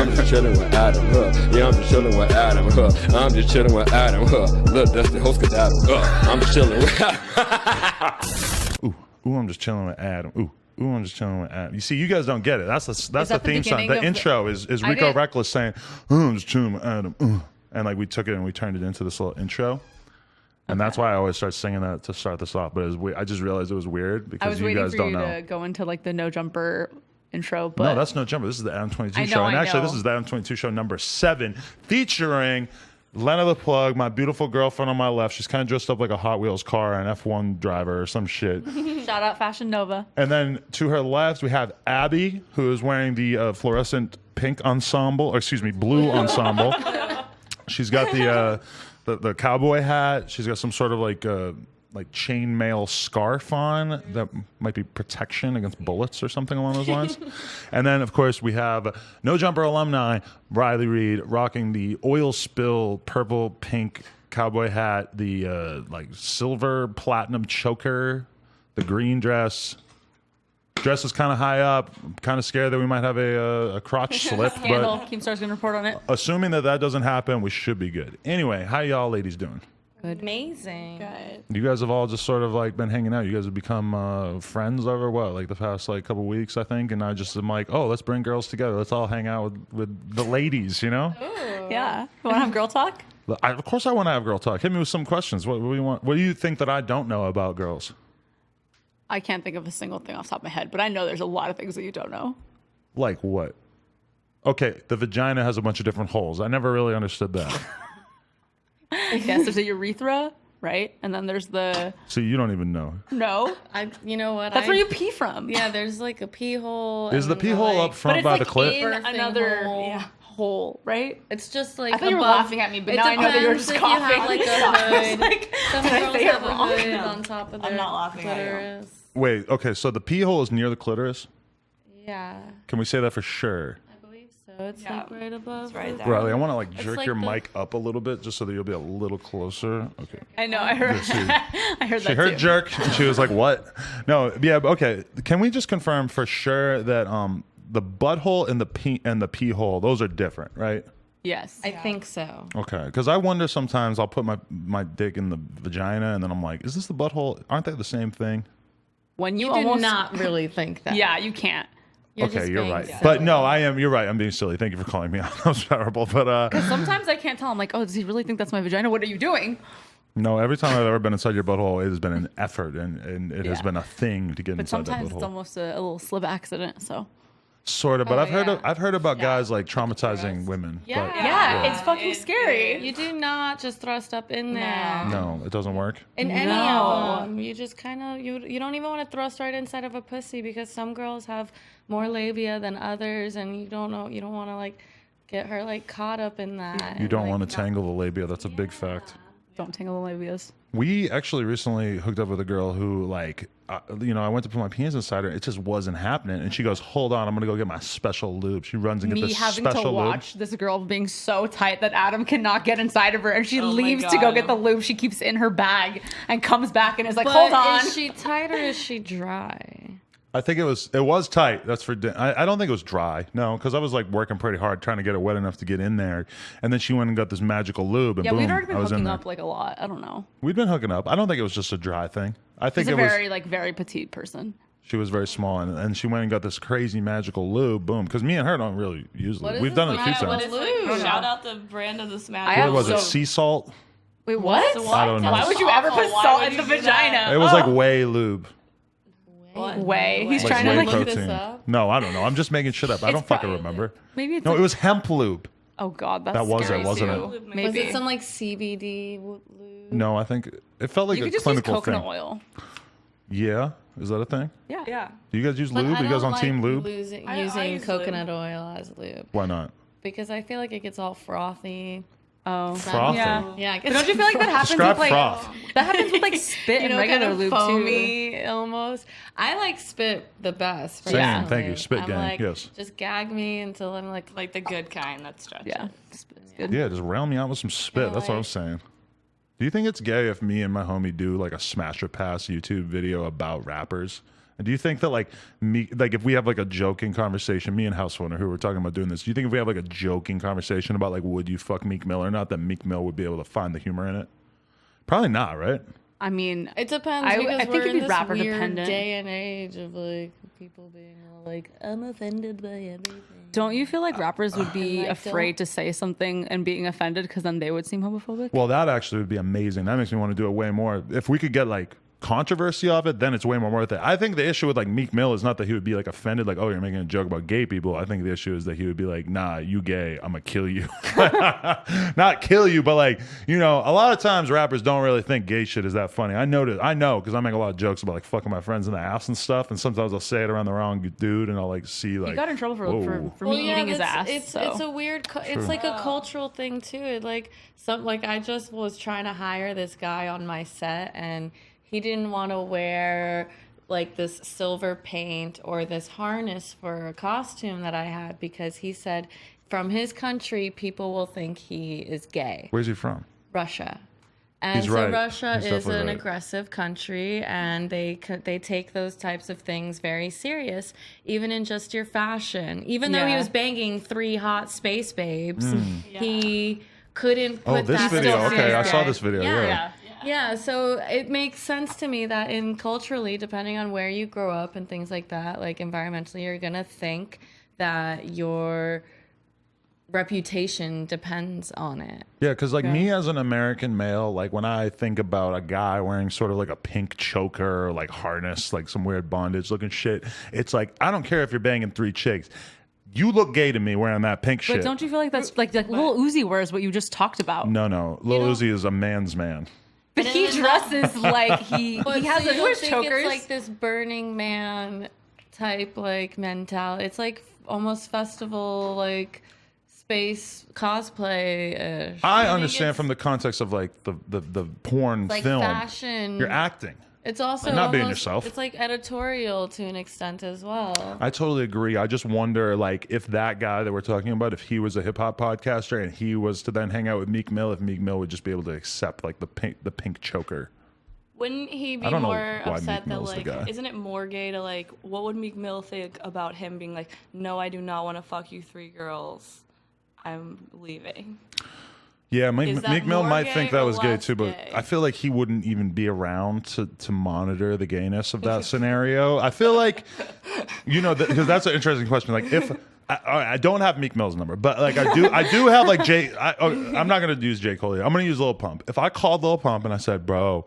I'm just chilling with Adam, yeah, I'm just chilling with Adam, I'm just chilling with Adam, look, that's the host cadaver, I'm just chilling with Adam. Ooh, I'm just chilling with Adam. Ooh, I'm just chilling with Adam. You see, you guys don't get it. That's the theme song. The intro is Rico Reckless saying, I'm just chilling with Adam. And like we took it and we turned it into this little intro. And that's why I always start singing that to start this off. But it was weird. I just realized it was weird because you guys don't know. I was waiting for you to go into like the No Jumper intro. But no, that's No Jumper. This is the Adam22 show. And actually, this is the Adam22 show number 7 featuring Lena The Plug, my beautiful girlfriend on my left. She's kind of dressed up like a Hot Wheels car, an F1 driver or some shit. Shout out Fashion Nova. And then to her left, we have Abbie, who is wearing the fluorescent pink ensemble, or excuse me, blue ensemble. She's got the cowboy hat. She's got some sort of like chainmail scarf on that might be protection against bullets or something along those lines. And then, of course, we have No Jumper alumni Riley Reid rocking the oil spill purple pink cowboy hat, the like silver platinum choker, the green dress. Dress is kind of high up. I'm kind of scared that we might have a crotch slip. Scandal. But Keemstar's going to report on it. Assuming that doesn't happen, we should be good. Anyway, how y'all ladies doing? Good. Amazing. Good. You guys have all just sort of like been hanging out. You guys have become friends over what, like the past like couple weeks, I think. And I just am like, oh, let's bring girls together. Let's all hang out with the ladies, you know? Ooh. Yeah. You want to have girl talk? Of course, I want to have girl talk. Hit me with some questions. What do you want? What do you think that I don't know about girls? I can't think of a single thing off the top of my head, but I know there's a lot of things that you don't know. Like what? Okay, the vagina has a bunch of different holes. I never really understood that. Yes, there's a urethra, right? And then there's the... So you don't even know. No. You know what? That's where you pee from. Yeah, there's like a pee hole. Is the pee hole up front by the clit? In another hole, right? It's just like I thought you were laughing at me, but now I know that you're just coughing. You have like a hood. Like, some girls have a hood on top of their I'm not laughing clitoris. Wait, okay, so the pee hole is near the clitoris? Yeah. Can we say that for sure? I believe so. It's like right above. It's right there. Riley, I want to like jerk like your mic up a little bit just so that you'll be a little closer. Okay. I know, I heard. I heard that She heard too. jerk and she was like, what? No, yeah, okay. Can we just confirm for sure that the butthole and the pee hole, those are different, right? Yes. I think so. Okay, because I wonder sometimes I'll put my dick in the vagina and then I'm like, is this the butthole? Aren't they the same thing? When you do almost not really think that. Yeah, you can't. You're right. Silly. But no, you're right. I'm being silly. Thank you for calling me out. That was terrible. But Sometimes I can't tell. I'm like, oh, does he really think that's my vagina? What are you doing? no, every time I've ever been inside your butthole, it has been an effort and it has been a thing to get But inside that sometimes butthole. it's almost a little slip accident. So Sort of, but I've heard about guys like traumatizing gross. women. Yeah. But, yeah, it's fucking scary. You do not just thrust up in there. no, it doesn't work. In any No. of them, you just kind of you don't even want to thrust right inside of a pussy because some girls have more labia than others, and you don't want to like get her like caught up in that. You don't like, want to tangle the labia. That's a big fact. Don't tangle the labias. We actually recently hooked up with a girl who, like, I went to put my penis inside her. It just wasn't happening. And she goes, hold on, I'm going to go get my special lube. She runs and gets this having special to lube. watch this girl being so tight that Adam cannot get inside of her, and she leaves to go get the lube she keeps in her bag and comes back and is like, hold on. Is she tight or is she dry? I think it was tight. That's for. I don't think it was dry. No, because I was like working pretty hard trying to get it wet enough to get in there, and then she went and got this magical lube, and Yeah, boom, we'd already been I was in hooking there. up like a lot. I don't know. We'd been hooking up. I don't think it was just a dry thing. I think She's it a was. very petite person. She was very small, and she went and got this crazy magical lube. Boom, because me and her don't really use lube. We've done it a few times. Shout out the brand of the smash. What was it? Sea salt? Wait, what? I don't know. Why would you ever put Why salt would in you the do that? vagina? It was like whey lube. Whey. He's Like trying whey to like. look this protein. up? No, I don't know. I'm just making shit up. I don't fucking remember. Maybe it's No, like, it was hemp lube. oh god, that's That was scary it, wasn't too. it? Maybe. Was it some like CBD lube? No, I think it felt like You a could just use clinical coconut thing. oil. Yeah, is that a thing? Yeah. Do you guys use But lube? I You guys don't on Team like Lube? Using I use coconut oil as lube Why not? because I feel like it gets all frothy. Oh, Frothy. yeah. Yeah, But don't you feel like that happens Describe with like froth. that happens with like spit and regular lube too? foamy almost. I like spit the best. Same, personally. thank you. Spit I'm gang, like, yes. Just gag me until I'm like The good kind that stretches. Yeah, spit's good. Yeah, just round me out with some spit. Yeah, That's what I'm like- saying. Do you think it's gay if me and my homie do like a Smash or Pass YouTube video about rappers And do you think that like if we have like a joking conversation, me and House Owner who were talking about doing this, do you think if we have like a joking conversation about like would you fuck Meek Mill or not, that Meek Mill would be able to find the humor in it? Probably not, right? I mean, It depends I because think we're it'd in be this rapper weird dependent. day and age of like people being all like, I'm offended by everything. don't you feel like rappers would be And I afraid to say something and being offended because then they would seem homophobic? Well, that actually would be amazing. That makes me want to do it way more. If we could get like controversy of it, then it's way more worth it. I think the issue with like Meek Mill is not that he would be like offended, like, oh, you're making a joke about gay people. I think the issue is that he would be like, nah, you gay, I'm gonna kill you. Not kill you, but like, you know, a lot of times rappers don't really think gay shit is that funny. I know because I make a lot of jokes about like fucking my friends in the ass and stuff, and sometimes I'll say it around the wrong dude, and I'll like see like He got in trouble for whoa. me eating his ass. It's so. a weird. It's like a cultural thing too. It like I just was trying to hire this guy on my set, and he didn't want to wear like this silver paint or this harness for a costume that I had because he said from his country people will think he is gay. Where's he from? Russia. And He's so right. Russia He's is definitely an right. aggressive country, and they take those types of things very serious, even in just your fashion. Even though he Yeah. was banging 3 hot space babes, he couldn't put Oh, this that video. still Okay, I serious. saw this video. Yeah. Yeah, so it makes sense to me that in culturally, depending on where you grow up and things like that, like environmentally, you're gonna think that your reputation depends on it. Yeah, because like me as an American male, like when I think about a guy wearing sort of like a pink choker, or like harness, like some weird bondage looking shit, it's like I don't care if you're banging 3 chicks. You look gay to me wearing that pink shit. But don't you feel like that's like Lil Uzi wears what you just talked about? No. Lil Uzi is a man's man. But he dresses like he has so a you wears don't think chokers. it's like this Burning Man type like mentality. It's like almost festival like space cosplay. I understand from the context of like the porn like film. fashion. You're acting. It's also Like, not being almost- yourself. It's like editorial to an extent as well. I totally agree. I just wonder, like, if that guy that we're talking about, if he was a hip hop podcaster and he was to then hang out with Meek Mill, if Meek Mill would just be able to accept like the pink choker. Wouldn't he be I don't know more why upset Meek that Mill's the like guy. isn't it more gay to like what would Meek Mill think about him being like, no, I do not want to fuck you 3 girls, I'm leaving. Yeah, Is that Meek Mill more might gay think that or was gay less too, but gay? I feel like he wouldn't even be around to monitor the gayness of that scenario. I feel like, you know, because that's an interesting question. Like, if I don't have Meek Mill's number, but like I do have like I'm not gonna use J. Cole here. I'm gonna use Lil Pump. If I called Lil Pump and I said, bro,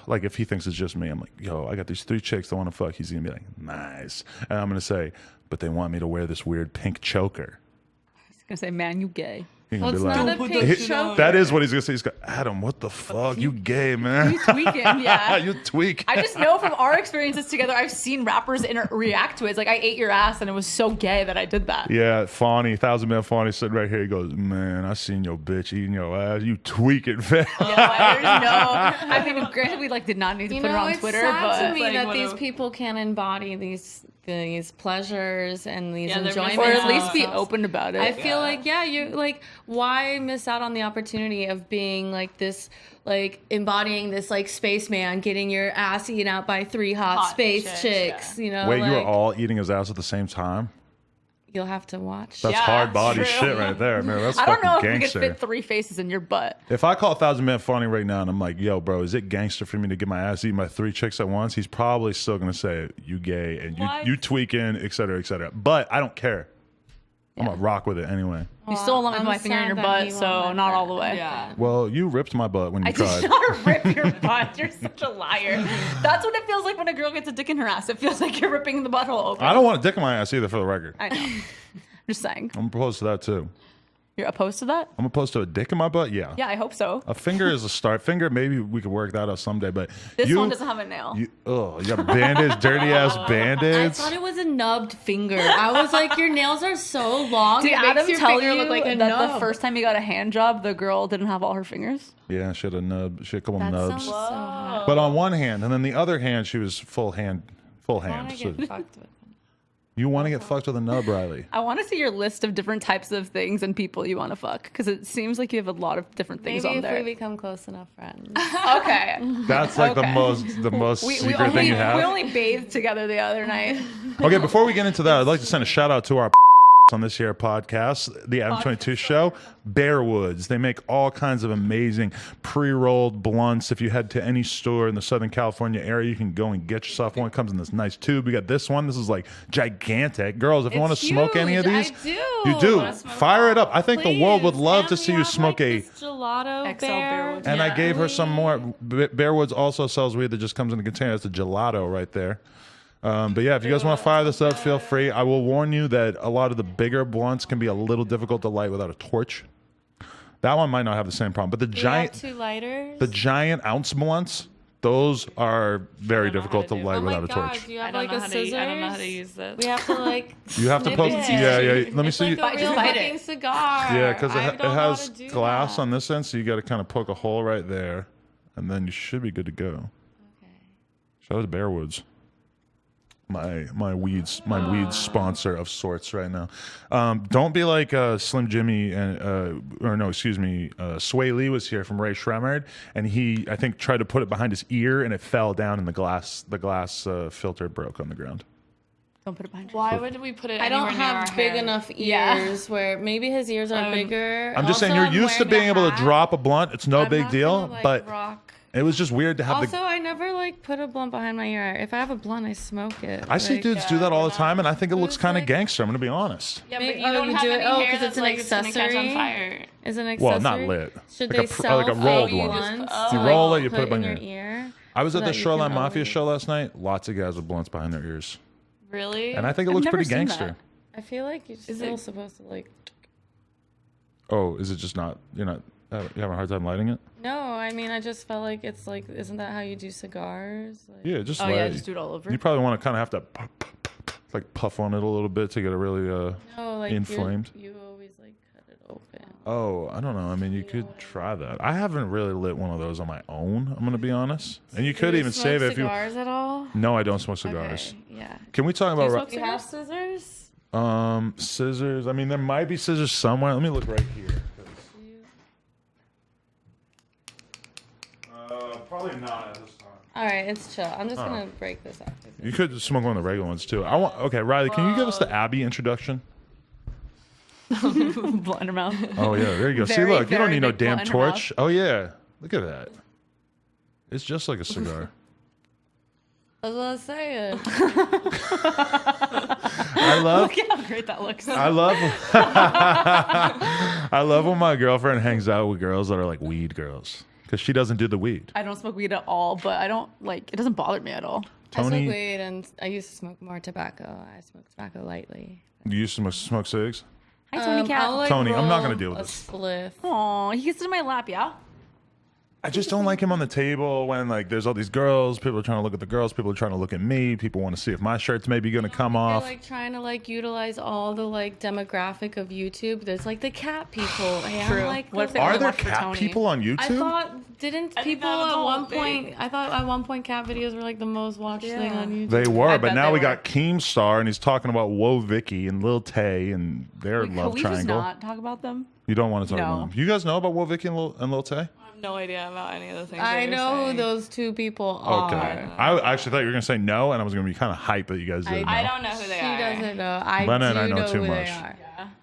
like if he thinks it's just me, I'm like, yo, I got these 3 chicks that want to fuck. He's gonna be like, nice, and I'm gonna say, but they want me to wear this weird pink choker. He's gonna say, "Man, you gay." He's Well, gonna it's be not like, a pink choker. that is what he's gonna say. He's going, Adam, what the fuck? You gay, man. You tweaking, yeah. You tweak. I just know from our experiences together, I've seen rappers react to it. It's like I ate your ass, and it was so gay that I did that. Yeah, Fawny, 1,000 Man Fawny sitting right here. He goes, man, I seen your bitch eating your ass. You tweaking, fam. Yeah, there's no. I mean, granted, we like did not need to You put it know, on it's Twitter, sad but to me like, that these whatever. people can embody these pleasures and these Yeah, they're enjoyments, or at Yeah. least be themselves. open about it. I feel like you like why miss out on the opportunity of being like this, like embodying this like spaceman, getting your ass eaten out by 3 hot space chicks. yeah. You know, Wait, like, you were all eating his ass at the same time? you'll have to watch. That's Yeah, hard body true. shit right there, man. That's I don't fucking know if gangster. we could fit 3 faces in your butt. If I call 1,000 Man Fawny right now and I'm like, yo, bro, is it gangster for me to get my ass eaten by 3 chicks at once? He's probably still going to say, you gay and What? you tweaking, et cetera, et cetera. But I don't care. I'm going to rock with it anyway. You still lump I'm my finger in sad your that butt, he so won't let not that all the way. Yeah. Well, you ripped my butt when you I tried. did not rip your butt. You're such a liar. That's what it feels like when a girl gets a dick in her ass. It feels like you're ripping the butthole open. I don't want a dick in my ass either, for the record. I know. I'm just saying. I'm opposed to that too. You're opposed to that? I'm opposed to a dick in my butt? Yeah. Yeah, I hope so. A finger is a start. Finger, maybe we could work that out someday, but This you, one doesn't have a nail. you got bandage, dirty ass I bandage. thought it was a nubbed finger. I was like, your nails are so long. Did it makes Adam your tell finger you look like a that nub. the first time he got a hand job, the girl didn't have all her fingers? Yeah, she had a nub. She had a couple That nubs. sounds so hot. But on one hand, and then the other hand, she was full hand. I want to So get fucked with. You want to get fucked with a nub, Riley? I want to see your list of different types of things and people you want to fuck, because it seems like you have a lot of different things Maybe on there. if we become close enough friends. Okay. That's like Okay. the most secret thing you have. We only bathed together the other night. Okay, before we get into that, I'd like to send a shout out to our on this here podcast, the Adam22 show, Bearwoods. They make all kinds of amazing pre-rolled blunts. If you head to any store in the Southern California area, you can go and get yourself one. It comes in this nice tube. We got this one. This is like gigantic. Girls, if you want to smoke any of these, you do. Fire it up. I think the world would love to see you smoke a gelato XL Bearwoods. And I gave her some more. Bearwoods also sells weed that just comes in a container. It's a gelato right there. But yeah, if you guys want to fire this up, feel free. I will warn you that a lot of the bigger blunts can be a little difficult to light without a torch. That one might not have the same problem. But the giant, 2 lighters. the giant ounce blunts, those are very difficult to light Oh my without a God, torch. do you have I don't like know a how to. scissors? I don't know how to use this. We have to like. You have to snip poke. it. Yeah. Let me It's see. like a real bite it. fucking cigar. Yeah, because I it don't know how has to do glass that. on this end, so you got to kind of poke a hole right there, and then you should be good to go. Okay. Shout out to Bearwoods. My weed sponsor of sorts right now. Don't be like Slim Jimmy Sway Lee was here from Ray Shremmerd, and he I think tried to put it behind his ear and it fell down and the glass filter broke on the ground. Don't put it behind you. Why would we put it? I don't anywhere near have our big hair? enough Yeah. ears where maybe his ears are bigger. I'm just saying Also, you're I'm used to wearing being a able to hat. drop a blunt. It's no I'm big not deal, gonna, like, but rock. it was just weird to have Also, I never like put a blunt behind my ear. If I have a blunt, I smoke it. I see Like, dudes do that all the time, and I think it looks It's kind of like- gangster. I'm gonna be honest. Yeah, Maybe- but you don't you have do it- any oh, hair 'cause it's that's an like it's gonna catch on accessory? fire. Is an accessory? Well, not lit. Should Like they a sell like a rolled fake one. ones You to, roll like, it, you put it in on your your ear. I was so at the that you Shoreline can Mafia always- show last night. Lots of guys with blunts behind their ears, Really? and I think it I've looks never pretty seen gangster. that. I feel like you're Is still it- supposed to like. Oh, is it just not? You're not. You having a hard time lighting it? No, I mean I just felt like it's like, isn't that how you do cigars? Like, Yeah, just Oh light yeah, it. just do it all over. You probably want to kind of have to like puff on it a little bit to get it really no, like inflamed. You always like cut it open. Oh, I don't know. I mean, you could try that. I haven't really lit one of those on my own. I'm gonna be honest. And you could Do even smoke save it if you. cigars at all? No, I don't smoke cigars. Okay, yeah. Can we talk Do you, about smoke, you have scissors? scissors? I mean, there might be scissors somewhere. Let me look right here. Probably not at this time. All right, it's chill. I'm just gonna break this up. You could smoke one of the regular ones too. I want. Okay, Riley, can you give us the Abbie introduction? Blunt in her mouth. Oh yeah, there you go. See, Very, look, you don't very need no big blunt damn in her torch. Oh yeah, look at that. It's just like a cigar. I was gonna say it. I love. Look at how great that looks. I love. I love when my girlfriend hangs out with girls that are like weed girls because she doesn't do the weed. I don't smoke weed at all, but I don't like it. Doesn't bother me at all. I smoke Tony, weed and I used to smoke more tobacco. I smoke tobacco lightly. you used to smoke cigs. Hi, Tony Cat. I'll, like, Tony, I'm not gonna roll deal with a this. Spliff. Aw, he gets in my lap, yeah. I just don't like him on the table when like there's all these girls. People are trying to look at the girls. People are trying to look at me. People want to see if my shirt's maybe gonna come They're off. like trying to like utilize all the like demographic of YouTube. There's like the cat people. And True. like What if the- they Are only there work for cat Tony? people on YouTube? I thought didn't I think people that was at the whole one thing. point? I thought at one point cat videos were like the most watched thing on YouTube. They were, I but bet now they we were. got Keemstar, and he's talking about Whoa Vicky and Lil Tay and their Can love we just triangle. not talk about them? You don't want to talk No. about them. You guys know about Whoa Vicky and Lil Tay? I have no idea about any of the things. I that you're know who saying. those two people are. Okay. I actually thought you were gonna say no, and I was gonna be kind of hype that you guys didn't know. I don't know who they She are. doesn't know. I Lena and do I know too who much. they are.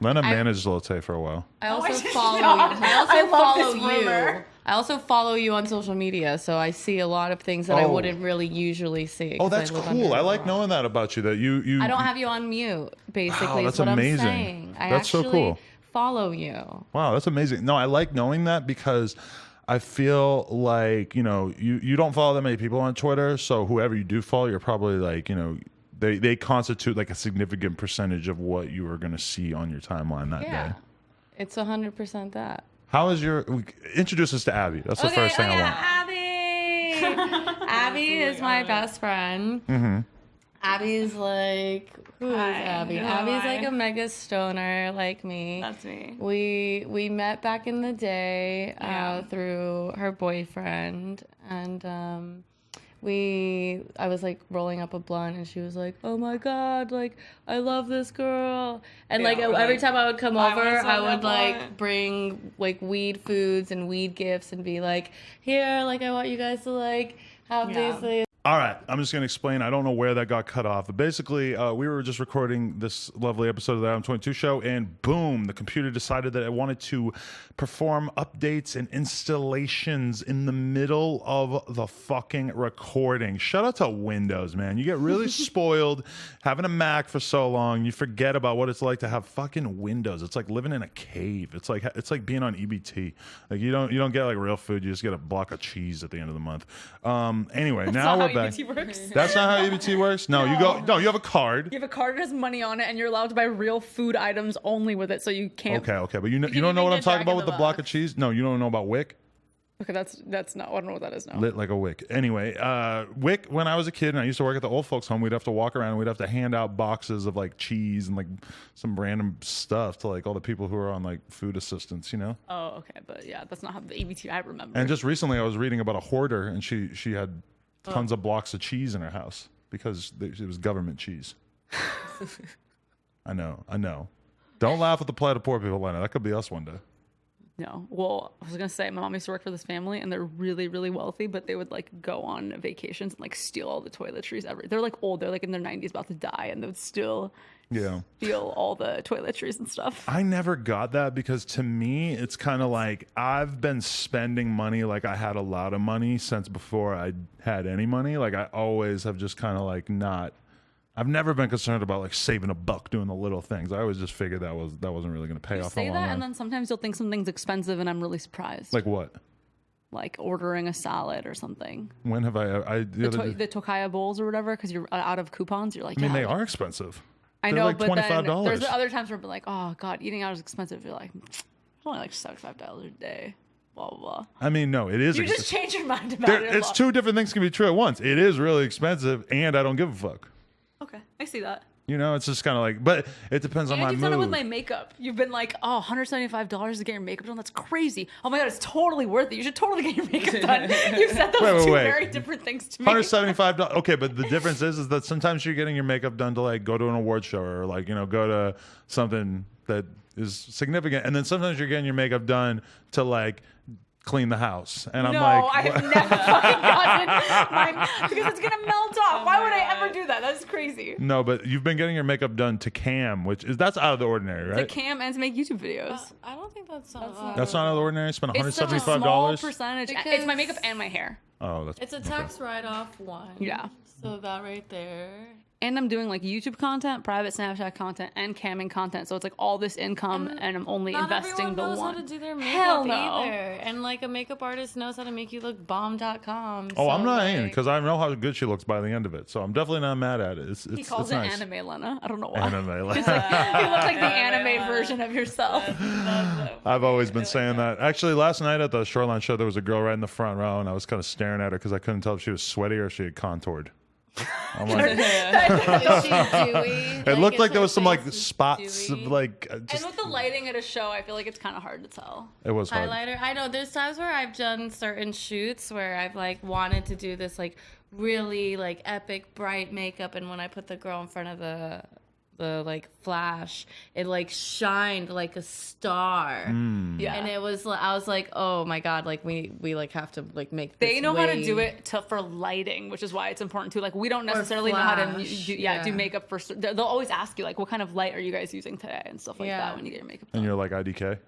Lena managed Lil Tay for a while. I also I did follow you. not. I also I love follow this you. rumor. I also follow you on social media, so I see a lot of things that I Oh. wouldn't really usually see. Oh, 'cause that's I live cool. under I a like rock. knowing that about you. That you. I don't have you on mute, basically. Wow, is that's what amazing. I'm saying. I That's so actually cool. follow you. Wow, that's amazing. No, I like knowing that because I feel like, you don't follow that many people on Twitter, so whoever you do follow, you're probably like, they constitute like a significant percentage of what you are going to see on your timeline that Yeah. day. It's 100% that. How is introduce us to Abbie. That's the first thing I want. Abbie. Abbie is my best friend. Mm-hmm. Abbie's like, who is Hi, Abbie? who am Abby's I? like a mega stoner like me. That's me. We met back in the day Yeah. through her boyfriend, and I was like rolling up a blunt and she was like, oh my God, like I love this girl. And like every time I would come over, I would like bring like weed foods and weed gifts and be like, here, like I want you guys to like have these things. All right, I'm just going to explain. I don't know where that got cut off, but basically, we were just recording this lovely episode of the Adam22 show, and boom, the computer decided that it wanted to perform updates and installations in the middle of the fucking recording. Shout out to Windows, man. You get really spoiled having a Mac for so long, you forget about what it's like to have fucking Windows. It's like living in a cave. It's like being on EBT. Like you don't get like real food. You just get a block of cheese at the end of the month. Anyway, now we're back. EBT works. That's not how EBT works? No, you have a card. You have a card that has money on it, and you're allowed to buy real food items only with it, so you can't. Okay, but you don't know what I'm talking about with the block of cheese? No, you don't know about Wick? Okay, that's not. I don't know what that is now. Lit like a wick. Anyway, Wick, when I was a kid and I used to work at the old folks home, we'd have to walk around and we'd have to hand out boxes of like cheese and like some random stuff to like all the people who are on like food assistance, you know? Oh, okay, but yeah, that's not how the EBT I remember. And just recently I was reading about a hoarder and she had tons of blocks of cheese in her house because it was government cheese. I know. Don't laugh at the plight of poor people, Lena. That could be us one day. No. Well, I was going to say, my mom used to work for this family, and they're really, really wealthy, but they would, like, go on vacations and, like, steal all the toiletries. They're, like, old. They're, like, in their 90s, about to die, and they would still steal all the toiletries and stuff. I never got that because, to me, it's kind of like I've been spending money like I had a lot of money since before I had any money. Like, I always have just kind of, like, not... I've never been concerned about like saving a buck doing the little things. I always just figured that wasn't really going to pay off. Say that, and then sometimes you'll think something's expensive, and I'm really surprised. Like what? Like ordering a salad or something. When have I the Tokaya bowls or whatever? Because you're out of coupons. You're like, I mean, they are expensive. I They're know, like but then $25. there's the other times where I'm like, oh God, eating out is expensive. You're like, it's only like $75 a day. Blah blah blah. I mean, no, it is. You just change your mind about it. It's two different things can be true at once. It is really expensive, and I don't give a fuck. Okay, I see that. You know, it's just kind of like, but it depends on my mood. You've done it with my makeup. You've been like, oh, $175 to get your makeup done. That's crazy. Oh my God, it's totally worth it. You should totally get your makeup done. You've said those two very different things to me. $175. Okay, but the difference is that sometimes you're getting your makeup done to like go to an award show or like, you know, go to something that is significant. And then sometimes you're getting your makeup done to like clean the house, and I'm like, I have never fucking gotten mine because it's gonna melt off. Why would I ever do that? That's crazy. No, but you've been getting your makeup done to cam, that's out of the ordinary, right? To cam and to make YouTube videos. I don't think that's not out of the ordinary. Spend $175. It's such a small percentage. It's my makeup and my hair. Oh, it's a tax write-off one. Yeah. So that right there. And I'm doing like YouTube content, private Snapchat content, and camming content. So it's like all this income, and I'm only investing the one. Not everyone knows how to do their makeup Hell no. either. And like a makeup artist knows how to make you look bomb.com. Oh, so I'm not in because I know how good she looks by the end of it. So I'm definitely not mad at it. He calls it nice. Anime Lena. I don't know why. Anime Lena. You look like the anime version of yourself. I've always been saying that. Actually, last night at the Shoreline show, there was a girl right in the front row, and I was kind of staring at her because I couldn't tell if she was sweaty or if she had contoured. I'm like, is she dewy? It looked like there was some like spots of like just, and with the lighting at a show, I feel like it's kind of hard to tell. It was hard. Highlighter. I know there's times where I've done certain shoots where I've like wanted to do this like really like epic bright makeup, and when I put the girl in front of the like flash, it like shined like a star. Yeah, and it was I was like, oh my God, like we like have to like make this they know how to do it for lighting, which is why it's important too. Like we don't necessarily know how to do makeup for. They'll always ask you like, what kind of light are you guys using today and stuff like that when you get your makeup done. And you're like IDK.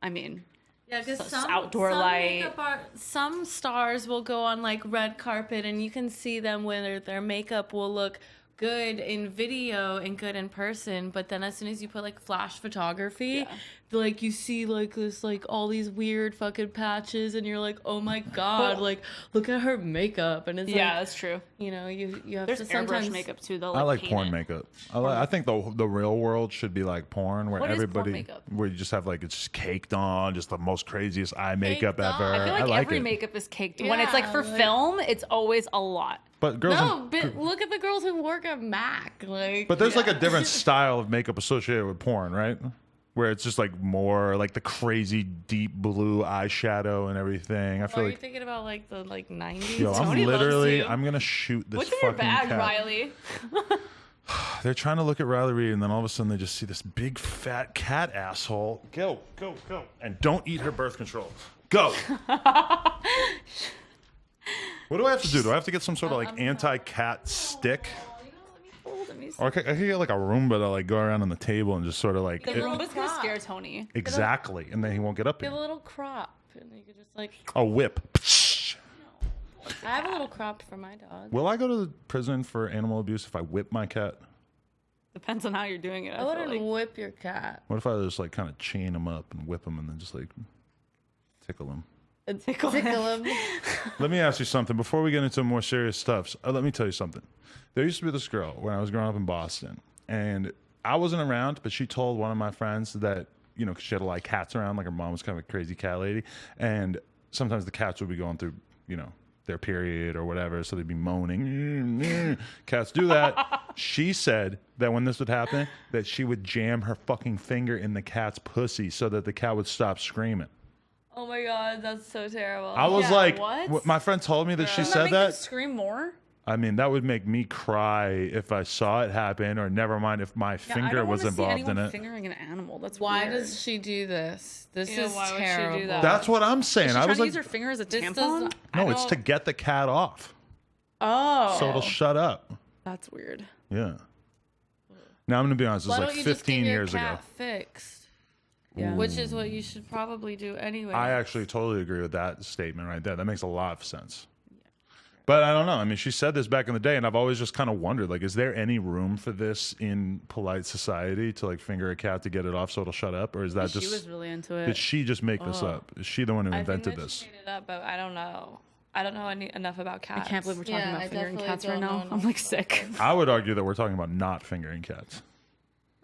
I mean, yeah, because some outdoor light. Some stars will go on like red carpet, and you can see them when their makeup will look good in video and good in person, but then as soon as you put like flash photography, like you see like this like all these weird fucking patches, and you're like, oh my God, like look at her makeup. And it's like, that's true. You know, you have There's to sometimes airbrush makeup too. Though I like porn makeup. I think the real world should be like porn, where everybody where you just have like it's just caked on, just the most craziest eye makeup ever. I feel like every makeup is caked. When it's like for film, it's always a lot. But girls, but look at the girls who work at Mac. Like, but there's like a different style of makeup associated with porn, right? where it's just like more like the crazy deep blue eyeshadow and everything. I feel Are you like, thinking about like the 90s? yo, Tony loves you. I'm gonna shoot this What's in fucking your bag, cat. Riley? They're trying to look at Riley Reid, and then all of a sudden they just see this big fat cat asshole. Go, and don't eat her birth control. Go. What do I have to do? Do I have to get some sort of like anti-cat stick? Or I could get like a Roomba to like go around on the table and just sort of like The Roomba's gonna scare Tony. exactly, and then he won't get up Get here. a little crop, and you could just like. A whip. I have a little crop for my dog. Will I go to the prison for animal abuse if I whip my cat? Depends on how you're doing it. I feel wouldn't like. whip your cat. What if I just like kind of chain him up and whip him and then just like tickle him? Tickle him. Let me ask you something before we get into more serious stuff. Let me tell you something. There used to be this girl when I was growing up in Boston, and I wasn't around, but she told one of my friends that, you know, 'cause she had a lot of cats around, like her mom was kind of a crazy cat lady, and sometimes the cats would be going through, you know, their period or whatever, so they'd be moaning. Cats do that. She said that when this would happen, that she would jam her fucking finger in the cat's pussy so that the cat would stop screaming. Oh my god, that's so terrible. I was Yeah, like, what? My friend told me that she Doesn't said make them that. scream more? I mean, that would make me cry if I saw it happen, or never mind if my Yeah, I finger don't was wanna see involved in anyone it. fingering an animal. That's Why weird. does she do this? This Yeah, is why would she do terrible. that? That's what I'm saying. Is she I trying was to like, use her finger as a This tampon? does no, it's to get the cat off, Oh, so it'll shut up. that's weird. Yeah. Now I'm gonna be honest. It was Why like don't you just 15 get your years ago. cat fixed? Yeah. Which is what you should probably do anyway. I actually totally agree with that statement right there. That makes a lot of sense. But I don't know. I mean, she said this back in the day, and I've always just kind of wondered, like, is there any room for this in polite society to like finger a cat to get it off so it'll shut up, or is that She just was really into it. did she just make this up? Is she the one who I think invented that this? she made it up, but I don't know. I don't know enough about I cats. can't believe we're talking Yeah, about I fingering definitely cats right don't now. know I'm enough like about sick. I would argue that we're talking about not fingering cats.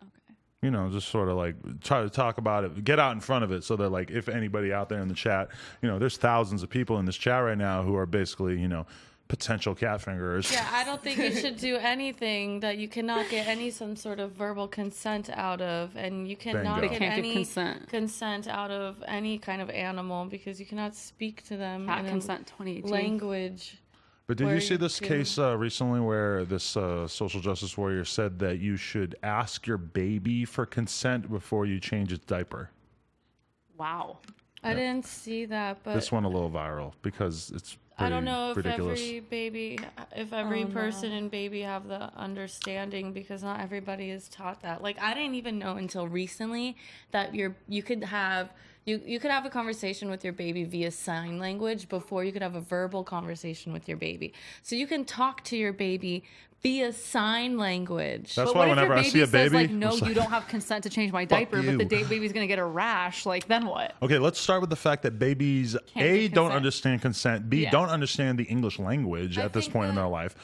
Okay. You know, just sort of like try to talk about it, get out in front of it, so that like if anybody out there in the chat, you know, there's thousands of people in this chat right now who are basically, you know, potential cat fingerers. Yeah, I don't think you should do anything that you cannot get some sort of verbal consent out of, and you cannot Bingo. get They can't give any consent. out of any kind of animal because you cannot speak to them Cat in consent a 2018. language. But did Where you see you this can- case recently where this social justice warrior said that you should ask your baby for consent before you change its diaper? Wow. I didn't see that, but This went a little viral because it's I pretty don't know if ridiculous. every person and baby have the understanding, because not everybody is taught that. Like, I didn't even know until recently that you could have a conversation with your baby via sign language before you could have a verbal conversation with your baby. So you can talk to your baby via sign language. That's But why what if whenever your I baby see a says, baby, like, no, it's you like, don't have consent to change my diaper, but the you. baby's gonna get a rash. Like, then what? Okay, let's start with the fact that babies A, give don't consent. understand consent, B, Yeah. don't understand the English language I at this think point in that- their life.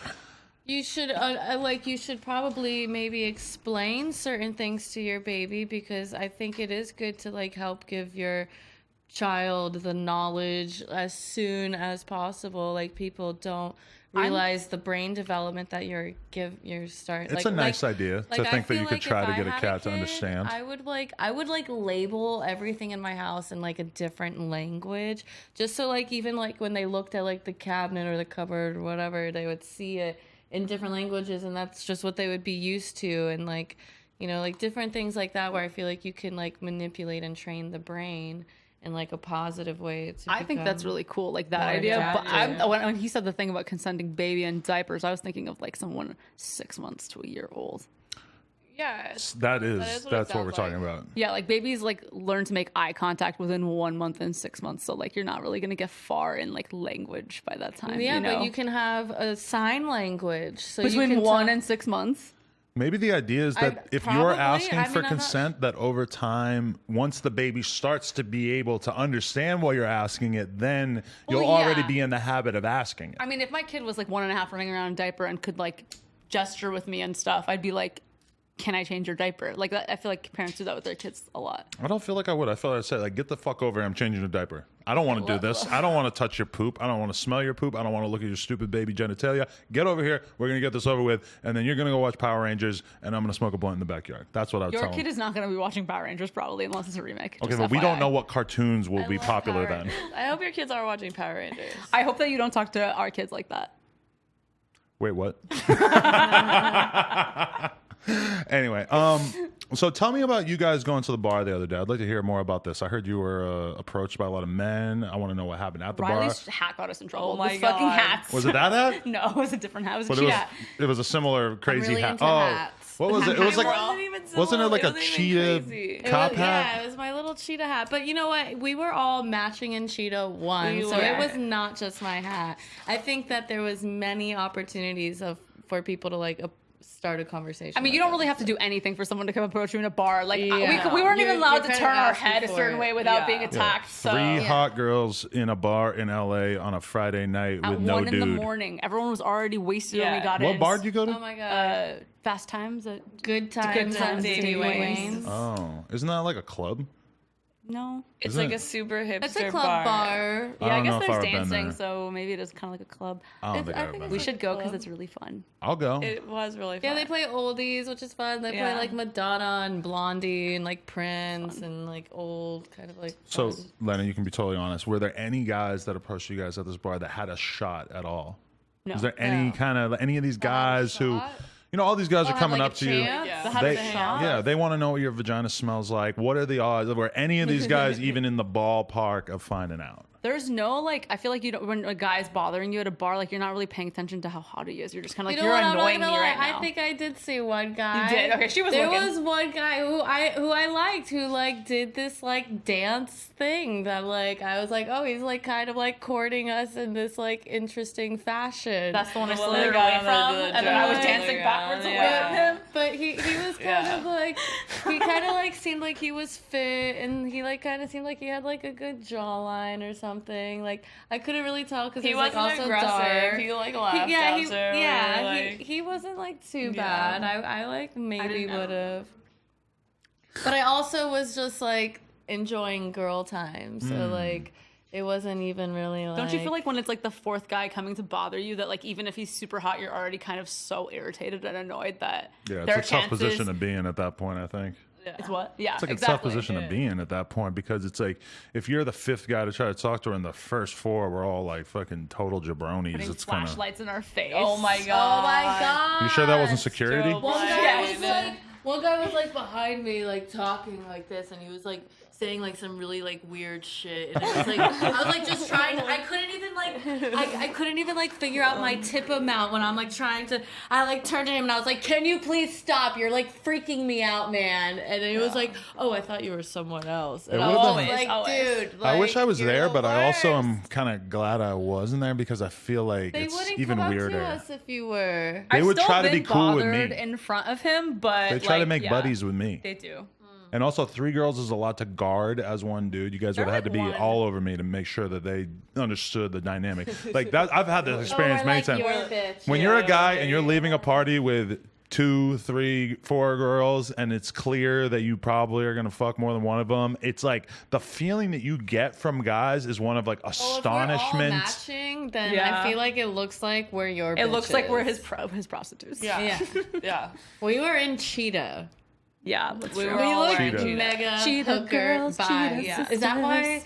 You should you should probably maybe explain certain things to your baby, because I think it is good to like help give your child the knowledge as soon as possible. Like, people don't realize the brain development that you're starting. It's a nice idea to I think that feel you could like try if to I get a had cat to kid, understand. I would like label everything in my house in like a different language, just so like even like when they looked at like the cabinet or the cupboard or whatever, they would see it in different languages, and that's just what they would be used to. And like, you know, like different things like that, where I feel like you can like manipulate and train the brain in like a positive way. I think that's really cool, like that more idea. But adaptive. when he said the thing about consenting baby and diapers, I was thinking of like someone 6 months to a year old. Yeah. That's what it what we're sounds talking like. about. Yeah, like babies like learn to make eye contact within 1 month and 6 months. So like you're not really gonna get far in like language by that time. Yeah, you know? but you can have a sign language. So you between can 1 talk- and 6 months. Maybe the idea is that if you're probably, asking I for mean, I'm not- consent, that over time, once the baby starts to be able to understand why you're asking it, then you'll Well, already yeah. be in the habit of asking it. I mean, if my kid was like 1.5 running around in a diaper and could like gesture with me and stuff, I'd be like, can I change your diaper? Like, I feel like parents do that with their kids a lot. I don't feel like I would. I feel like I said, like, get the fuck over here. I'm changing your diaper. I don't want to do this. I don't want to touch your poop. I don't want to smell your poop. I don't want to look at your stupid baby genitalia. Get over here. We're going to get this over with. And then you're going to go watch Power Rangers, and I'm going to smoke a blunt in the backyard. That's what I would tell Your them. kid is not going to be watching Power Rangers probably unless it's a remake. Okay, just but we don't FYI. know what cartoons will be love popular Power then. Rangers. I hope your kids are watching Power Rangers. I hope that you don't talk to our kids like that. Wait, what? Anyway, so tell me about you guys going to the bar the other day. I'd like to hear more about this. I heard you were approached by a lot of men. I want to know what happened at the Riley's bar. hat got us in trouble. Oh my This fucking God. hats. Was it that hat? No, it was a different hat. It was a But cheetah hat. it was a similar crazy really hat. into Oh, hats. what was it? It was like wasn't it like a wasn't even cheetah crazy. cop Yeah, hat? it was my little cheetah hat. But you know what? We were all matching in cheetah one, We so were. it was not just my hat. I think that there was many opportunities for people to like start a conversation. I mean, you don't really have to do anything for someone to come approach you in a bar. Like, Yeah. we weren't You're- even allowed you're to kind turn of our asking head a for certain it. way without Yeah. being attacked. So. Three hot girls in a bar in LA on a Friday night At with no 1 dude. in the morning, everyone was already wasted when we Yeah. got in. What bar did you go to? Oh my god. Fast Times? Good times, Times, at Davy Davy Wayne's. Wayne's. Oh, isn't that like a club? No. It's Isn't like it? a super hipster It's a club bar. Yeah, I don't know guess if there's I've been dancing, there. so maybe it is kind of like a club. I don't think I I've think been. We it's there. should go because club. it's really fun. I'll go. It was really fun. Yeah, they play oldies, which is fun. They play Yeah. like Madonna and Blondie and like Prince and like old kind of like. So, fun. Lena, you can be totally honest. Were there any guys that approached you guys at this bar that had a shot at all? No. Is there any No. kind of any of these guys who, shot? you know, all these guys are had, coming like, up a to you. chance? Yeah. That had They, a shot. yeah, they want to know what your vagina smells like. What are the odds? Were any of these guys even in the ballpark of finding out? There's no, like, I feel like you don't, when a guy's bothering you at a bar, like, you're not really paying attention to how hot he is. You're just kind of like, You know you're what, I'm not annoying me gonna lie, right now. I think I did see one guy. You did? Okay, she was There looking. was one guy who I liked who like did this like dance thing that like I was like, oh, he's like kind of like courting us in this like interesting fashion. That's the one I Well, slithered they got away under from, the and then I was dress. dancing Yeah, backwards away yeah. at him. But he was kind Yeah. of like he kind of like seemed like he was fit and he like kind of seemed like he had like a good jawline or something. Like I couldn't really tell because He it was like wasn't also aggressive. dark. He like laughed yeah, after. Like, he wasn't like too Yeah. bad. I like maybe didn't know. would have. But I also was just like enjoying girl time, so like it wasn't even really like. Don't you feel like when it's like the fourth guy coming to bother you, that like even if he's super hot, you're already kind of so irritated and annoyed that Yeah, there are it's a tough chances. position to be in at that point, I think. It's what? Yeah, It's like exactly. a tough position to be in at that point because it's like if you're the fifth guy to try to talk to her and the first four were all like fucking total jabronis, Putting it's kind of. flashlights in our face. oh my god. Oh my god! You sure that wasn't security? So One guy Yes. was like, one guy was like behind me, like talking like this, and he was like saying like some really like weird shit, and it was like I was like just trying. I couldn't even like I couldn't even like figure out my tip amount when I'm like trying to. I like turned to him and I was like, "Can you please stop? You're like freaking me out, man." And he was like, "Oh, I thought you were someone else." And It I would've was been- like, Always. "Dude, I wish I was you're there, the but I also worst." am kind of glad I wasn't there because I feel like They it's wouldn't even come up weirder. to us if you were. They I've would still try to be been cool with bothered me. in front of him, but They try to like, make yeah, buddies with me. They do. And also, three girls is a lot to guard as one dude. You guys would have had to be like one. all over me to make sure that they understood the dynamic. Like that, I've had this experience many times. When you're a guy and you're leaving a party with 2, 3, 4 girls, and it's clear that you probably are gonna fuck more than one of them, it's like the feeling that you get from guys is one of like Well, if we're all astonishment. matching, then Yeah. I feel like it looks like we're your. It looks like we're bitches. his prostitutes. Yeah. Yeah. Yeah. We were in Cheetah. Yeah, that's We true. were all Cheetah. wearing Mega Cheetah hooker girls, vibe. cheetah Yeah. Is that why? sisters.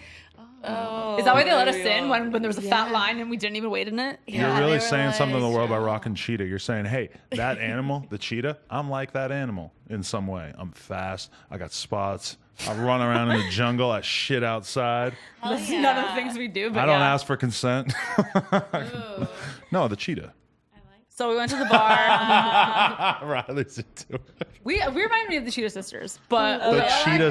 Oh, Is that why they let us there we in go. when there was a fat Yeah. line and we didn't even wait in it? You're Yeah, really they were saying something to the like- world by rocking cheetah. You're saying, hey, that animal, the cheetah, I'm like that animal in some way. I'm fast. I got spots. I run around in the jungle. I shit outside. That's none of the things we do. But I don't yeah. ask for consent. Ooh. No, the cheetah. So we went to the bar. Riley's into it. we reminded me of the Cheetah Sisters, but The Cheetah you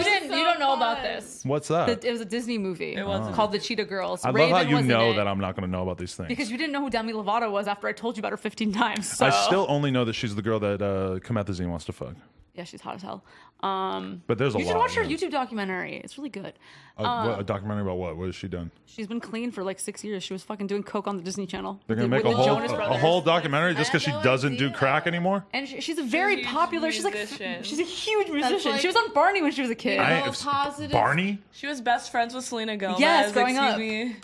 Sisters. don't know about this. What's that? It was a Disney movie wasn't. called The Cheetah Girls. I love Raven how you was in know it that I'm not going to know about these things. because you didn't know who Demi Lovato was after I told you about her 15 times. So. I still only know that she's the girl that Comethazine wants to fuck. Yeah, she's hot as hell. But there's a lot. You should watch her yeah. YouTube documentary. It's really good. A documentary about what? What has she done? She's been clean for like 6 years. She was fucking doing coke on the Disney Channel. They're gonna with make the Jonas a Brothers. whole documentary just because she no doesn't do idea. crack anymore. And she's a very huge popular. She's musician. a huge musician. like- she was on Barney when she was a kid. I- I- positive- Barney. She was best friends with Selena Gomez. Yes, growing up. Me.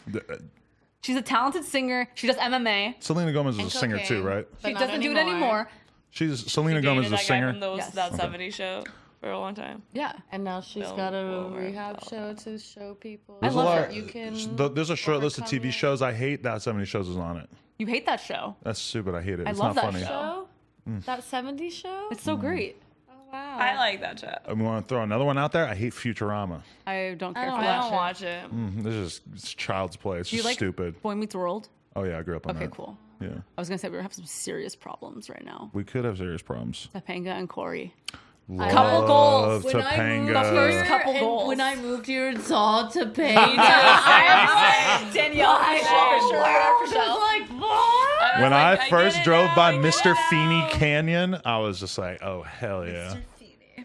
She's a talented singer. She does MMA. Selena Gomez is And a singer cocaine. too, right? But She not doesn't do it anymore. She's Selena Gomez is a That guy singer. from those, Yes. that Okay. 70s show for a long time. Yeah. And now she's Film got a over. rehab show to show people. There's love a her. lot. You can There's a short list of overcome TV it. shows I hate. That 70 shows is on it. You hate that show. That's stupid. I hate it. I It's love not that funny. show. Show? That 70s show? It's so great. Oh, wow. I like that show. And we want to throw another one out there. I hate Futurama. I don't care don't for I that don't show. watch it. This is it's child's play. It's Do you just like stupid. Boy Meets World? Oh yeah, I grew up on Okay, that. cool. Yeah, I was gonna say we have some serious problems right now. we could have serious problems. Topanga and Corey. Couple goals. When I moved The first here couple and goals. when I moved here and saw Topanga, Danielle, I was like, what? When like, I I first get it drove now, by I get Mr. it Feeney now. Canyon, I was just like, oh hell yeah,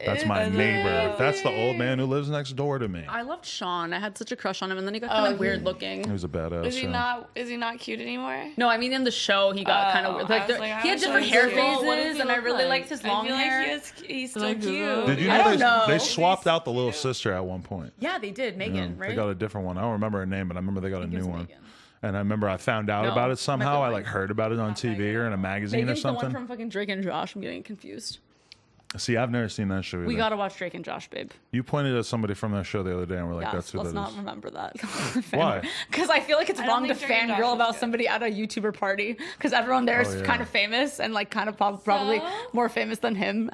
that's my neighbor. That's the old man who lives next door to me. I loved Sean. I had such a crush on him, and then he got kind of weird He looking. was a badass. Is he yeah. not? Is he not cute anymore? No, I mean in the show he got kind of weird. I Like, was like, I he had wish different I hair was cute. What does phases, he and I look really like? liked his long I feel hair. like he's still Like, cute. Did you I know don't know. they swapped out the little sister at one point? Yeah, they did. Megan, They right? got a different one. I don't remember her name, but I remember they got a think it new was one. Megan. And I remember I found out No, about it somehow. I Megan. like heard about it on TV or in a magazine Megan's or the one something. from fucking Drake and Josh. I'm getting confused. See, I've never seen that show either. We gotta watch Drake and Josh, babe. You pointed at somebody from that show the other day, and we're like, Yes, "That's who let's that not is." remember that. Why? Because I feel like it's don't wrong to think Drake and Josh fangirl is about good. somebody at a YouTuber party. Because everyone there is Oh, yeah. kind of famous and like kind of probably more famous than him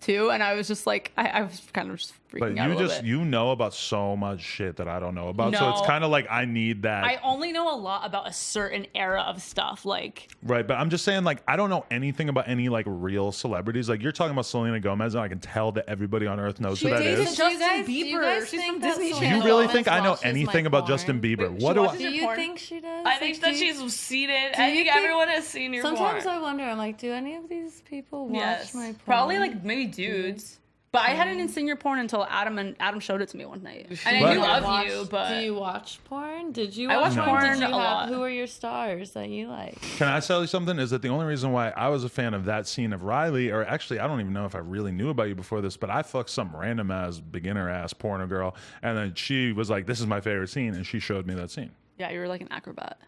too. And I was just like, I was kind of just freaking But out a you little just bit. you know about so much shit that I don't know about, so it's No. kind of like I need that. I only know a lot about a certain era of stuff. Like, Right, but I'm just saying, like, I don't know anything about any like real celebrities. Like, you're talking about Selena Gomez, and I can tell that everybody on earth knows who that dated is. Justin Do you Bieber. guys She's think from that Disney Selena Do you Channel. really Gomez think I know watches anything my about porn? Justin Bieber? Wait, What she do watches I? your Do you porn? think she does? I think Like, that do you- she's seated. do I you think think- everyone has seen your Sometimes porn. I wonder, I'm like, do any of these people watch Yes. my porn? Probably like maybe dudes. But I hadn't seen your porn until Adam showed it to me one night. And I But- knew of Watch- you, but do you watch porn? Did you I watch watch porn? porn Did you a lot. Who are your stars that you like? Can I tell you something? Is that the only reason why I was a fan of that scene of Riley, or actually, I don't even know if I really knew about you before this, but I fucked some random ass beginner ass porno girl, and then she was like, "This is my favorite scene," and she showed me that scene. yeah, you were like an acrobat.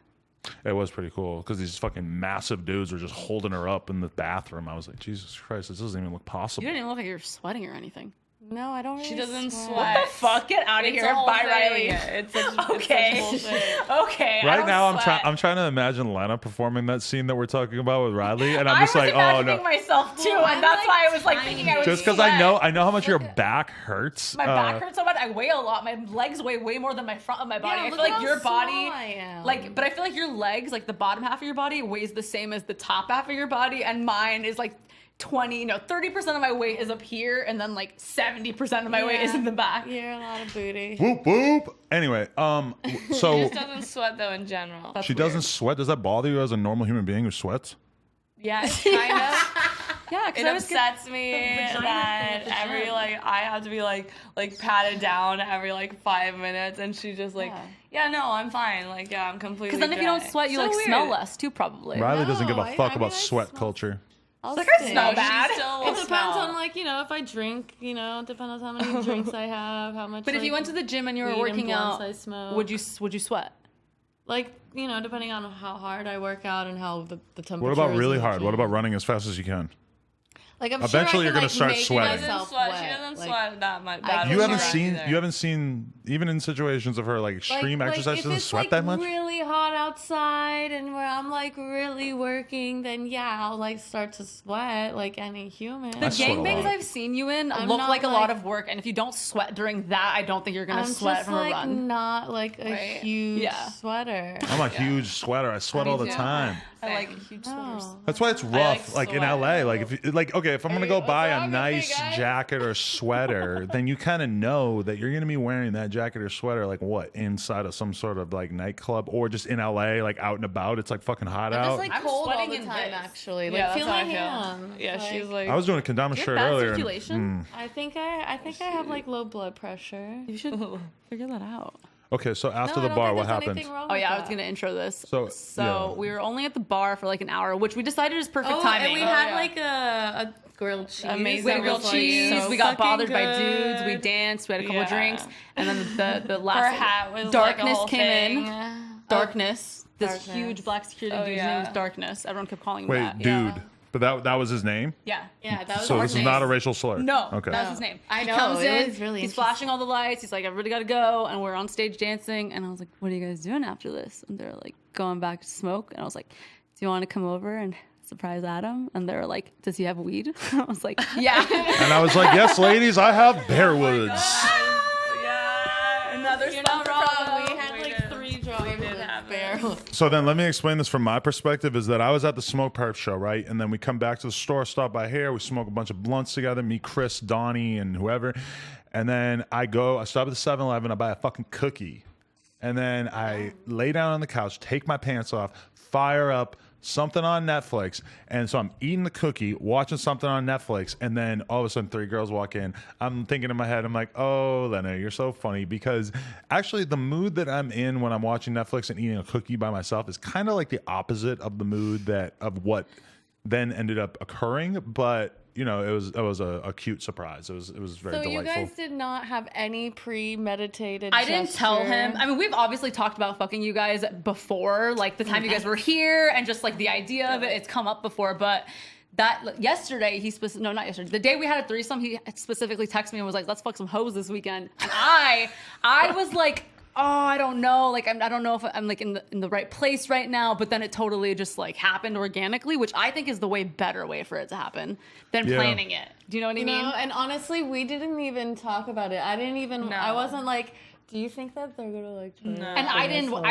It was pretty cool because these fucking massive dudes were just holding her up in the bathroom. I was like, Jesus Christ, this doesn't even look possible. You didn't even look like you were sweating or anything. No, I don't really She doesn't sweat. sweat. What the fuck? Get out of It's here. a whole Bye, thing. Riley. It's such Okay. bullshit. Okay. I Right don't now, sweat. I'm trying to imagine Lena performing that scene that we're talking about with Riley, and I'm I just was like, oh imagining no. myself too, Well, and I'm, that's like, why I was like tiny. thinking I would Just because sweat. I know how much your back hurts. My back hurts so much. I weigh a lot. My legs weigh way more than my front of my body. Yeah, I look feel like how your body, small I am. like, but I feel like your legs, like the bottom half of your body, weighs the same as the top half of your body, and mine is like 30% of my weight is up here, and then like 70% of my weight is in the back. You're a lot of booty. Whoop whoop. Anyway, She so just doesn't sweat though in general. That's she weird. doesn't sweat. Does that bother you as a normal human being who sweats? Yeah, it kind of. Yeah, because It I was upsets me that every I have to be like patted down every like 5 minutes, and she's just like, yeah, no, I'm fine. Like, yeah, I'm completely. because then if you don't dry. sweat, you So like weird. smell less too, probably. Riley doesn't give a I fuck mean, about I sweat smell- culture. I'll Like, I stink. smell She bad. still It will depends smell. on like, if I drink, it depends on how many drinks I have, how much. But if like, you went to the gym and you were weed and working blunts out, I smoke. would you sweat? Like, depending on how hard I work out and how the temperature. What about is really in the hard? What gym. about running as fast as you can? Like, I'm Eventually sure I you're can, gonna start make sweating. She doesn't myself sweat. wet. She doesn't Like, sweat that much. I bad You can haven't as sure. seen. either. You haven't seen even in situations of her like extreme exercise. She if doesn't it's, sweat like, that much. really hot outside and where I'm like really working, then yeah, I'll like start to sweat like any human. The I sweat a gangbangs lot. I've seen you in I'm look not, like a lot like- of work, and if you don't sweat during that, I don't think you're gonna I'm sweat just from like a run. not like a Right. huge Yeah. sweater. I'm a huge sweater. I sweat all the too. time. I like huge sweaters. Oh. That's why it's rough. Like in sweat. LA, like if you, like okay, okay, if I'm gonna go buy a nice jacket or sweater, then you kind of know that you're gonna be wearing that jacket or sweater like what inside of some sort of like nightclub or just in LA, like out and about. It's like fucking hot out. It's like I'm cold all sweating the in time, this. actually. Yeah, Like, that's feel how my I feel. hands. Yeah, she's like. I was doing a kendama shirt bad earlier. circulation. I think I have like low blood pressure. You should figure that out. Okay, so after No, I the don't bar, think what there's happened? anything wrong Oh with yeah, I that. was gonna intro this. So, So yeah. we were only at the bar for like an hour, which we decided is perfect Oh, timing. and we had like a grilled cheese. Amazing We had that grilled was, like, cheese. so we got fucking bothered by good. dudes. We danced. We had a couple Yeah. drinks, and then the last Her hat was darkness like a whole came thing. in. Darkness. This Darkness. huge black security Oh, dude's yeah. name was Darkness. Everyone kept calling him Wait, that. dude. Yeah. But that was his name? Yeah. Yeah, that was So this is Darkness. not a racial slur? No, Okay. that's his name. I He know, comes it in, was really he's flashing all the lights. He's like, everybody got to go. And we're on stage dancing. And I was like, what are you guys doing after this? And they're like, going back to smoke. And I was like, do you want to come over and surprise Adam? And they were like, does he have weed? I was like, yeah. And I was like, yes, ladies, I have Bearwoods. Yeah, another You're stuff not wrong. problem. We had like 3 drugs. We did have bear. So then let me explain this from my perspective is that I was at the Smoke Perp show, right? And then we come back to the store, stop by here, we smoke a bunch of blunts together, me, Chris, Donnie, and whoever. And then I stop at the 7-Eleven, I buy a fucking cookie. And then I lay down on the couch, take my pants off, fire up something on Netflix. And so I'm eating the cookie, watching something on Netflix, and then all of a sudden 3 girls walk in. I'm thinking in my head, I'm like, oh, Lena, you're so funny. Because actually the mood that I'm in when I'm watching Netflix and eating a cookie by myself is kind of like the opposite of the mood of what then ended up occurring. But you know, it was a cute surprise. It was very So delightful. you guys did not have any premeditated. I didn't tell gesture? him. I mean, we've obviously talked about fucking you guys before, like the time you guys were here, and just like the idea of it. It's come up before, but that yesterday not yesterday. The day we had a threesome, he specifically texted me and was like, "Let's fuck some hoes this weekend." And I was like, oh, I don't know. Like, I don't know if I'm like in the right place right now. But then it totally just like happened organically, which I think is the way better way for it to happen than planning it. Do you know what I mean? No, and honestly, we didn't even talk about it. I didn't even. No. I wasn't like. Do you think that they're gonna like? Try No. And I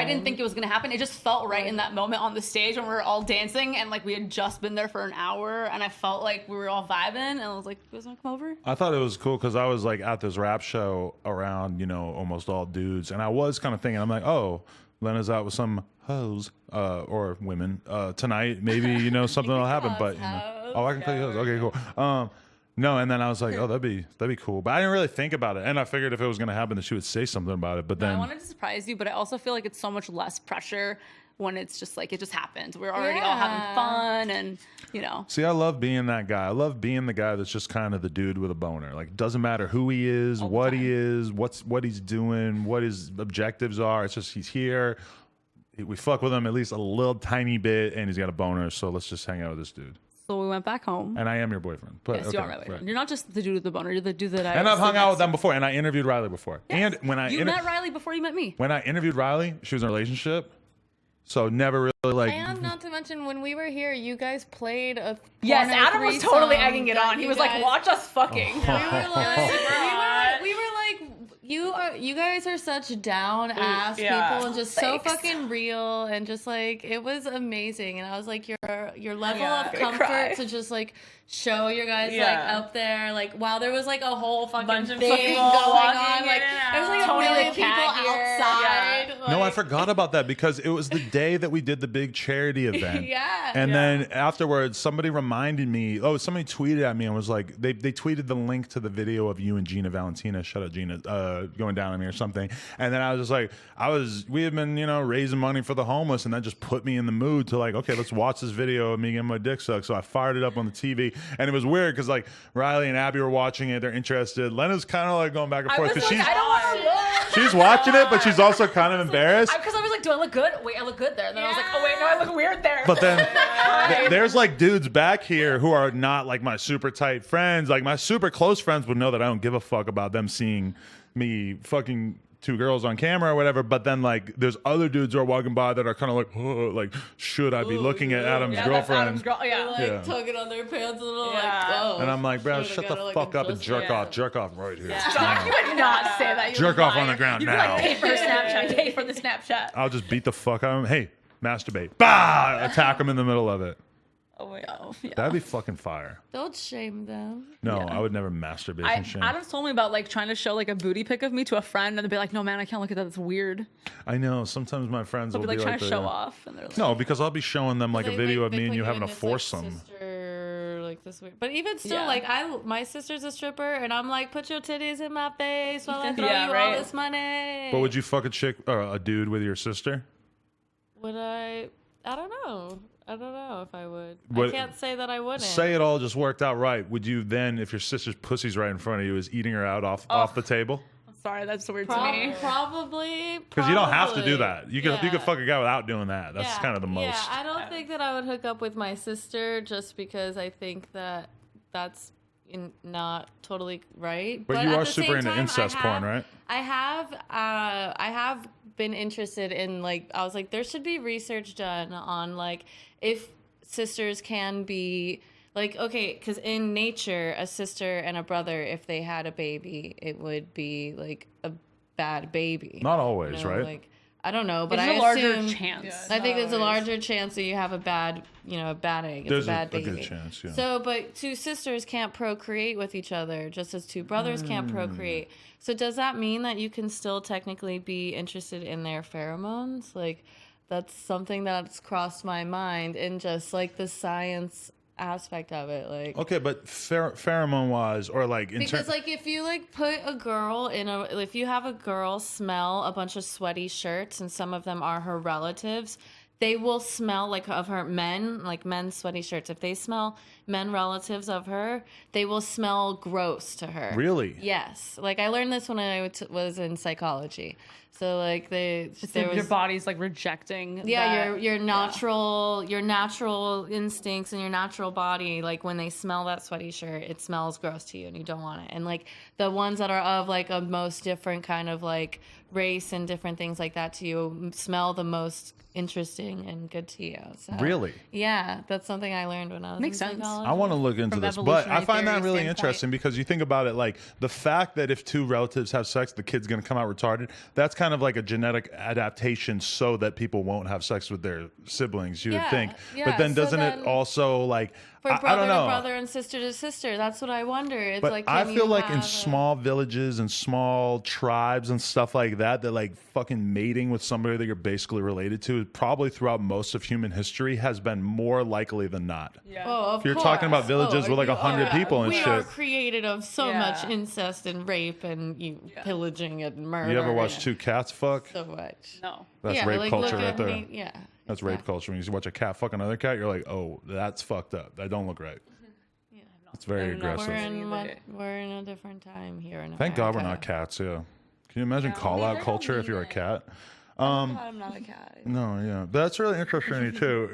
didn't think it was gonna happen. It just felt right in that moment on the stage when we were all dancing and like we had just been there for an hour, and I felt like we were all vibing, and I was like, "You guys wanna come over?" I thought it was cool because I was like at this rap show around, you know, almost all dudes. And I was kind of thinking, I'm like, oh, Lena's out with some hoes or women tonight. Maybe, you know, something will happen. But, you know, oh, I can call you hoes. Okay, cool. No, and then I was like, oh, that'd be cool. But I didn't really think about it. And I figured if it was going to happen, that she would say something about it. But then I wanted to surprise you, but I also feel like it's so much less pressure when it's just like it just happens. We're already all having fun, and you know. See, I love being that guy. I love being the guy that's just kind of the dude with a boner. Like, doesn't matter who he is, what he is, what he's doing, what his objectives are. It's just he's here. We fuck with him at least a little tiny bit, and he's got a boner. So let's just hang out with this dude. So we went back home. And I am your boyfriend. But Yes, you are my boyfriend. You're not just the dude with the boner. You're the dude that I. And I've hung sit out next with them before, and I interviewed Riley before. Yes. And when I you met Riley before you met me. when I interviewed Riley, she was in a relationship, so never really like. And not to mention, when we were here, you guys played a. Yes, porno Adam was threesome totally egging it that on. He you was like, guys- "Watch us fucking." We were like, you guys are such down ass people and just so Thanks. fucking real and just like it was amazing. And I was like, your level Yeah. of Gonna comfort cry. to just like show your guys like Yeah. up there, like while there was like a whole fucking Bunch of thing people going walking on, in like and there was like out. a Tony the million people cat here. outside. Yeah. Like, No, I forgot about that because it was the day that we did the big charity event. Yeah. And then afterwards, somebody reminded me. Oh, somebody tweeted at me and was like, they tweeted the link to the video of you and Gina Valentina. Shout out Gina, going down on me or something. And then I was just like, we had been, you know, raising money for the homeless, and that just put me in the mood to like, okay, let's watch this video of me getting my dick sucked. So I fired it up on the TV, and it was weird because like Riley and Abbie were watching it. They're interested. Lena's kind of like going back and I forth was because like, I don't want to look. she's watching it, but she's also kind of embarrassed. Because I was like, do I look good? Wait, I look good there. And then I was like, oh wait, no, I look weird there. But then there's like dudes back here who are not like my super tight friends. Like my super close friends would know that I don't give a fuck about them seeing me fucking 2 girls on camera or whatever. But then like there's other dudes who are walking by that are kind of like, oh, like should I be looking at Adam's yeah, that's girlfriend? Adam's girl. Yeah. like Yeah. tugging on their pants a little, Yeah. like, oh. And I'm like, bro, Should've shut got the like, fuck up and adjust- jerk yeah. off right here. Doc, you would not say that. You Jerk would off on lie. the ground You'd now. be like, pay for a Snapchat. Pay for the Snapchat. I'll just beat the fuck out of him. Hey, masturbate. Bah! Attack him in the middle of it. Oh my god. Yeah. That'd be fucking fire. Don't shame them. No, Yeah. I would never masturbate and shame. Adam's told me about like trying to show like a booty pic of me to a friend, and they'd be like, "No, man, I can't look at that. It's weird." I know. Sometimes my friends They'll will be like trying to the- show off, and they're like, No, because I'll be showing them like a They, video of they me and put you in having a this, foursome. Like, sister, like this weird. But even still, Yeah. like my sister's a stripper, and I'm like, put your titties in my face while I throw Yeah, you right. all this money. But would you fuck a chick or a dude with your sister? Would I? I don't know. I don't know if I would. But I can't say that I wouldn't. Say it all just worked out right. Would you then, if your sister's pussy's right in front of you, is eating her out off the table? "Sorry, that's weird to me." Probably. Because you don't have to do probably. that. You could Yeah. fuck a guy without doing that. That's Yeah, kind of the most. Yeah, I don't think that I would hook up with my sister just because I think that that's not totally right. But you at are the super same into time, incest porn, right? I have been interested in like I was like there should be research done on like if sisters can be like okay because in nature a sister and a brother if they had a baby it would be like a bad baby. Not always, you know, right? Like I don't know, but There's I a larger assume, chance. I think there's a larger chance that you have a bad, a bad egg. It's There's a bad a baby. good chance, yeah. So, but two sisters can't procreate with each other, just as two brothers can't procreate. So, does that mean that you can still technically be interested in their pheromones? Like, that's something that's crossed my mind in just like the science aspect of it. Like, Okay, but pheromone wise, or like in because like if you like put a girl if you have a girl smell a bunch of sweaty shirts and some of them are her relatives, they will smell like of her men's sweaty shirts. If they smell men relatives of her, they will smell gross to her. Really? Yes. Like I learned this when I was in psychology. So like Your body's like rejecting. yeah, that. your natural instincts and your natural body, like when they smell that sweaty shirt, it smells gross to you and you don't want it. And like the ones that are of like a most different kind of like race and different things like that to you smell the most interesting and good to you. So, Really? yeah, that's something I learned when I was Makes in sense. psychology. I want to look into From this, but I evolutionary find that theory really standpoint. interesting because you think about it, like the fact that if two relatives have sex, the kid's going to come out retarded. That's kind of like a genetic adaptation so that people won't have sex with their siblings. You would Yeah, think, yeah, but then so doesn't it then- also like For I brother don't to know. brother and sister to sister. That's what I wonder. It's But like I can feel you like in have small villages and small tribes and stuff like that like fucking mating with somebody that you're basically related to, probably throughout most of human history, has been more likely than not. Yeah. Oh, If you're talking about villages with like 100 people and we shit. are created of so Yeah. much incest and rape and pillaging and murder. You ever watch and two cats fuck? so much? No. That's yeah, rape like, culture look right at there. me- yeah, That's rape culture. When you watch a cat fuck another cat, you're like, oh, that's fucked up. That don't look right. It's very aggressive. We're in a different time here in Thank God we're not America. cats, yeah. Can you imagine call out culture if you're a cat? I'm not a cat. No, yeah. But that's really interesting to me too.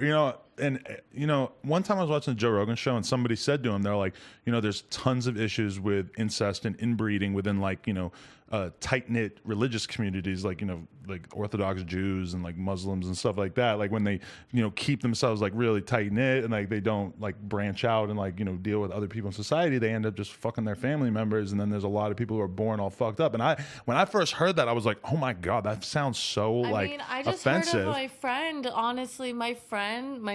One time I was watching the Joe Rogan show and somebody said to him, they're like, there's tons of issues with incest and inbreeding within tight-knit religious communities like Orthodox Jews and like Muslims and stuff like that. Like when they, keep themselves like really tight-knit and like they don't like branch out and like, deal with other people in society, they end up just fucking their family members. And then there's a lot of people who are born all fucked up. And when I first heard that, I was like, oh my God, that sounds so I just offensive. heard of my friend. Honestly, my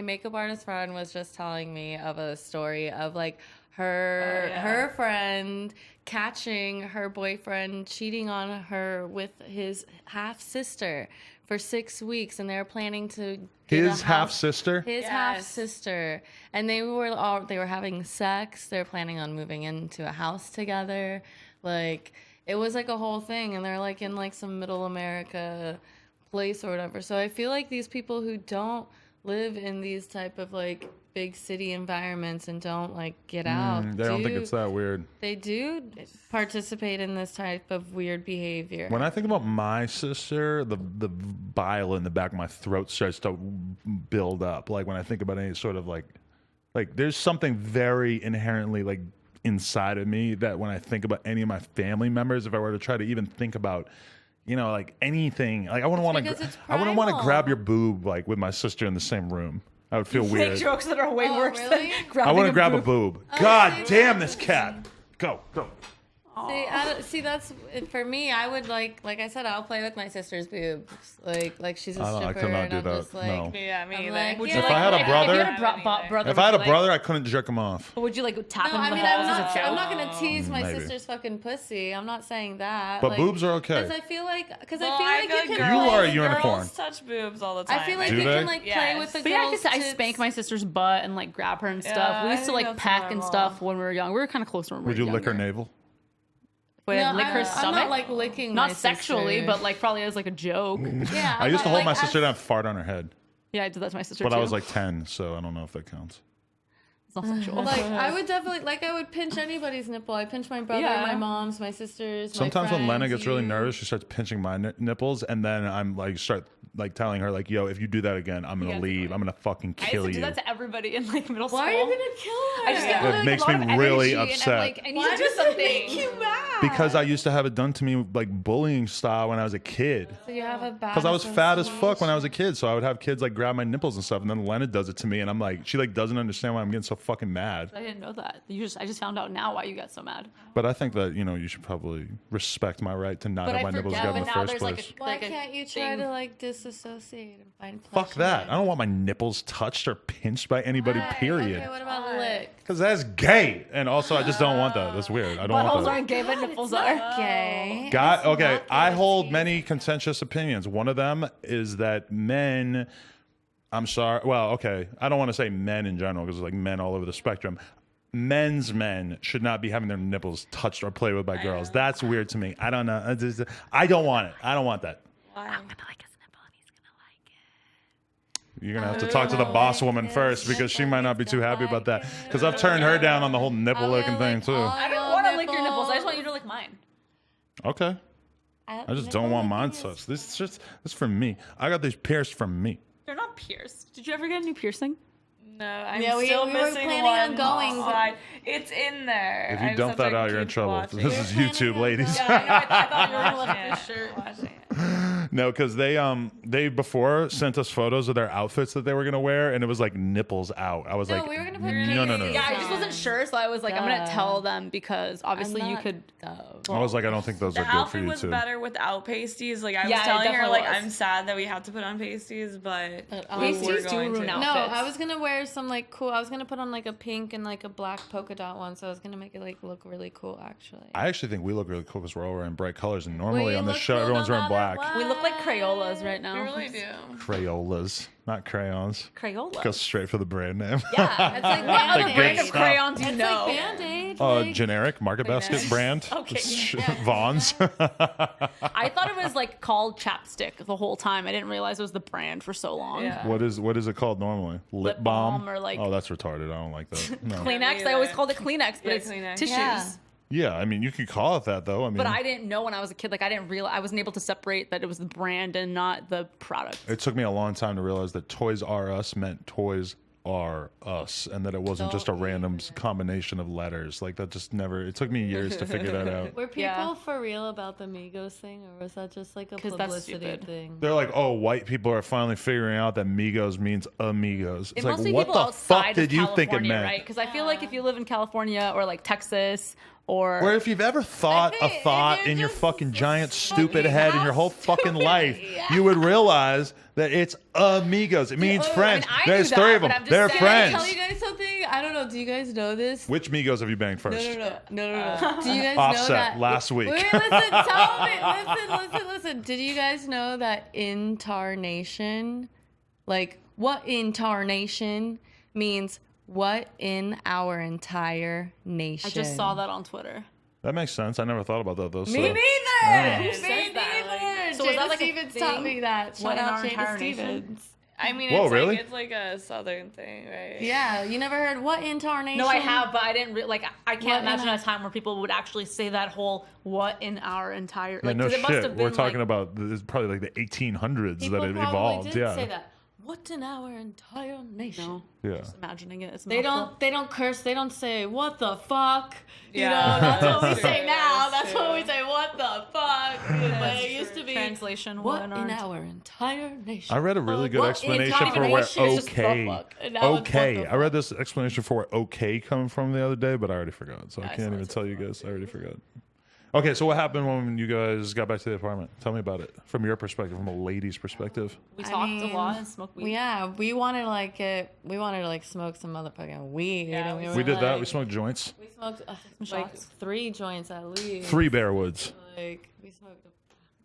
makeup artist friend was just telling me of a story of like her friend catching her boyfriend cheating on her with his half sister for 6 weeks, and they were planning to get His half sister? His half sister, and they were having sex. They were planning on moving into a house together. Like it was like a whole thing, and they're like in like some middle America place or whatever. So I feel like these people who don't live in these type of like big city environments and don't like get out. They don't think it's that weird. They do participate in this type of weird behavior. When I think about my sister, the bile in the back of my throat starts to build up. Like when I think about any sort of like there's something very inherently like inside of me that when I think about any of my family members, if I were to try to even think about like anything, like I wouldn't want to grab your boob like with my sister in the same room. I would feel weird. Make jokes that are way worse really? than grabbing I want to grab a boob. boob. God damn this cat. Go. See, that's for me. I would like I said, I'll play with my sister's boobs. Like she's a stripper, I could not and do I'm that. just like, No. Yeah, me I'm either. like, Would yeah, you If like, I had a if brother- you had a brother, If I had a would you, brother, I couldn't jerk him off. like, would you like tap No, him in I the mean, balls as a I'm joke? not gonna tease my Maybe. sister's fucking pussy. I'm not saying that. But like, boobs are okay. Because I feel like, Well, I feel like you can. You are a play- unicorn. Girls touch boobs all the time. I feel like Do you they? can like play with the But yeah, girls. I spank my sister's butt and like grab her and stuff. Yeah, We used I to think like that's peck and normal. stuff when we were young. We were kind of close when we were Would you younger. lick her navel? Wait, No, lick her I'm stomach? not like licking. Not my sexually, sister. but like probably as like a joke. Yeah. I used to I'm hold not, my sister down and fart on her head. Yeah, I did that to my sister But too. I was like 10, so I don't know if that counts. it's not sexual. Like I would definitely I would pinch anybody's nipple. I pinch my brother, Yeah. my mom's, my sister's. Sometimes my when Lena friends, gets really you. nervous, she starts pinching my nipples, and then I'm like start like telling her like, "Yo, if you do that again, I'm gonna Yeah, leave. I'm gonna fucking I used kill to do you." that to everybody in like middle school. Why are you gonna kill her? I just get It like, makes a lot me of really energy, upset. And I'm like, I need Why to do does it something. make you mad? Because I used to have it done to me like bullying style when I was a kid. So you have a bad. Because I was fat as fuck when I was a kid, so I would have kids like grab my nipples and stuff, and then Lena does it to me, and I'm like, she like doesn't understand why I'm getting so fucking mad. I didn't know that. I just found out now why you got so mad. But I think that you should probably respect my right to not But have I my nipples forget, grabbed in but the now first there's like place. Why like a can't you try thing. to like disassociate and find pleasure? Fuck that! I don't want my nipples touched or pinched by anybody. Why? Period. Okay, what about lick? Because that's gay, and also I just don't want that. That's weird. I don't want Buttholes that. aren't gay, but nipples are. Gay. God, okay, not I gay, hold Steve. many contentious opinions. One of them is that men, I'm sorry, well, okay, I don't want to say men in general because there's like men all over the spectrum. Men's men should not be having their nipples touched or played with by girls. That's weird to me. I don't know. I don't want it. I don't want that. You're gonna have to talk to the boss woman first because she might not be too happy about that. Because I've turned her down on the whole nipple licking thing too. I don't want to lick your nipples. I just want you to lick mine. Okay. I just don't want mine touched. This is for me. I got these pierced from me. They're not pierced. Did you ever get a new piercing? No, I'm Yeah, we still were missing planning one on going, but- side. It's in there. If I you just dump have to that out, you're in keep trouble. watching This it. is YouTube, ladies. Yeah, I know. I thought you were gonna lift your shirt. Watching it. No, because they before sent us photos of their outfits that they were gonna wear, and it was like nipples out. I was No, like, we were gonna put no. Yeah, I just wasn't sure, so I was like, I'm gonna Duh. tell them because obviously you not could. I was like, I don't think those The are good for outfit you was too. better without pasties. Like I Yeah, was it telling her, definitely like was. I'm sad that we have to put on pasties, but Pasties we're do going ruin to. out- No, outfits. I was gonna wear some like cool. I was gonna put on like a pink and like a black polka dot one, so I was gonna make it like look really cool. Actually, I actually think we look really cool because we're all wearing bright colors, and normally you on this look show cool everyone's no wearing matter black. what. We look like Crayolas right now. We really do. Crayolas, not crayons. Crayola. Go straight for the brand name. Yeah, it's like what other Like brand good of stuff. crayons do you it's know? like Band-Aid. Generic Market Basket brand. Okay, Vaughn's. I thought it was like called chapstick the whole time. I didn't realize it was the brand for so long. Yeah. What is it called normally? Lip balm or, like- Oh, that's retarded. I don't like that. No. Kleenex. I always called it Kleenex, but Yeah, it's Kleenex. tissues. Yeah. Yeah, I mean you could call it that though. I mean, But I didn't know when I was a kid. Like I didn't realize I wasn't able to separate that it was the brand and not the product. it took me a long time to realize that Toys R Us meant Toys R Us, and that it wasn't just a random combination of letters. Like that just never. It took me years to figure that out. Were people Yeah. for real about the Migos thing, or was that just like a 'Cause that's publicity stupid. thing? They're like, oh, white people are finally figuring out that Migos means amigos. It's It like, must be what people the outside fuck of did you think it California, meant? right? Because I feel like if you live in California or like Texas or Or if you've ever thought a think if thought you're in your just fucking giant fucking stupid head in your whole fucking life, you would realize that it's amigos. It means friends. I knew There's that, three of them. but I'm just They're saying, Can I friends. tell you guys something? I don't know. Do you guys know this? Which Migos have you banged first? No. Do you guys know Offset, that? last week. Wait, listen, tell me. Listen. Did you guys know that intarnation, like what intarnation means? What in our entire nation? I just saw that on Twitter. That makes sense. I never thought about that though. Me so- neither. Yeah. Who says Me that? neither. So was that Jada like a Stevens thing? taught me that. What Shout in out our entire Jada nation? Stevens. I mean, Whoa, it's really? like it's like a southern thing, right? Yeah, you never heard what intarnation? No, I have, but I didn't like. I What can't in imagine our- a time where people would actually say that whole "what in our entire." Yeah, Like, no 'cause it must shit. have We're been, talking like, about this is probably like the 1800s People that it probably evolved. did Yeah. say that. What in our entire nation? No, Yeah. just imagining it. It's They mouthful. don't curse. They don't say what the fuck. You Yeah, know, that's what we that's say true, now. that's That's what true. we say. What the fuck? But it used to be Translation. what in our entire nation. I read a really good What in explanation not for even where nation, it's just the okay. fuck. And now it's what Okay. the I read this explanation for where okay coming from the other day, but I already forgot. So I I can't saw even it tell you guys. I already forgot. Okay, so what happened when you guys got back to the apartment? Tell me about it from your perspective, from a lady's perspective. We talked a lot and smoked weed. Yeah, we wanted to smoke some motherfucking weed. Yeah, and We did that. like- We smoked joints. We smoked like 3 joints at least. 3 Bearwoods. Like we smoked.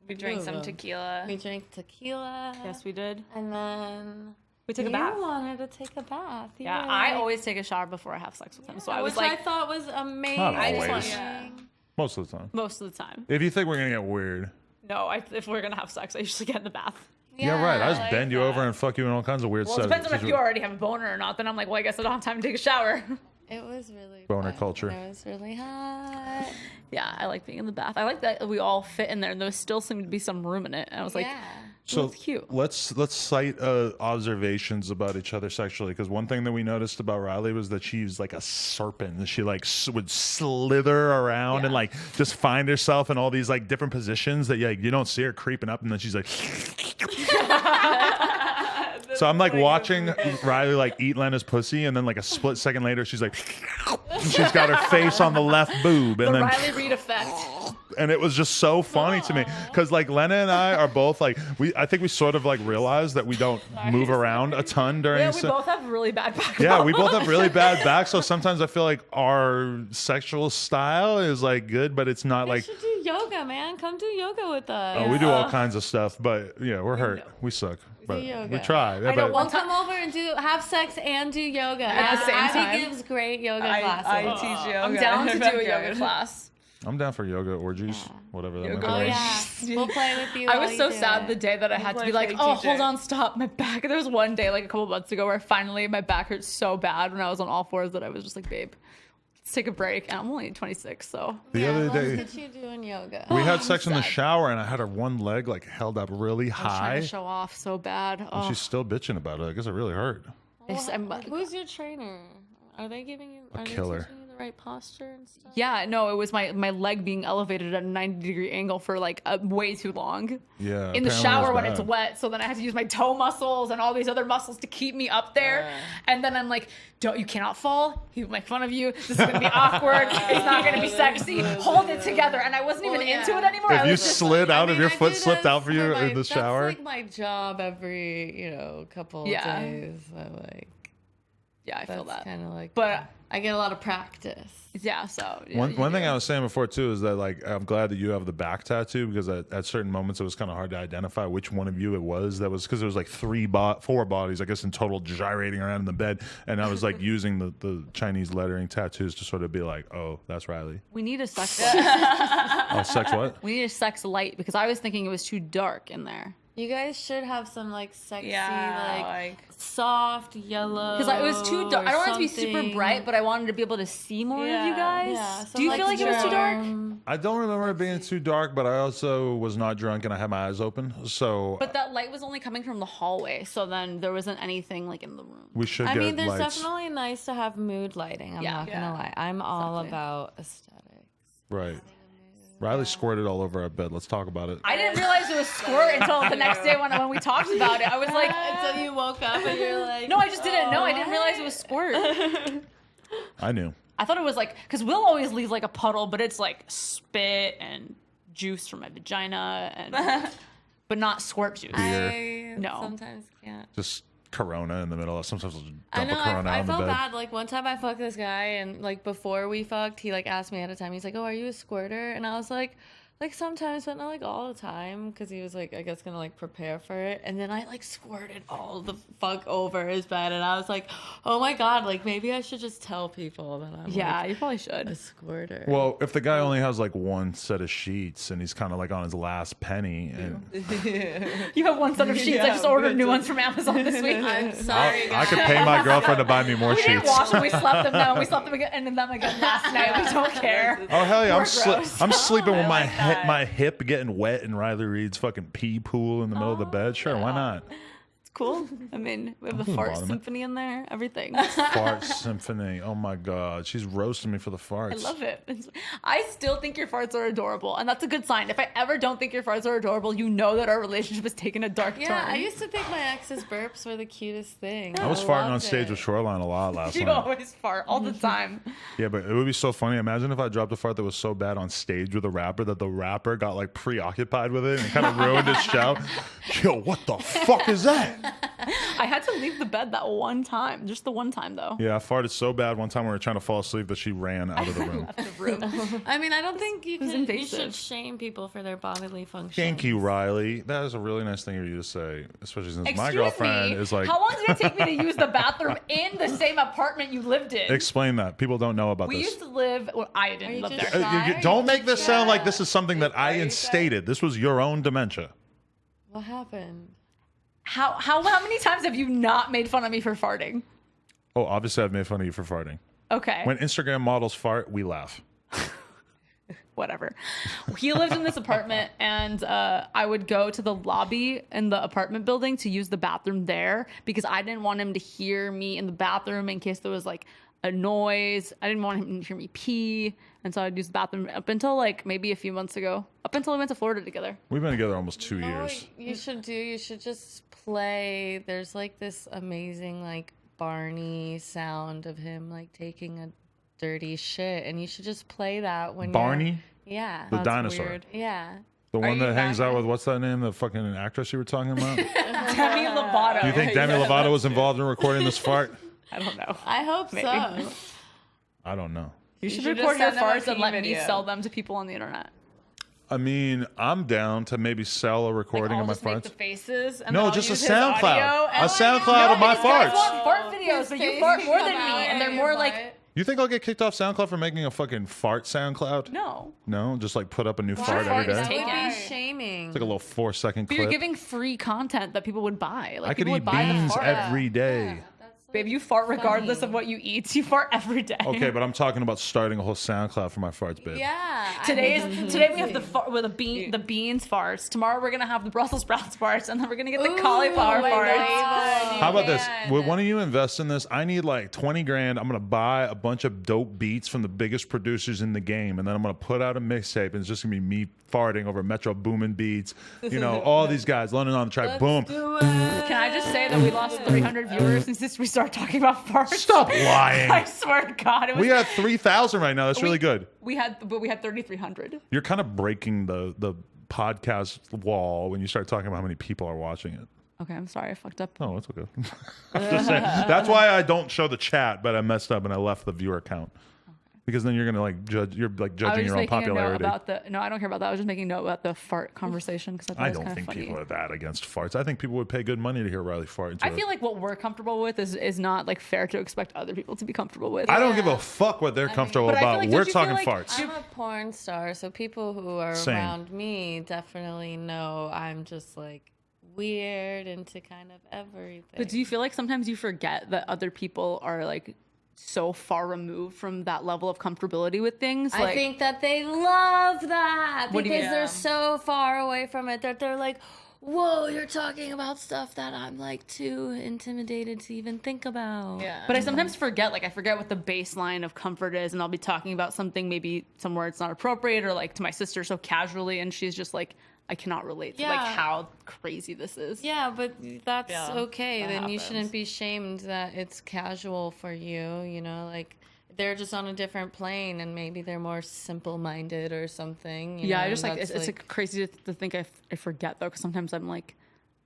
We drank some them. tequila. We drank tequila. Yes, we did. And then We took a you bath. wanted to take a bath. You Yeah, were I like- always take a shower before I have sex with him. So I was which like, I thought was amazing. Not I just always. want- Most of the time. most of the time. If you think we're gonna get weird. No, if we're gonna have sex, I usually get in the bath. Yeah, right. I just like bend you that. over and fuck you in all kinds of weird Well, stuff. it depends on if you already have a boner or not. Then I'm like, well, I guess I don't have time to take a shower. It was really Boner fun. culture. It was really hot. Yeah, I like being in the bath. I like that we all fit in there, and there still seemed to be some room in it. And I was like, Yeah. So it's cute. let's cite observations about each other sexually, because one thing that we noticed about Riley was that she's like a serpent. She like would slither around and like just find herself in all these like different positions that you don't see her creeping up, and then she's like. So I'm like watching Riley like eat Lena's pussy, and then like a split second later, she's like, she's got her face on the left boob, and The then. Riley Reid effect. And it was just so funny to me because like Lena and I are both like I think we sort of like realized that we don't move around a ton during. Yeah, we both have really bad back. Yeah, we both have really bad back, so sometimes I feel like our sexual style is like good, but it's not You like. should do yoga, man. Come do yoga with us. Oh, we do all kinds of stuff, but yeah, we're hurt. We suck, but yoga. we try. Yeah, I know but- one We'll come over and have sex and do yoga. At the same Abbie time? gives great yoga I classes. teach yoga. I'm down to if do I'm a yoga good. class. I'm down for yoga orgies, whatever that Yoga might Oh be. yeah, we'll play with you. I while was you so do sad it. the day that I had to like be like, fake oh, teacher. hold on, stop. My back. There was one day, like a couple months ago, where finally my back hurt so bad when I was on all fours that I was just like, babe, let's take a break. And I'm only 26, so. The Yeah, other let's day, get you doing yoga. we had sex in the shower, and I had her one leg like held up really I was trying high. to show off so bad. And Oh, she's still bitching about it. I guess it really hurt. Who's your trainer? Are they giving you? Are they killer. teaching you the right posture and stuff? yeah, no, it was my leg being elevated at a 90-degree angle for like way too long. Yeah. In the apparently shower it was when it's bad. wet, so then I had to use my toe muscles and all these other muscles to keep me up there. And then I'm like, you cannot fall. He will make fun of you. This is gonna be awkward. It's not gonna be sexy. Hold it together. And I wasn't even into it anymore. If I you was just slid out, I if mean, your I foot do slipped this out for you my- in the shower. That's like my job every, couple Yeah. days. So like, yeah, I feel that's that. kind of like. But I get a lot of practice. yeah, so yeah, One you thing do. I was saying before too is that like I'm glad that you have the back tattoo, because at certain moments it was kind of hard to identify which one of you it was. That was because there was like 4 bodies, I guess, in total, gyrating around in the bed, and I was like using the Chinese lettering tattoos to sort of be like, oh, that's Riley. We need a sex light. Oh, sex what? We need a sex light because I was thinking it was too dark in there. You guys should have some like sexy, Yeah, like soft yellow. Because it was too dark. I don't want it to be super something. bright, but I wanted to be able to see more of you Yeah, guys. Yeah, Do you feel like it was too dark? I don't remember it being too dark, but I also was not drunk and I had my eyes open, so But that light was only coming from the hallway, so then there wasn't anything like in the room. we should I get mean, there's lights. definitely nice to have mood lighting. I'm Yeah. not gonna lie. I'm all about aesthetics. Right. Riley squirted all over our bed. Let's talk about it. I didn't realize it was squirt until the next day when we talked about it. I was like, Until you woke up and you're like, no, I just didn't know. I didn't realize it was squirt. I knew. I thought it was like, because Will always leaves like a puddle, but it's like spit and juice from my vagina, and but not squirt juice. I No. sometimes can't. Just Corona in the middle. Sometimes I'll just I dump know. a Corona I on the felt bed. bad. Like one time I fucked this guy, and like before we fucked, he like asked me ahead of time. He's like, "Oh, are you a squirter?" And I was like sometimes, but not like all the time, because he was like, I guess, gonna like prepare for it. And then I like squirted all the fuck over his bed, and I was like, oh my god, like maybe I should just tell people that I'm Yeah, like, you probably a should. squirter. Well, if the guy only has like one set of sheets and he's kind of like on his last penny, and You have one set of sheets. I just ordered new ones from Amazon this week. I'm sorry, I guys. could pay my girlfriend to buy me more We didn't sheets. wash them. We slept them down. We slept them again, and then them again last night. We don't care. Oh hell yeah! We're gross. I'm sleeping with my like that. my hip getting wet in Riley Reid's fucking pee pool in the middle of the bed. Sure, why not? Cool. I mean, we have the fart symphony in there, everything. Fart symphony. Oh my God. She's roasting me for the farts. I love it. I still think your farts are adorable, and that's a good sign. If I ever don't think your farts are adorable, you know that our relationship has taken a dark turn. Yeah, I used to think my ex's burps were the cutest thing. I was farting on stage with Shoreline a lot last You night. always fart all the time. Yeah, but it would be so funny. Imagine if I dropped a fart that was so bad on stage with a rapper that the rapper got like preoccupied with it and kind of ruined his show. Yo, what the fuck is that? I had to leave the bed that one time. Just the one time, though. Yeah, I farted so bad one time when we were trying to fall asleep that she ran out of the room. I mean, I don't think you invasive. should shame people for their bodily functions. Thank you, Riley. That is a really nice thing of you to say, especially since my girlfriend is like... How long did it take me to use the bathroom in the same apartment you lived in? Explain that. People don't know about We this. used to live... Well, I didn't live just there. shy? Don't make this sound like this is something that I instated. This was your own dementia. What happened? How many times have you not made fun of me for farting? Oh, obviously I've made fun of you for farting. Okay. When Instagram models fart, we laugh. Whatever. He lived in this apartment, and I would go to the lobby in the apartment building to use the bathroom there because I didn't want him to hear me in the bathroom in case there was like a noise. I didn't want him to hear me pee, and so I'd use the bathroom up until like maybe a few months ago. Up until we went to Florida together. We've been together almost 2 years. What you should do, you should just play. There's like this amazing like Barney sound of him like taking a dirty shit, and you should just play that when Barney? Yeah. The dinosaur. weird. Yeah. The one you that hangs back out with, what's that name? The fucking actress you were talking about? Do Demi Lovato. you think Demi Lovato was involved in recording this fart? I don't know. I hope so. I don't know. You should should record just your send them a farts and pee let me video. sell them to people on the internet. I mean, I'm down to maybe sell a recording I'll of my just make farts. the faces. And No, then I'll just a use his SoundCloud. audio A and- SoundCloud of my because guys farts. want fart videos, but you face fart more come than me, out and they're of more your like butt. You think I'll get kicked off SoundCloud for making a fucking fart SoundCloud? no. No, just like put up a new fart fart every is day. That would Taken. be shaming. It's like a little 4-second But you're clip. giving free content that people would buy. Like I could people eat would buy the beans fart. every day. Babe, you fart regardless of what you eat. You fart every day. Okay, but I'm talking about starting a whole SoundCloud for my farts, babe. Yeah. Today we have the beans farts. Tomorrow we're gonna have the Brussels sprouts farts, and then we're gonna get the cauliflower farts. How about this? Would one of you invest in this? I need like 20 grand. I'm going to buy a bunch of dope beats from the biggest producers in the game, and then I'm going to put out a mixtape, and it's just going to be me farting over Metro Boomin beats. You know, all these guys, London on the track, boom. Can I just say that we lost 300 viewers since we started talking about farts? Stop lying. I swear to God, it was. We have 3,000 right now. That's really good. We had 3,300. You're kind of breaking the podcast wall when you start talking about how many people are watching it. Okay, I'm sorry, I fucked up. Oh, that's okay. I'm just saying. That's why I don't show the chat, but I messed up and I left the viewer count. Because then you're gonna like judge. You're like judging your own popularity. No, I don't care about that. I was just making a note about the fart conversation because I it was don't kind of think funny. people are that against farts. I think people would pay good money to hear Riley fart. I feel like what we're comfortable with is not like fair to expect other people to be comfortable with. I don't give a fuck what they're comfortable but I feel about. like, We're don't you feel talking like farts. I'm a porn star, so people who are Same. around me definitely know I'm just like weird into kind of everything. But do you feel like sometimes you forget that other people are like so far removed from that level of comfortability with things? I think that they love that What do you because mean? they're so far away from it that they're like, whoa, you're talking about stuff that I'm like too intimidated to even think about. Yeah. But I sometimes forget, like I forget what the baseline of comfort is, and I'll be talking about something maybe somewhere it's not appropriate, or like to my sister so casually, and she's just like, I cannot relate to like Yeah. how crazy this is. Yeah, but that's Yeah, okay. that Then you happens. shouldn't be shamed that it's casual for you, you know, like they're just on a different plane and maybe they're more simple-minded or something. Yeah, I just like it's like crazy to think I forget though, because sometimes I'm like,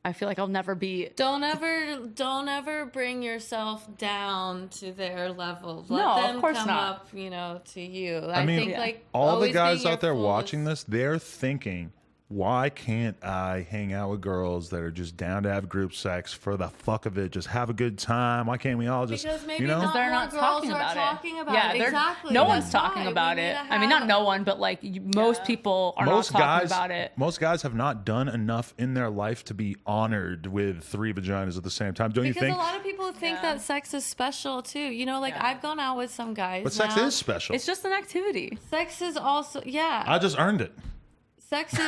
I feel like I'll never be. Don't ever bring yourself down to their level. Let No, of them course come not. up, you know, to you. I mean, think like all the always guys being your out there fullest- watching this, they're thinking, why can't I hang out with girls that are just down to have group sex for the fuck of it? Just have a good time. Why can't we all just, Because maybe you know? not They're more not girls talking are about talking it. about Yeah, it. they're- Exactly. no That's one's talking why. about We it. need to I mean, not have- no one, but like most people are not talking about it. Most guys have not done enough in their life to be honored with 3 vaginas at the same time. Don't you Because think? a lot of people think that sex is special too. You know, like I've gone out with some guys. But sex now. is special. It's just an activity. Sex is also I just earned it. Sex is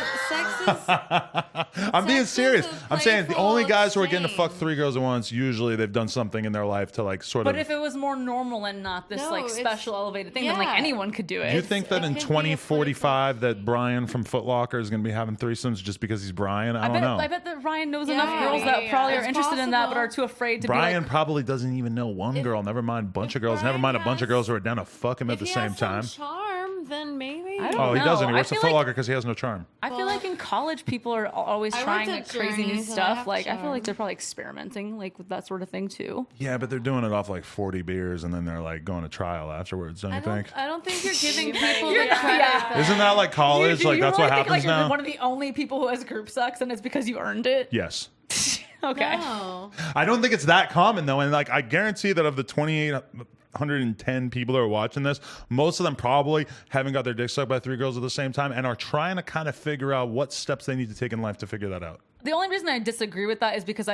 I'm being Sex serious. is a I'm saying the playful only guys who are getting to fuck exchange. 3 girls at once, usually they've done something in their life to like sort But of. if it was more normal and not this No, like it's- special elevated thing, then like yeah. anyone could do it. Do you think that it in could be a 2045 that Brian from Foot Locker is going to be having threesomes just because he's Brian? I don't know. I bet that Ryan knows Yeah, enough girls that yeah, probably are it's interested in that, but possible. are too afraid to Brian be like. probably doesn't even know one girl. Never mind a bunch of girls. Never Brian mind a bunch of has- girls who are down to fuck him at If the he same has some time. charm, then maybe. I don't Oh, he know. doesn't. He I works at feel Foot like- Locker because he has no charm. I feel like in college people are always I trying worked like at crazy new Journeys and I stuff. have Like I feel charm. like they're probably experimenting like with that sort of thing too. Yeah, but they're doing it off like 40 beers and then they're like going to trial afterwards, don't you think? I don't think you're giving people You're- the credit. yeah. that- Isn't that like college? Do Like you that's really what think, happens like, now? You're one of the only people who has group sex, and it's because you earned it. Yes. Okay. No. I don't think it's that common though, and like I guarantee that of the 2,810 people that are watching this, most of them probably haven't got their dick sucked by 3 girls at the same time, and are trying to kind of figure out what steps they need to take in life to figure that out. The only reason I disagree with that is because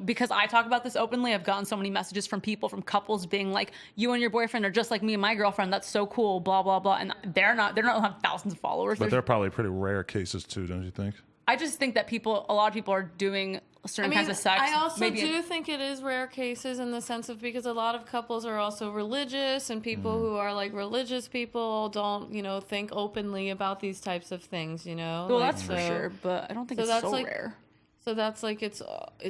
because I talk about this openly, I've gotten so many messages from people, from couples being like, you and your boyfriend are just like me and my girlfriend. That's so cool, blah, blah, blah. And they don't have thousands of followers. But they're probably pretty rare cases too, don't you think? I just think that a lot of people are doing certain kinds of sex. I also maybe do think it is rare cases in the sense of because a lot of couples are also religious, and people who are like religious people don't, think openly about these types of things, Well, Like, that's for sure, but I don't think so it's that's so like- rare. So that's like its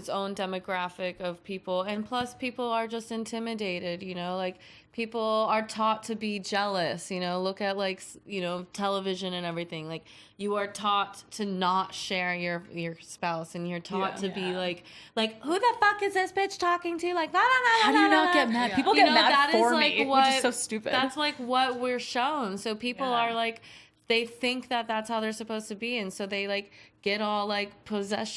own demographic of people, and plus people are just intimidated, like people are taught to be jealous, look at like television and everything, like you are taught to not share your spouse, and you're taught to be like who the fuck is this bitch talking to, like How do you not get mad? People get mad that is for like me, which is so stupid. That's like what we're shown, so people are like, they think that that's how they're supposed to be, and so they like get all like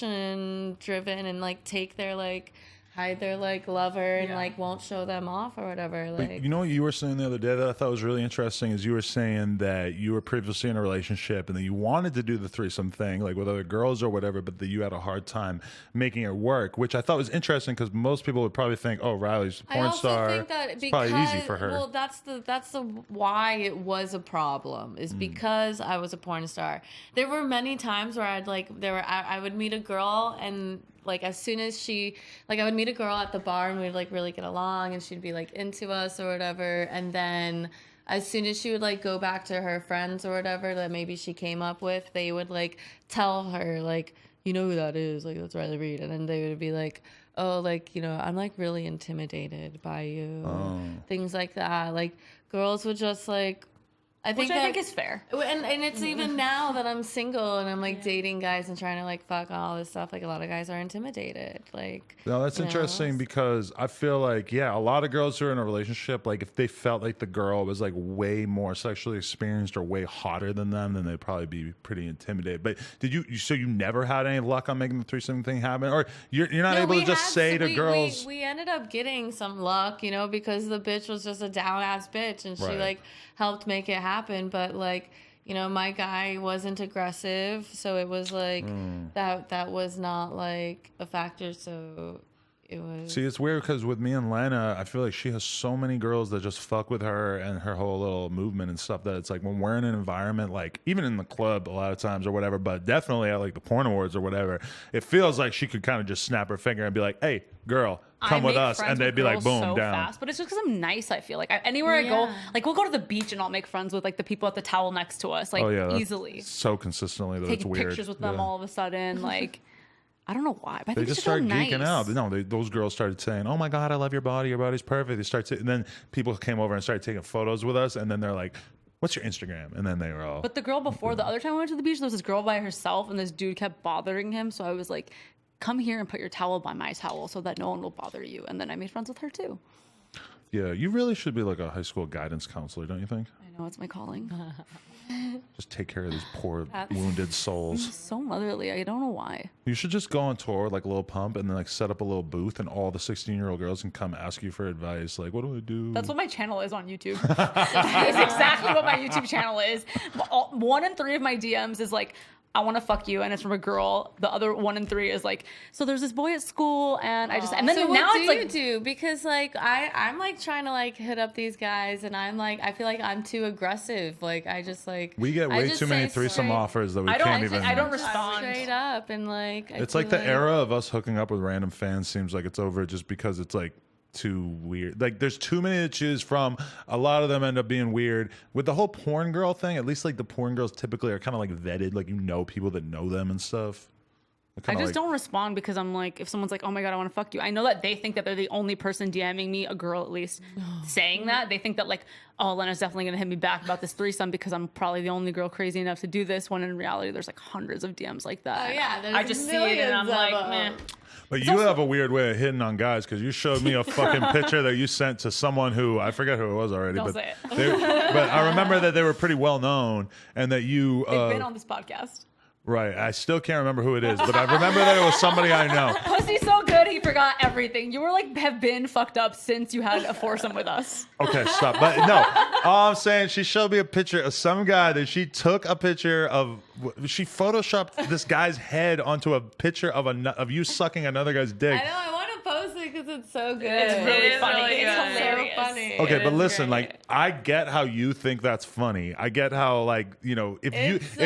possession driven and like take their like hide their like lover and like won't show them off or whatever. But Like, you know what you were saying the other day that I thought was really interesting is you were saying that you were previously in a relationship and that you wanted to do the threesome thing like with other girls or whatever, but that you had a hard time making it work, which I thought was interesting because most people would probably think, oh, Riley's a I porn also star. think that It's because probably easy for her. well, that's the why it was a problem is because I was a porn star. There were many times where I would meet a girl and like as soon as I would meet a girl at the bar and we'd like really get along and she'd be like into us or whatever, and then as soon as she would like go back to her friends or whatever that maybe she came up with, they would like tell her like, you know who that is, like that's Riley Reid, and then they would be like, oh, like, I'm like really intimidated by you, things like that. Like girls would just like, I think is fair. and it's even now that I'm single and I'm like dating guys and trying to like fuck all this stuff, like a lot of guys are intimidated. Like, No, that's interesting because I feel like, a lot of girls who are in a relationship, like if they felt like the girl was like way more sexually experienced or way hotter than them, then they'd probably be pretty intimidated. But so you never had any luck on making the threesome thing happen? Or you're not no, able we to just had say some- to girls... We ended up getting some luck, because the bitch was just a down ass bitch and she Right. like helped make it happen. But like, my guy wasn't aggressive, so it was like that was not like a factor. So it was. See, it's weird because with me and Lena, I feel like she has so many girls that just fuck with her and her whole little movement and stuff that it's like when we're in an environment, like even in the club a lot of times or whatever, but definitely at like the porn awards or whatever, it feels like she could kind of just snap her finger and be like, hey, girl, come with us. And they'd be like, boom, so down. fast, but it's just because I'm nice. I feel like anywhere I go, like we'll go to the beach and I'll make friends with like the people at the towel next to us, like that's easily. So consistently that it's Taking weird. pictures with them Yeah. all of a sudden, like I don't know why, but I They think just it's so start geeking nice. out. No, those girls started saying, "Oh my God, I love your body. Your body's perfect." They start, and then people came over and started taking photos with us, and then they're like, "What's your Instagram?" And then they were all. But the girl before, the other time I went to the beach, there was this girl by herself, and this dude kept bothering him. So I was like, "Come here and put your towel by my towel, so that no one will bother you." And then I made friends with her too. Yeah, you really should be like a high school guidance counselor, don't you think? I know, it's my calling. Just take care of these poor wounded souls. So motherly. I don't know why. You should just go on tour with like a little pump and then like set up a little booth and all the 16-year-old girls can come ask you for advice. Like, what do I do? That's what my channel is on YouTube. That is exactly what my YouTube channel is. 1 in 3 of my DMs is like, I want to fuck you, and it's from a girl. The other 1 in 3 is like, so there's this boy at school, and I just, and then so now what it's do like, you do? Because like I'm like trying to like hit up these guys, and I'm like, I feel like I'm too aggressive. Like I just like We get way too many threesome offers that we can't even. I don't respond. straight up, and like It's like the era of us hooking up with random fans seems like it's over just because it's like too weird. Like there's too many to choose from. A lot of them end up being weird. With the whole porn girl thing, at least like the porn girls typically are kind of like vetted, like people that know them and stuff. I just don't respond because I'm like, if someone's like, oh my God, I want to fuck you, I know that they think that they're the only person DMing me, a girl at least, saying that. They think that like, oh, Lena's definitely going to hit me back about this threesome because I'm probably the only girl crazy enough to do this, when in reality there's like hundreds of DMs like that. Oh yeah, I just see it and I'm like, meh. But you have a weird way of hitting on guys because you showed me a fucking picture that you sent to someone who I forget who it was already. Don't but say it. but I remember that they were pretty well known and that you They've been on this podcast. right. I still can't remember who it is, but I remember that it was somebody I know. Pussy's so good, he forgot everything. You were like, have been fucked up since you had a foursome with us. Okay, stop. But no, all I'm saying, she showed me a picture of some guy that she took a picture of. She photoshopped this guy's head onto a picture of you sucking another guy's dick. I know. I want to post it because it's so good. It's really funny. really It's good. hilarious. So funny. Okay, It but is listen, great. like I get how you think that's funny. I get how like, you know, if It's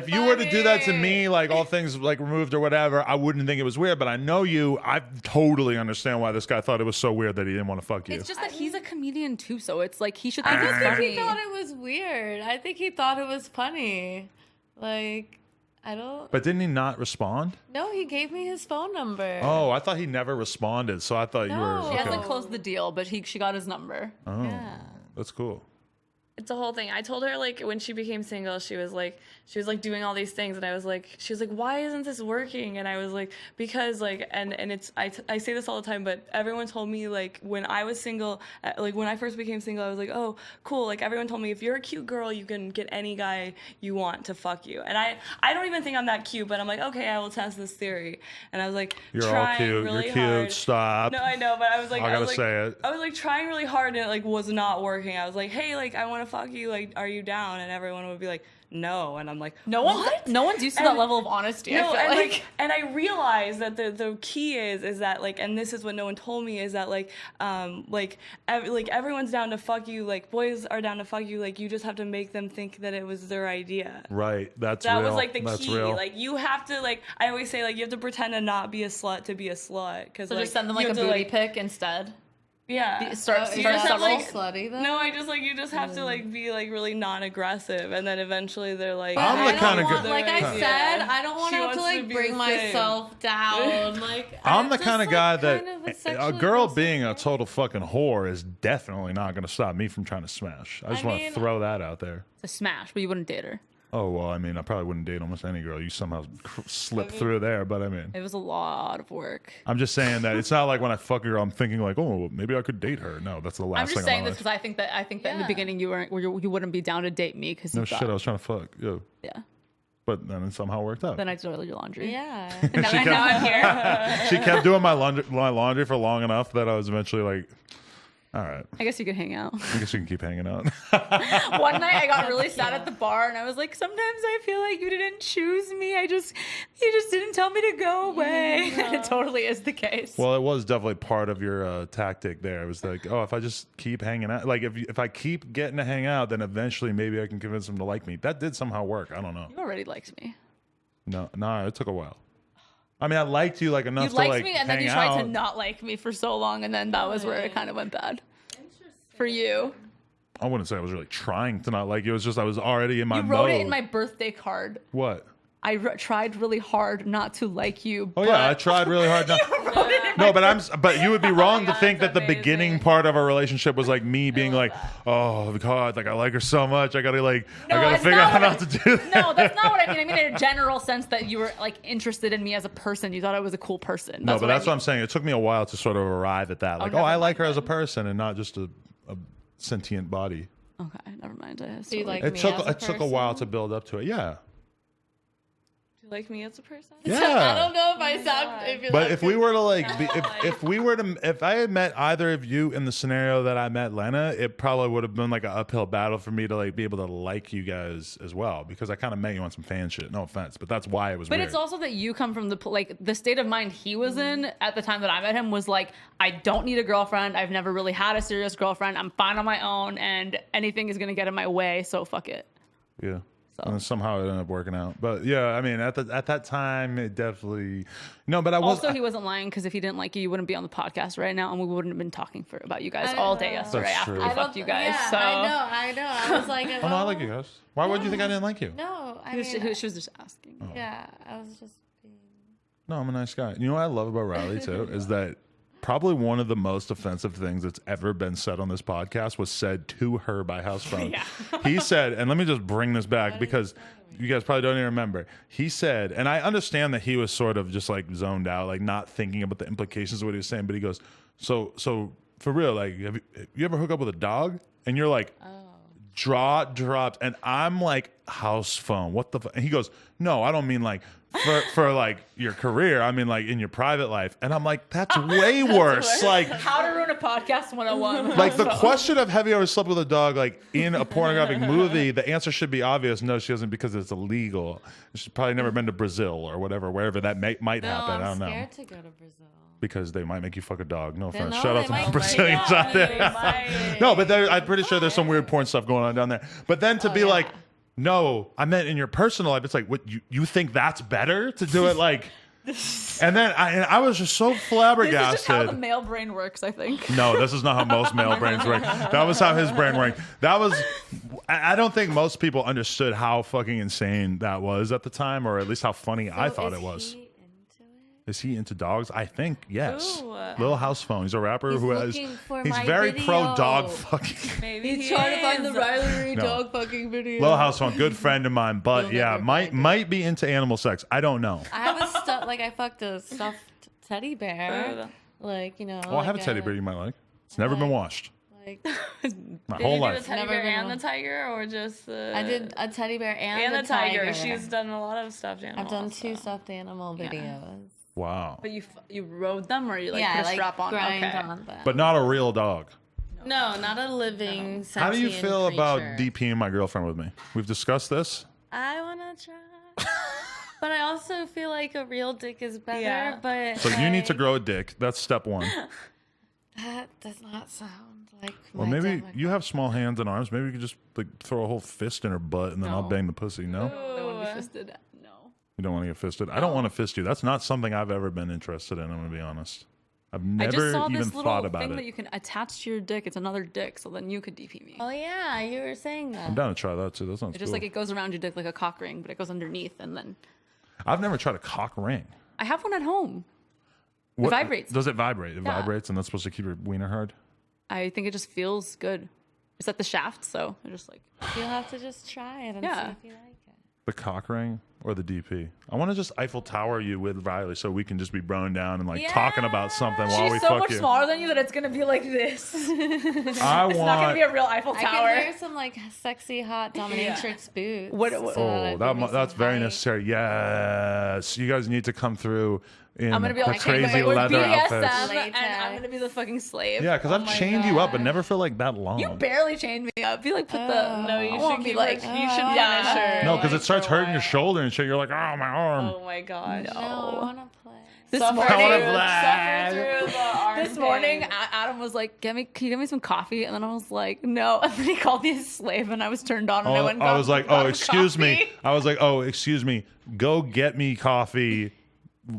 you so were to do that to funny. me, like all things like removed or whatever, I wouldn't think it was weird. But I know you, I totally understand why this guy thought it was so weird that he didn't want to fuck you. It's just that he's a comedian too, so it's like he should think I it's don't think funny. he thought it was weird. I think he thought it was funny. Like, I don't. But didn't he not respond? No, he gave me his phone number. Oh, I thought he never responded. So I thought you were No. She okay. hasn't closed the deal, but she got his number. Oh, Yeah. that's cool. It's a whole thing. I told her like when she became single, she was like doing all these things, and I was like, she was like, why isn't this working? And I was like, because like, and it's I say this all the time, but everyone told me like when I was single, like when I first became single, I was like, oh cool, like everyone told me if you're a cute girl, you can get any guy you want to fuck you. And I don't even think I'm that cute, but I'm like, okay, I will test this theory. And I was like, You're all trying cute. really You're cute. hard. Stop. No, I know, but I was like, I gotta was like, say it. I was like trying really hard and it like was not working. I was like, hey, like I want to fuck you, like are you down? And everyone would be like, no. And I'm like, No one's used to that level of honesty. no, I feel and like. and I realized that the key is that like, and this is what no one told me, is that like everyone's down to fuck you, like boys are down to fuck you, like you just have to make them think that it was their idea. Right. That That real. was like the That's key. real. Like you have to like, I always say like you have to pretend to not be a slut to be a slut, because So like, just send them you like a have to, booty pic instead. Yeah. Start you just have, subtle. like, slutty though. No, I just like you just have to like be like really non-aggressive, and then eventually they're like. I'm the I don't kind of want- guy. like I Yeah. said, I don't want She to have to wants to like be bring the same. myself down. Like I'm the just, kind of like, guy kind that of a sexually girl aggressive being a person. total fucking whore is definitely not going to stop me from trying to smash. I just want to mean- throw that out there. It's a smash, but you wouldn't date her. Oh, well, I mean, I probably wouldn't date almost any girl. You somehow slip through there, but I mean, It was a lot of work. I'm just saying that it's not like when I fuck a girl, I'm thinking like, oh, maybe I could date her. No, that's the last I'm just thing saying I this want. because I think that in the Yeah. beginning you wouldn't be down to date me because No shit, I was trying to fuck. Yo. yeah. But then it somehow worked out. Then I did your laundry. Yeah. And now I'm here. She kept doing my laundry for long enough that I was eventually like, all right, I guess you could hang out. I guess you can keep hanging out. One night I got really sad at the bar and I was like, sometimes I feel like you didn't choose me. You just didn't tell me to go away. And it totally is the case. Well, it was definitely part of your tactic there. It was like, oh, if I just keep hanging out, like if I keep getting to hang out, then eventually maybe I can convince them to like me. That did somehow work. I don't know. You already liked me. No, it took a while. I mean, I liked you like enough You to liked like me and then hang you tried out. to not like me for so long and then that was where it kind of went bad. For you. I wouldn't say I was really trying to not like you. It was just I was already in my You mode. wrote it in my birthday card. What? I tried really hard not to like you. Oh yeah, I tried really hard. No, but you would be wrong to think that the amazing. beginning part of our relationship was like me being like, oh God, like I like her so much. I gotta that's figure not out what how to do that. No, that's not what I mean. I mean in a general sense that you were like interested in me as a person. You thought I was a cool person. No, but that's what I I'm saying. It took me a while to sort of arrive at that. Like, never I like mind her as a then. person and not just a sentient body. mean. Okay, never mind. So you like It me took as a a while to person? build up to it. Yeah. Like me as a person? I Yeah. don't know if I sound. If you're But like, if we were to like, if I had met either of you in the scenario that I met Lena, it probably would have been like an uphill battle for me to like be able to like you guys as well, because I kind of met you on some fan shit. No offense, but that's why it was. But weird. it's also that you come from the state of mind he was in at the time that I met him was like, I don't need a girlfriend. I've never really had a serious girlfriend. I'm fine on my own, and anything is gonna get in my way, so fuck it. Yeah. So. And then somehow it ended up working out. But yeah, I mean, at that time, it definitely but I was Also, he wasn't lying, because if he didn't like you, you wouldn't be on the podcast right now, and we wouldn't have been talking about you guys all day yesterday That's after true. we I fucked you guys. Yeah, So I know. I was like, Oh no, I like you guys. Why would you think I didn't like you? No, I she mean, was just asking. yeah, I was just being. No, I'm a nice guy. You know what I love about Riley too is that probably one of the most offensive things that's ever been said on this podcast was said to her by house phone. Yeah. He said, and let me just bring this back because you guys probably don't even remember. He said, and I understand that he was sort of just like zoned out, like not thinking about the implications of what he was saying, but he goes, so for real, like, have you ever hook up with a dog? And you're like, jaw dropped, and I'm like, house phone, what the fuck? And he goes, no, I don't mean like for like your career, I mean like in your private life. And I'm like, that's way worse. Like, How to ruin a podcast 101. like the question of have you ever slept with a dog like in a pornographic movie, the answer should be obvious. No, she hasn't, because it's illegal. She's probably never been to Brazil or whatever, wherever that might happen. I don't know. I'm scared to go to Brazil. Because they might make you fuck a dog. No offense. no, Shout out they to might. the Brazilians out there. No, but I'm pretty sure there's some weird porn stuff going on down there. But then to be like, no, I meant in your personal life. It's like, what, you think that's better to do it like? And then I was just so flabbergasted. This is just how the male brain works, I think. No, this is not how most male brains work. That was how his brain worked. That was, I don't think most people understood how fucking insane that was at the time, or at least how funny I thought it was. Is he into dogs? I think yes. Ooh. Lil House Phone. He's a rapper who has. looking for He's my very video. pro dog fucking. Maybe He's trying to find the Riley Reid No. dog fucking video. Lil House Phone, good friend of mine, but You'll yeah, never might be into animal sex. I don't know. I have a I fucked a stuffed teddy bear. Like, you know. Oh, I have a teddy bear you might like. It's never been washed. Like, My Did whole you do life. the teddy Never bear been and one. the tiger, or just the? I did a teddy bear and the the tiger. She's done a lot of stuffed animals. I've done 2 stuffed animal videos. Wow. But you rode them, or you like Yeah, put a like strap on? grind Okay. on them. But not a real dog. No, not a living. How do you sentient feel about creature. DPing my girlfriend with me? We've discussed this. I want to try. But I also feel like a real dick is better. Yeah. But So you need to like, grow a dick. That's step one. That does not sound like. Or my maybe demo- you have small hands and arms. Maybe you could just like throw a whole fist in her butt and then I'll No. bang the pussy. No, Don't want to be fisted. No. you don't want to get fisted. I don't want to fist you. That's not something I've ever been interested in. I'm gonna be honest. I've I just never saw even this thought little about thing it. that you can attach to your dick. It's another dick, so then you could DP me. Oh yeah, you were saying that. I'm down to try that too. That sounds It's just cool. like it goes around your dick like a cock ring, but it goes underneath, and then I've never tried a cock ring. I have one at home. What, vibrates. Does it vibrate? It Yeah. vibrates, and that's supposed to keep your wiener hard. I think it just feels good. It's at the shaft, so I just like. You'll have to just try it and Yeah. see if you like it. The cock ring or the DP? I want to just Eiffel Tower you with Riley so we can just be broing down and like talking about something while we She's so fuck much you. smaller than you that it's gonna be like this. It's I not gonna want. be a real Eiffel I could Tower. wear some like sexy hot dominatrix boots. What- Oh, that's very necessary. Yes, you guys need to come through in I'm gonna be the like crazy we're leather BDSM, outfits. and I'm gonna be the fucking slave. Yeah, because Oh I've my chained you up, but never for like that long. You barely chained me up. You like put the. No, you I should won't be keep like. you should Yeah. punish her. No, because like, it starts for a hurting your while. shoulder and shit. You're like, oh, my arm. Oh my gosh. No, I want to play. This Suffer morning, through- flag. suffer through the arm this morning, pain. Adam was like, can you give me some coffee? And then I was like, no. And then he called me a slave, and I was turned on, and I went and I got was like, got oh, him excuse me. coffee. I was like, oh, excuse me. Go get me coffee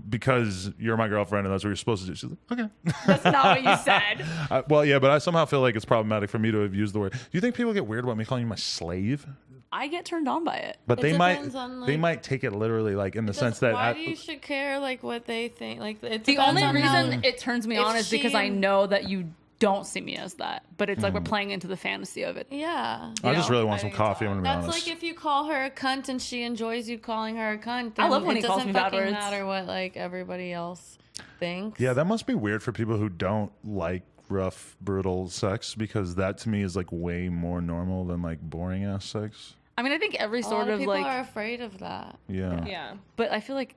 because you're my girlfriend and that's what you're supposed to do. She's like, okay. That's not what you said. Well, yeah, but I somehow feel like it's problematic for me to have used the word. Do you think people get weird about me calling you my slave? I get turned on by it. But It they might depends on, they like- might take it literally, like in the sense that Why do you should care like what they think? Like it The depends only on how- reason it turns me if on is because she- I know that you don't see me as that. But it's like we're playing into the fantasy of it. Yeah. I just know, really want some think coffee. it's I'm gonna be That's honest. like if you call her a cunt and she enjoys you calling her a cunt. I love then when it he calls me doesn't bad fucking words. matter what like everybody else thinks. Yeah, that must be weird for people who don't like rough, brutal sex because that to me is like way more normal than like boring ass sex. I mean, I think every A lot sort of of people like, are afraid of that. Yeah. Yeah. but I feel like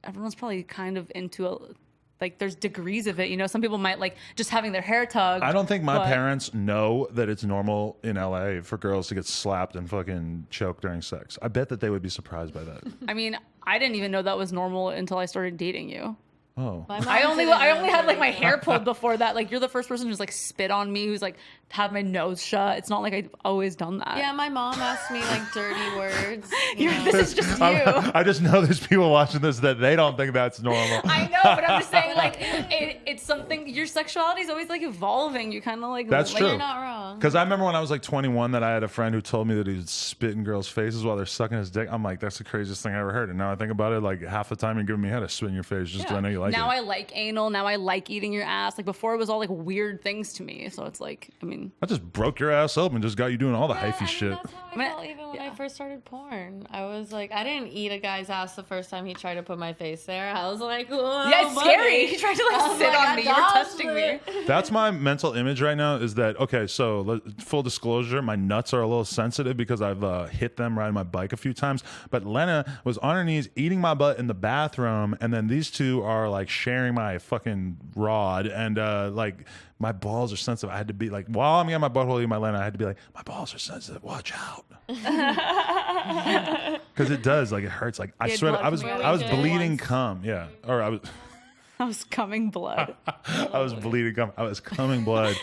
everyone's probably kind of into a, like there's degrees of it, you know. Some people might like just having their hair tugged. I don't think my but- parents know that it's normal in LA for girls to get slapped and fucking choked during sex. I bet that they would be surprised by that. I mean, I didn't even know that was normal until I started dating you. Oh. My mom I only didn't had know like my that. hair pulled before that. Like you're the first person who's like spit on me, who's like had my nose shut. It's not like I've always done that. Yeah, my mom asked me like dirty words. you know. This is just you. I just know there's people watching this that they don't think that's normal. I know, but I'm just saying, like, it's something. Your sexuality is always like evolving. You kind of like. That's like, true. You're not wrong. Because I remember when I was like 21 that I had a friend who told me that he'd spit in girls' faces while they're sucking his dick. I'm like, that's the craziest thing I ever heard. And now I think about it, like half the time you're giving me head, I spit in your face just because I know you like now it. I like anal. Now I like eating your ass. Like before, it was all like weird things to me. So it's like, I mean, I just broke your ass up and just got you doing all the Yeah, hyphy I mean, shit. That's how I mean, felt even when yeah. I first started porn. I was like, I didn't eat a guy's ass the first time he tried to put my face there. I was like, whoa, yeah, it's buddy. scary. He tried to I like was sit like, on me. I You were dodged testing it. me. That's my mental image right now is that, okay, so full disclosure, my nuts are a little sensitive because I've hit them riding my bike a few times. But Lena was on her knees eating my butt in the bathroom, and then these two are like sharing my fucking rod, and like my balls are sensitive. I had to be like, while I'm getting my butthole eating my Lena, I had to be like, my balls are sensitive. Watch out. Because it does, like it hurts. Like I had swear, blood I was coming out of your bleeding once. cum. Yeah, or I was. I was coming blood. I was bleeding cum. I was coming blood.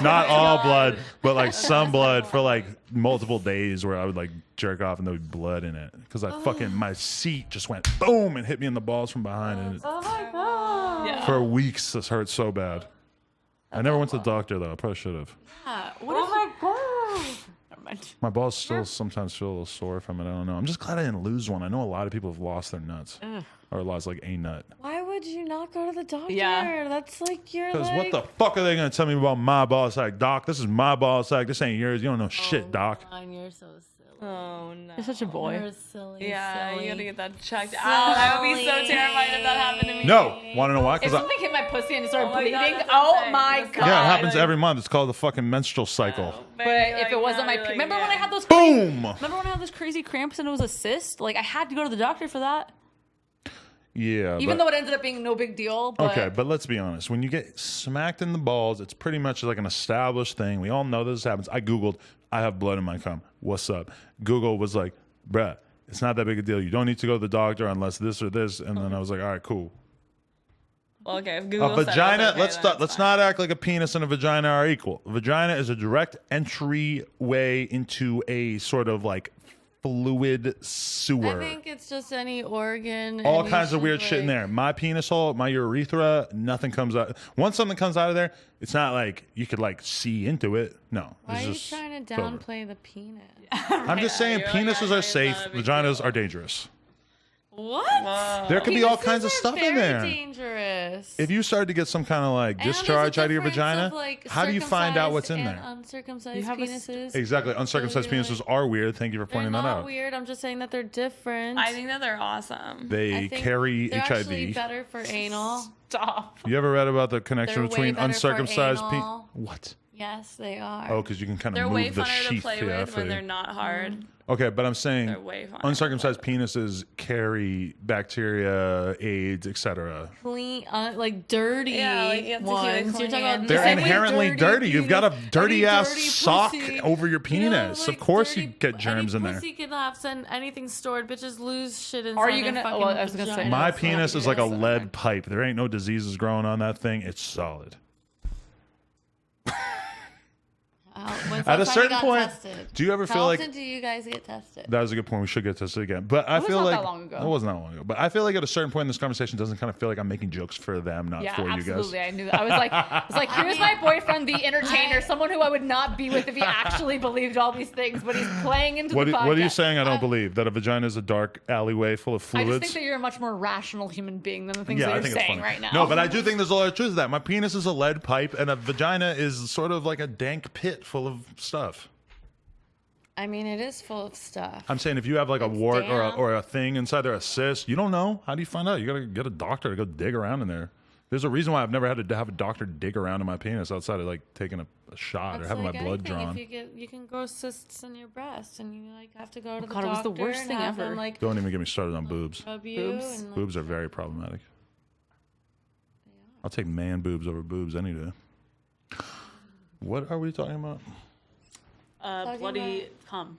Not all blood, but like some blood for like multiple days where I would like jerk off and there would be blood in it. Because I fucking, my seat just went boom and hit me in the balls from behind. And Oh my god. Yeah. for weeks, this hurt so bad. I never went to the doctor though. I probably should have. What my god. Never mind. My balls still sometimes feel a little sore from it. I don't know. I'm just glad I didn't lose one. I know a lot of people have lost their nuts. Or lost like a nut. Why would you not go to the doctor? Yeah. That's like you're Because like. what the fuck are they going to tell me about my ball sack? Doc, this is my ball sack. This ain't yours. You don't know shit, Doc. Man, you're so silly. Oh no. You're such a boy. You're silly. Yeah, silly. you gotta get that checked out. I would be so terrified if that happened to me. No. Want to know why? If Because I... something hit my pussy and it started Oh my God, bleeding, that's oh insane. my That's god. Yeah, it God, happens like- every month. It's called the fucking menstrual cycle. But if it wasn't my, remember when I had those? Boom! Remember when I had those crazy cramps and it was a cyst? Like I had to go to the doctor for that, Yeah. even but- though it ended up being no big deal. But Okay, but let's be honest. When you get smacked in the balls, it's pretty much like an established thing. We all know this happens. I Googled, I have blood in my cum. What's up? Google was like, bruh, it's not that big a deal. You don't need to go to the doctor unless this or this. And then I was like, all right, cool. Well, okay, if Google A said it was vagina, okay, let's then start, it's let's fine. not act like a penis and a vagina are equal. A vagina is a direct entryway into a sort of like fluid sewer. I think it's just any organ. All and you kinds of should, weird shit in like- there. My penis hole, my urethra, nothing comes out. Once something comes out of there, it's not like you could like see into it. No. Why it's are you just trying to it's over. downplay the penis? I'm just saying you're like, penises yeah, are it's safe, not a big vaginas deal. are dangerous. What? There could be all Penises kinds of are stuff in very there. Dangerous. If you started to get some kind of like And there's a discharge out of your difference vagina, of, like, how do you find out what's in circumcised there? and uncircumcised You have a penises. Exactly. Uncircumcised So you're penises like- are weird. Thank you for They're pointing that not out. weird. I'm just saying that they're different. I think that they're awesome. They I think carry they're actually HIV. better for anal. stop. You ever read about the connection They're way between better for uncircumcised anal. What? Yes, they are. Oh, because you can kind They're of way move the funner to sheath. play Yeah, with for when you. they're not hard. Okay, but I'm saying They're way funner. uncircumcised penises carry bacteria, AIDS, etc. Clean, like dirty Yeah, like you have to keep it ones. You're talking clean. about They're same with inherently dirty. You've got a penis. dirty Any ass dirty sock pussy. over your You know, penis. like, Of course dirty- you get germs in any there. Pussy can have anything stored. Bitches lose shit inside. Are you their gonna- fucking well, I was gonna say- vaginas. My That's penis not is like a good. lead pipe. There ain't no diseases growing on that thing. It's solid. When's the At a last time you certain got point, tested? do you ever How feel like often do you guys get tested? that was a good point? We should get tested again. But I was feel not like that long ago. it wasn't that long ago. But I feel like at a certain point in this conversation, doesn't kind of feel like I'm making jokes for them, not Yeah, for you absolutely. guys. I knew that. I was like, here's my boyfriend, the entertainer, someone who I would not be with if he actually believed all these things, but he's playing into What, the podcast. what are you saying? I don't believe that a vagina is a dark alleyway full of I fluids. just think that you're a much more rational human being than the things Yeah, that I you're think it's saying funny. right now. No, but I do think there's a lot of truth to that. My penis is a lead pipe, and a vagina is sort of like a dank pit full of stuff. I mean, it is full of stuff. I'm saying if you have like a It's wart or damp. a thing inside there, a cyst, you don't know. How do you find out? You gotta get a doctor to go dig around in there. There's a reason why I've never had to have a doctor dig around in my penis outside of like taking a shot or having my blood drawn. If you can grow cysts in your breast, and you like have to go to the God, it was doctor. the worst and thing have ever. Them, like, Don't even get me started on boobs. Boobs? Boobs are very problematic. I'll take man boobs over boobs any day. What are we talking about? Bloody cum.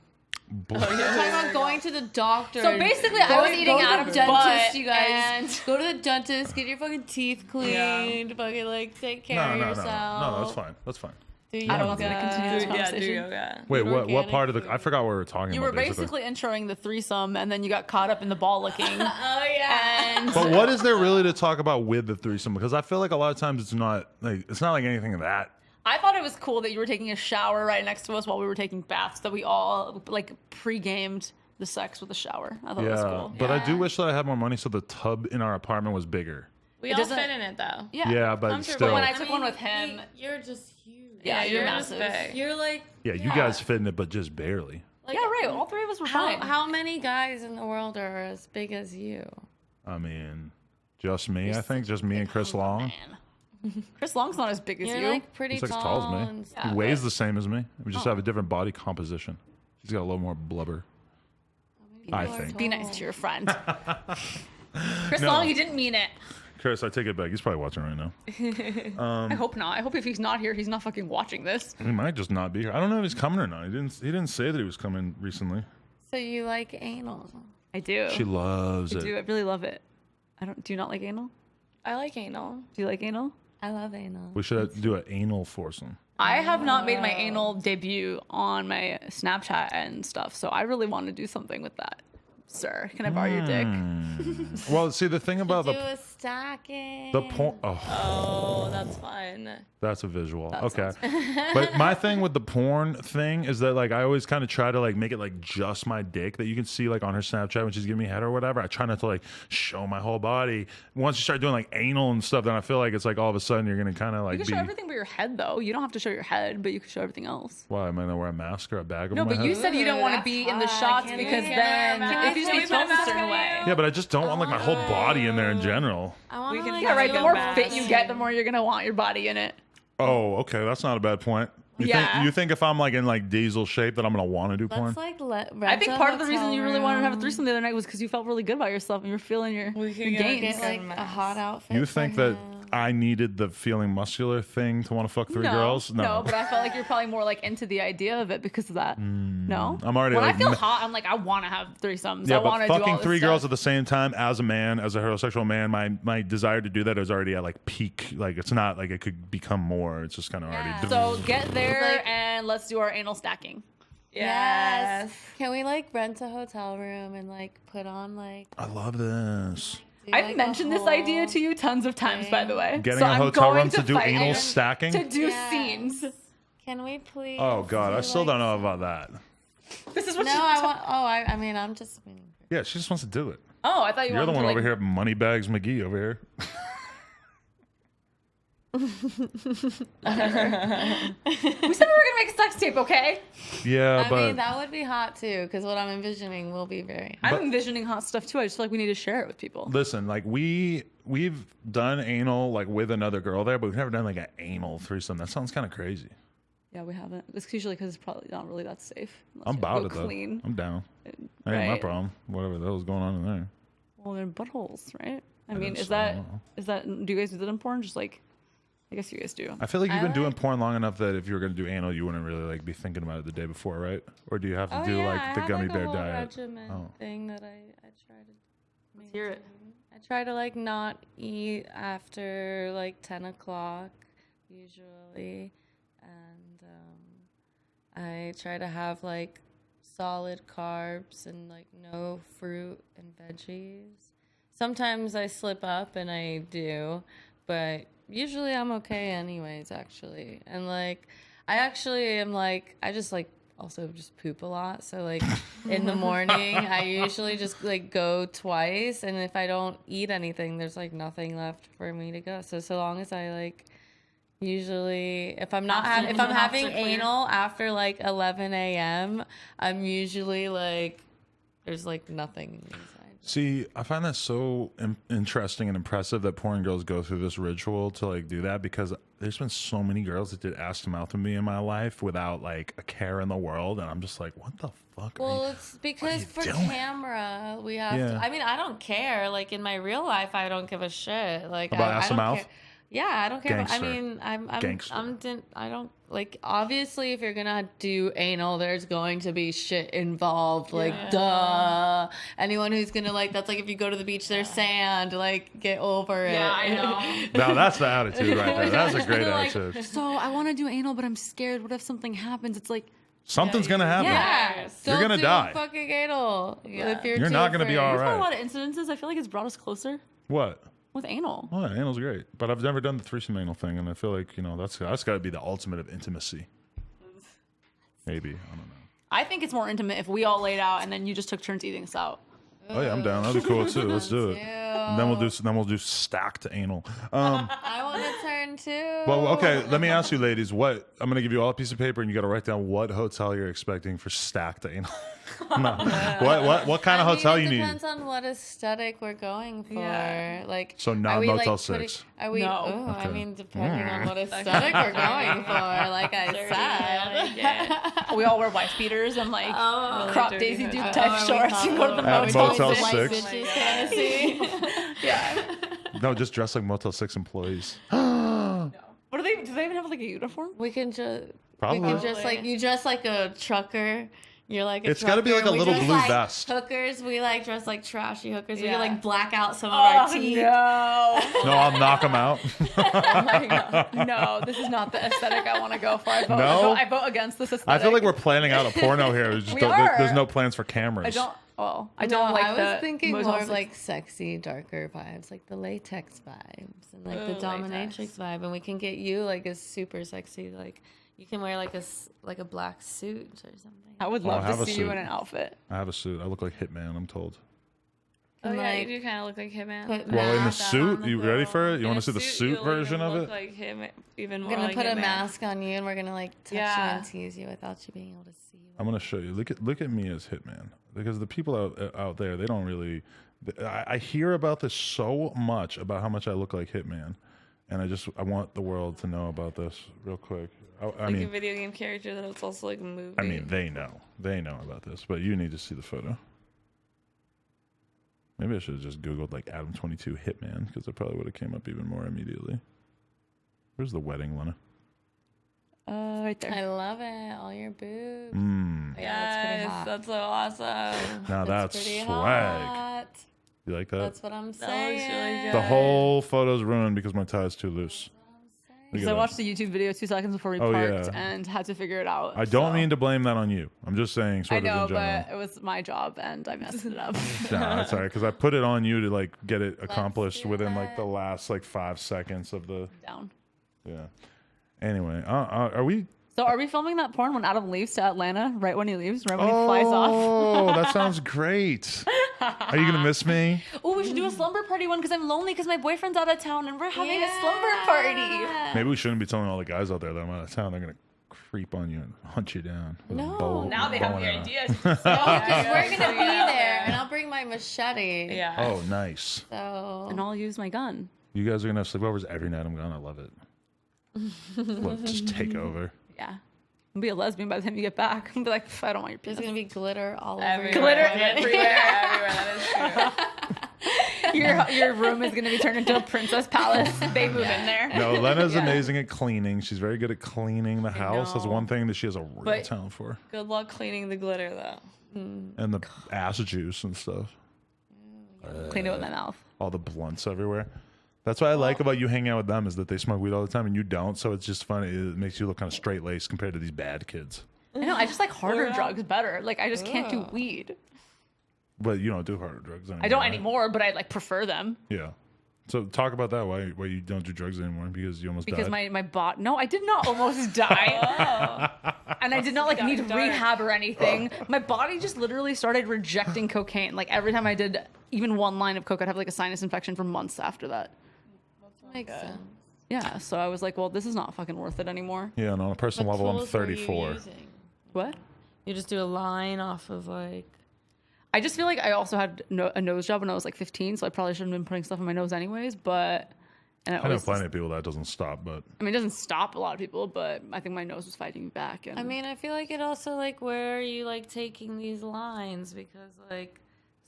We're talking about going to the doctor. So basically, I was eating out of dentist, butt, you guys. and- Go to the dentist, get your fucking teeth cleaned, fucking like take care of yourself. No, that's fine. That's fine. Do I don't want to yoga. continue this do conversation. yoga. Wait, what organic part of the? food. I forgot what we were talking You about. were basically introing the threesome, and then you got caught up in the ball licking. Oh yeah. And But what is there really to talk about with the threesome? Because I feel like a lot of times it's not like anything of that. I thought it was cool that you were taking a shower right next to us while we were taking baths. That we all like pre-gamed the sex with a shower. I thought it was cool. But I do wish that I had more money so the tub in our apartment was bigger. We It all doesn't- fit in it though. Yeah, but I'm sure still. But when I took one with him, You're just huge. yeah, you're yours is massive. big. You're like. Yeah, you guys fit in it, but just barely. Like, Yeah, right. All three of us were fine. How many guys in the world are as big as you? I mean, just me, I think. Just me and Chris Long. Chris Long's not as big as You're you. like pretty He's like as tall. tall as me. and He stuff. weighs the same as me. We just have a different body composition. He's got a little more blubber. I think. Be nice to your friend. Chris Long, he didn't mean it. Chris, I take it back. He's probably watching right now. I hope not. I hope if he's not here, he's not fucking watching this. He might just not be here. I don't know if he's coming or not. He didn't say that he was coming recently. So you like anal? I do. She loves I it. do. I really love it. Do you not like anal? I like anal. Do you like anal? I love anal. We should do an anal foursome. I have not made my anal debut on my Snapchat and stuff, so I really want to do something with that. Sir, can I borrow your dick? Well, see, the thing about Do a stacking. the porn. Oh, Oh, that's fun. that's a visual. Okay. But my thing with the porn thing is that like I always kind of try to like make it like just my dick that you can see like on her Snapchat when she's giving me head or whatever. I try not to like show my whole body. Once you start doing like anal and stuff, then I feel like it's like all of a sudden you're gonna kind of like You can show everything but your head, though. You don't have to show your head, but you can show everything else. Why am I gonna wear a mask or a bag over No, my but you head? said you don't want to that's be in the hot. shots Can because we then get our if you mask? be Can we filmed put a a certain mask way. on Yeah, but I just don't want like my whole body in there in general. I want to like Yeah, right. The do more a fit you mask. get, the more you're gonna want your body in it. Oh, okay, that's not a bad point. Yeah. You think if I'm like in like diesel shape that I'm gonna want to do porn? Let's like I think part of the reason you really wanted to have a threesome the other night was because you felt really good about yourself and you were feeling your gains. Get like a hot outfit. You for think that him. I needed the feeling muscular thing to want to fuck three girls? No, but I felt like you're probably more like into the idea of it because of that. No, I'm already when like I feel hot, I'm like I want to have threesomes. I yeah, want but to do all fucking this three stuff. girls at the same time as a man, as a heterosexual man, my desire to do that is already at like peak. Like it's not like it could become more. It's just kind of already. So get there Like- and let's do our anal stacking. Yes. Can we like rent a hotel room and like put on like? I love this. do, I've like, a mentioned this idea whole to you tons of times, by the way. Getting So a I'm hotel going room to do fight anal you stacking. to do Yes. scenes. Can we please? Oh god, I do, still like, don't know about that. This is what No, she I want. Oh, I mean, I'm just. Yeah, she just wants to do it. Oh, I thought you You're the wanted one to, over like, here, Moneybags McGee over here. We said we were gonna make a sex tape, okay? Yeah, I but mean, that would be hot too, because what I'm envisioning will be very. I'm envisioning hot stuff too. I just feel like we need to share it with people. listen, like we've done anal like with another girl there, but we've never done like an anal threesome. That sounds kind of crazy. Yeah, we haven't. It's usually because it's probably not really that safe. unless I'm you about go it though. clean. I'm down. That ain't my Right. problem. Whatever the hell's going on in there. Well, they're buttholes, right? I mean, guess is so. that? Do you guys do that in porn? Just like, I guess you guys do. I feel like you've I been doing like- porn long enough that if you were gonna do anal, you wouldn't really like be thinking about it the day before, right? Or do you have to Oh do yeah, like the I have, gummy like, bear a whole diet? regimen Oh. thing that I try to. Let's hear it. I try to like not eat after like 10 o'clock usually, and I try to have like solid carbs and like no fruit and veggies. Sometimes I slip up and I do, but usually I'm okay anyways, actually. And like I actually am like I just like also just poop a lot. So like in the morning I usually just like go twice, and if I don't eat anything there's like nothing left for me to go. So long as I like usually if I'm not if I'm having anal after like 11 a.m. I'm usually like there's like nothing inside. See, I find that so interesting and impressive that porn girls go through this ritual to like do that, because there's been so many girls that did ass to mouth with me in my life without like a care in the world, and I'm just like, what the fuck? Well, it's because for doing? camera we have Yeah. to. I mean, I don't care. Like in my real life, I don't give a shit. Like About I ass to don't mouth? care. Yeah, I don't care. Gangster. I mean, Gangster. I don't like. Obviously, if you're gonna do anal, there's going to be shit involved. Like, duh. Anyone who's gonna like, that's like if you go to the beach, there's sand. Like, get over it. Yeah, I know. Now that's the attitude right there. That's a great Like, attitude. so I want to do anal, but I'm scared. What if something happens? It's like, Something's gonna happen. Yeah, You're don't gonna do die. Fucking anal. If You're not gonna be afraid. all we've had a right. lot of incidences. I feel like it's brought us closer What? with anal. Oh, yeah, anal's great, but I've never done the threesome anal thing, and I feel like that's got to be the ultimate of intimacy. Maybe, I don't know. I think it's more intimate if we all laid out and then you just took turns eating us out. Oh yeah, I'm down. That'd be cool too. Let's do it. And then we'll do stacked anal. I want to turn too. Well, okay. Let me ask you, ladies. What I'm gonna give you all a piece of paper, and you got to write down what hotel you're expecting for stacked anal. No. What kind of hotel you It need? depends on what aesthetic we're going for. Yeah. Like, So not are we, Motel like, putting- 6. Are we? No. Oh, I Okay. mean, depending on what aesthetic we're going for. Like I said. We all wear wife beaters and like crop dirty Daisy hood. Duke Oh, type shorts and go to the At motel. Motel White 6. bitches fantasy. No, just dress like Motel 6 employees. What do they? Do they even have like a uniform? We can just. Probably. We can just like you dress like a trucker. You're like a It's gotta be trucker. like a We little dress blue like vest. Hookers, we like dress like trashy hookers. We Yeah. like black out some of our teeth. no! No, I'll knock them out. Oh my God. No, this is not the aesthetic I want to go for. No? I vote against this aesthetic. I feel like we're planning out a porno here. We just We don't, are. there's no plans for cameras. I don't. Well, I No, don't like I was the thinking Motel more of 6. like sexy, darker vibes, like the latex vibes and like the latex. dominatrix vibe, and we can get you like a super sexy, like you can wear like a black suit or something. I would Oh, I love have to a see you suit. in an outfit. I have a suit. I look like Hitman, I'm told. Oh yeah, like, you do kind of look like him, man. put Well, in the mask suit, on the you ready for it? You In want a to see the suit you'll version even of look it? Like him, even We're more gonna like put a Hitman. mask on you, and we're gonna like touch you Yeah. and tease you without you being able to see. I'm gonna show you. Look at me as Hitman, because the people out there, they don't really. I hear about this so much about how much I look like Hitman, and I want the world to know about this real quick. I Like a mean, video game character that it's also like a movie. I mean, they know about this, but you need to see the photo. Maybe I should have just Googled like Adam22 Hitman, because it probably would have came up even more immediately. Where's the wedding, Lena? Right there. I love it. All your boobs. Mmm. Yeah, that's pretty Yes, hot. that's so awesome. Now that's pretty swag. hot. You like that? That's what I'm That saying. looks really good. The whole photo's ruined because my tie's too loose. Look So at I that. watched the YouTube video 2 seconds before we Oh, parked yeah. and had to figure it out. I don't so. mean to blame that on you. I'm just saying, I sort know, of in general. but it was my job and I messed it up. Nah, that's all right, because I put it on you to like get it accomplished do within like it. the last like 5 seconds of the. Down. Yeah. Anyway, are we? So are we filming that porn when Adam leaves to Atlanta? Right when he leaves? Right when he flies off? Oh, that sounds great. Are you gonna miss me? Oh, we should do a slumber party one because I'm lonely because my boyfriend's out of town and we're having a slumber party. Maybe we shouldn't be telling all the guys out there that I'm out of town. They're gonna creep on you and hunt you down. with a No. bow- Now they have bow the and arrow. idea. Because we're gonna be there, and I'll bring my machete. Yeah. Oh, nice. So And I'll use my gun. You guys are gonna have sleepovers every night. I'm gonna love it. Look, just take over. Yeah. I'll be a lesbian by the time you get back. I'll be like, I don't want your there's penis. gonna be glitter all over. Everywhere. your Glitter bed. everywhere. Everywhere. That is true. Your room is going to be turned into a princess palace. They move in there. No, Lena's Yeah. amazing at cleaning. She's very good at cleaning the house. That's know. one thing that she has a real But- talent for. Good luck cleaning the glitter, though. And the ass juice and stuff. Clean it with my mouth. All the blunts everywhere. That's what I like about you hanging out with them, is that they smoke weed all the time and you don't. So it's just funny. It makes you look kind of straight laced compared to these bad kids. I know. I just like harder drugs better. Like I just can't do weed. But you don't do harder drugs anymore. I don't right? anymore, but I like prefer them Yeah. So talk about that. Why you don't do drugs anymore? Because you almost because died. my bot. No, I did not almost die, and I did not like need rehab or anything. My body just literally started rejecting cocaine. Like every time I did even one line of coke, I'd have like a sinus infection for months after that. Makes sense. Yeah, so I was like, well, this is not fucking worth it anymore. Yeah, and on a personal level, I'm tools were you 34. using? What? You just do a line off of like. I just feel like I also had a nose job when I was like 15, so I probably shouldn't have been putting stuff in my nose anyways. But I know plenty of people that doesn't stop, but I mean, it doesn't stop a lot of people, but I think my nose was fighting me back. And I mean, I feel like it also like where are you like taking these lines because like.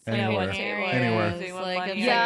Anywhere. Like, yeah, like